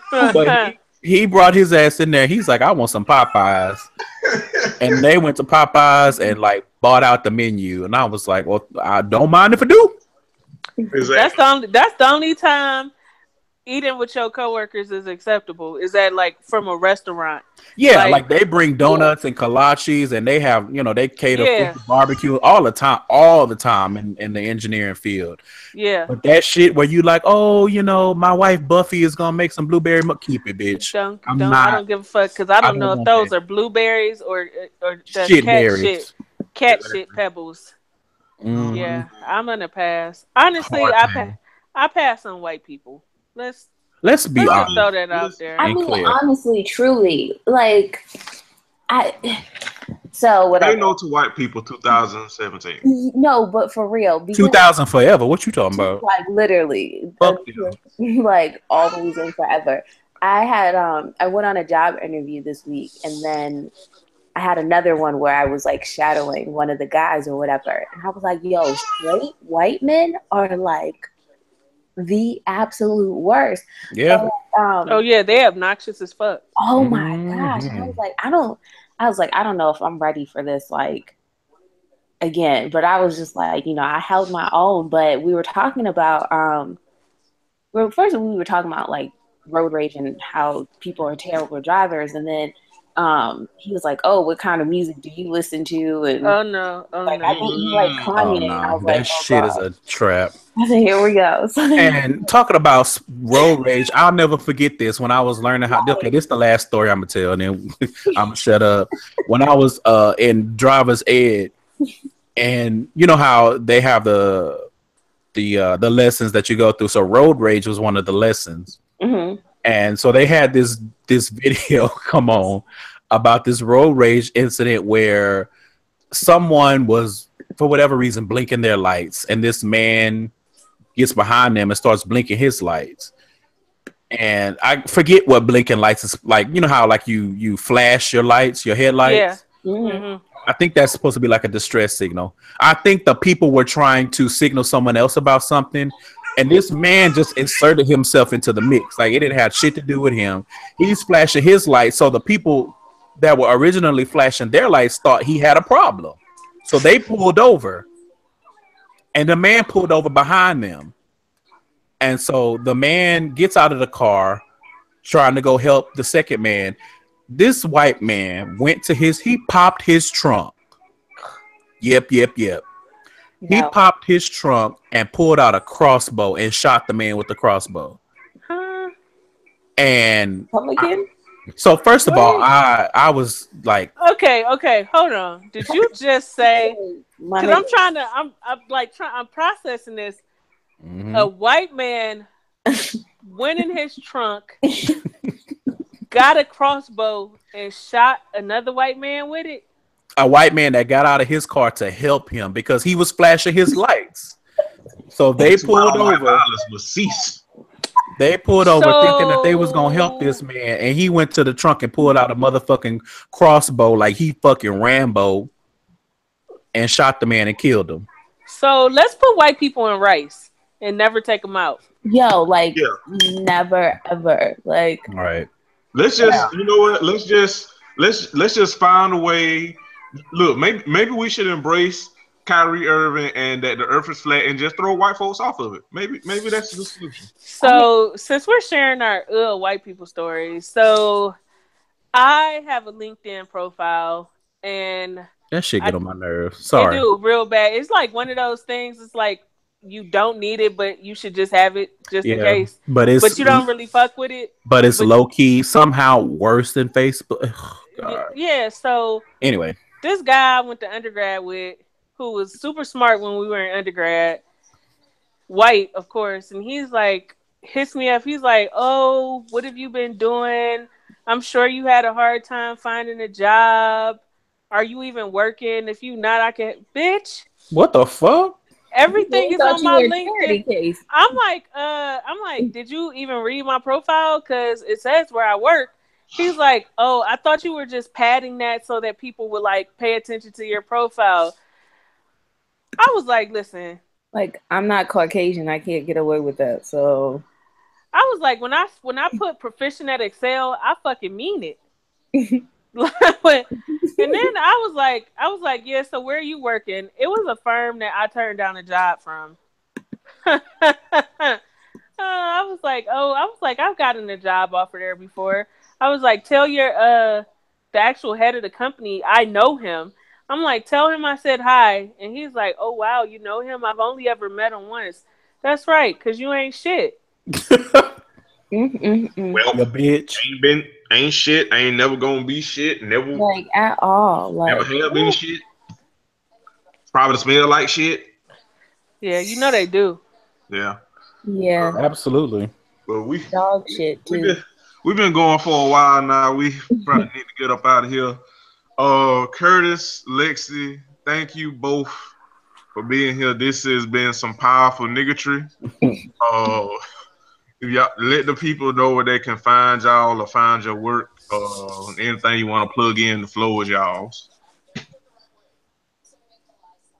Speaker 3: But he brought his ass in there. He's like, I want some Popeyes. And they went to Popeyes and like bought out the menu. And I was like, well, I don't mind if I do.
Speaker 1: Exactly.
Speaker 2: That's the only time eating with your coworkers is acceptable. Is that like from a restaurant?
Speaker 3: Yeah, like they bring donuts and kolaches, and they have, they cater for barbecue all the time in the engineering field.
Speaker 2: Yeah.
Speaker 3: But that shit where you like, oh, my wife Buffy is gonna make some blueberry keep it, bitch.
Speaker 2: I don't give a fuck because I don't know if those are blueberries or
Speaker 3: shit
Speaker 2: cat shit pebbles.
Speaker 3: Mm-hmm.
Speaker 2: Yeah, I'm gonna pass. Honestly, I pass on white people. Let's
Speaker 3: be honest.
Speaker 2: Throw that out there.
Speaker 5: I mean, honestly, truly, like, so whatever.
Speaker 1: They know to white people 2017.
Speaker 5: No, but for real,
Speaker 3: 2000 forever. What you talking about?
Speaker 5: Like literally, like always and forever. I went on a job interview this week, and then I had another one where I was like shadowing one of the guys or whatever, and I was like, "Yo, straight white men are like the absolute worst."
Speaker 3: Yeah.
Speaker 2: And, they obnoxious as fuck.
Speaker 5: Oh my gosh! I was like, I don't know if I'm ready for this. Like, again, but I was just like, I held my own. But we were talking about, we were talking about like road rage and how people are terrible drivers, and then he was like, "Oh, what kind of music do you listen to?" And I think you like Kanye. I was
Speaker 3: that shit is a trap.
Speaker 5: I said, "Here we go."
Speaker 3: And talking about road rage, I'll never forget this. When I was learning how, okay, this is the last story I'm gonna tell, and then I'm gonna shut up. When I was in driver's ed, and you know how they have the lessons that you go through. So road rage was one of the lessons.
Speaker 5: Mm-hmm.
Speaker 3: And so they had this video come on about this road rage incident where someone was, for whatever reason, blinking their lights, and this man gets behind them and starts blinking his lights. And I forget what blinking lights is like. You know how like you flash your lights, your headlights?
Speaker 2: Yeah. Mm-hmm.
Speaker 3: I think that's supposed to be like a distress signal. I think the people were trying to signal someone else about something, and this man just inserted himself into the mix. Like it didn't have shit to do with him. He's flashing his lights, so the people that were originally flashing their lights thought he had a problem. So they pulled over, and the man pulled over behind them. And so the man gets out of the car trying to go help the second man. This white man he popped his trunk. Yep.
Speaker 5: No.
Speaker 3: He popped his trunk and pulled out a crossbow and shot the man with the crossbow.
Speaker 2: Huh?
Speaker 3: And
Speaker 5: Come again?
Speaker 3: so first of all, I was like,
Speaker 2: Okay, hold on. Did you just say?
Speaker 5: My
Speaker 2: Because
Speaker 5: nigga.
Speaker 2: I'm processing this.
Speaker 3: mhm.
Speaker 2: A white man went in his trunk, got a crossbow, and shot another white man with it.
Speaker 3: A white man that got out of his car to help him because he was flashing his lights. So they pulled over.
Speaker 1: Violence will cease.
Speaker 3: They pulled over thinking that they was gonna help this man, and he went to the trunk and pulled out a motherfucking crossbow like he fucking Rambo, and shot the man and killed him.
Speaker 2: So let's put white people in rice and never take them out.
Speaker 4: Yo, like
Speaker 1: Yeah.
Speaker 4: never ever. Like
Speaker 3: All right.
Speaker 1: Let's just, you know what? Let's just find a way. Look, maybe we should embrace Kyrie Irving and that the Earth is flat and just throw white folks off of it. Maybe that's the solution.
Speaker 2: So since we're sharing our white people stories, so I have a LinkedIn profile and
Speaker 3: That shit get on my nerves. Sorry.
Speaker 2: I do real bad. It's like one of those things. It's like you don't need it, but you should just have it just in case.
Speaker 3: But
Speaker 2: you don't really fuck with it.
Speaker 3: But it's low key somehow worse than Facebook. God.
Speaker 2: Yeah. So
Speaker 3: Anyway,
Speaker 2: this guy I went to undergrad with, who was super smart when we were in undergrad, white, of course, and he's like, hits me up. He's like, "Oh, what have you been doing? I'm sure you had a hard time finding a job. Are you even working? If you not, I can." Bitch,
Speaker 3: what the fuck?
Speaker 2: everything is on my LinkedIn.
Speaker 4: case.
Speaker 2: I'm like, did you even read my profile? Because it says where I work. He's like, "Oh, I thought you were just padding that so that people would like pay attention to your profile." I was like, "Listen."
Speaker 4: Like I'm not Caucasian. I can't get away with that. So
Speaker 2: I was like, when I put proficient at Excel, I fucking mean it. And then I was like, yeah. So where are you working? It was a firm that I turned down a job from. I was like, I've gotten a job offer there before. I was like, tell your the actual head of the company, I know him. I'm like, tell him I said hi. And he's like, oh, wow, you know him? I've only ever met him once. That's right, because you ain't shit.
Speaker 1: Well,
Speaker 3: The bitch.
Speaker 1: ain't shit. Ain't never gonna be shit. Never,
Speaker 4: like at all. Like
Speaker 1: never have been shit. Probably smell like shit.
Speaker 2: Yeah, you know they do.
Speaker 1: Yeah.
Speaker 4: yeah,
Speaker 3: Absolutely.
Speaker 1: But
Speaker 4: dog shit too.
Speaker 1: we've been going for a while now. We probably need to get up out of here. Curtis, Lexi, thank you both for being here. This has been some powerful niggatry. Y'all let the people know where they can find y'all or find your work. Anything you want to plug in, the floor is y'all's.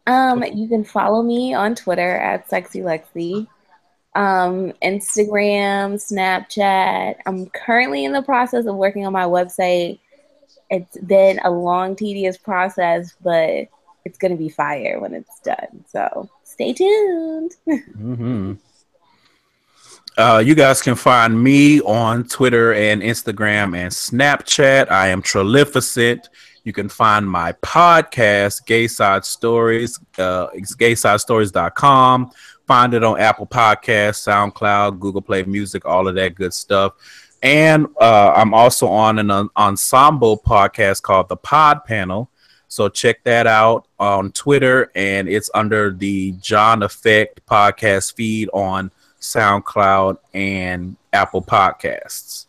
Speaker 4: You can follow me on Twitter at SexyLexi, Instagram, Snapchat. I'm currently in the process of working on my website. It's been a long, tedious process, but it's gonna be fire when it's done. So stay tuned.
Speaker 3: Mm-hmm. You guys can find me on Twitter and Instagram and Snapchat. I am Trilificent. You can find my podcast, Gay Side Stories. It's gaysidestories.com. Find it on Apple Podcasts, SoundCloud, Google Play Music, all of that good stuff. And I'm also on an ensemble podcast called The Pod Panel. So check that out on Twitter. And it's under the John Effect podcast feed on SoundCloud and Apple Podcasts.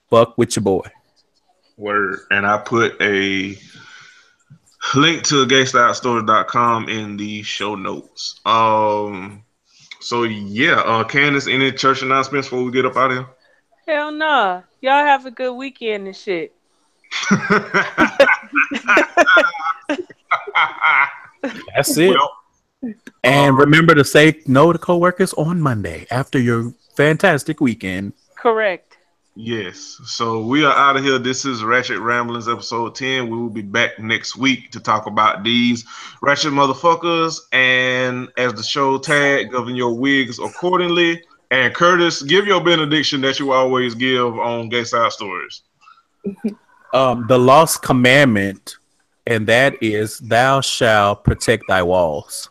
Speaker 3: Fuck with your boy.
Speaker 1: Word. And I put a link to gaysidestories.com in the show notes. So yeah, Candace, any church announcements before we get up out of here?
Speaker 2: Hell no. Y'all have a good weekend and shit.
Speaker 3: That's it.
Speaker 1: Well,
Speaker 3: And remember to say no to coworkers on Monday after your fantastic weekend.
Speaker 2: Correct.
Speaker 1: yes. So we are out of here. This is Ratchet Ramblings episode 10. We will be back next week to talk about these ratchet motherfuckers. And as the show tag, govern your wigs accordingly. And Curtis, give your benediction that you always give on Gay Side Stories.
Speaker 3: The lost commandment, and that is thou shalt protect thy walls,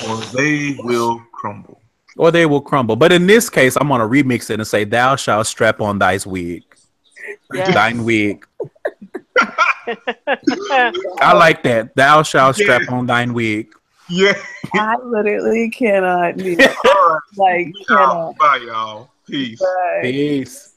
Speaker 1: Or they will crumble.
Speaker 3: or they will crumble. But in this case, I'm gonna remix it and say thou shalt strap on thy wig.
Speaker 2: Yeah.
Speaker 3: Thine wig. I like that. Thou shalt strap on thine wig.
Speaker 1: Yeah.
Speaker 6: I literally cannot do
Speaker 1: All right.
Speaker 6: like cannot.
Speaker 1: Bye, y'all. Peace.
Speaker 6: Bye.
Speaker 3: Peace.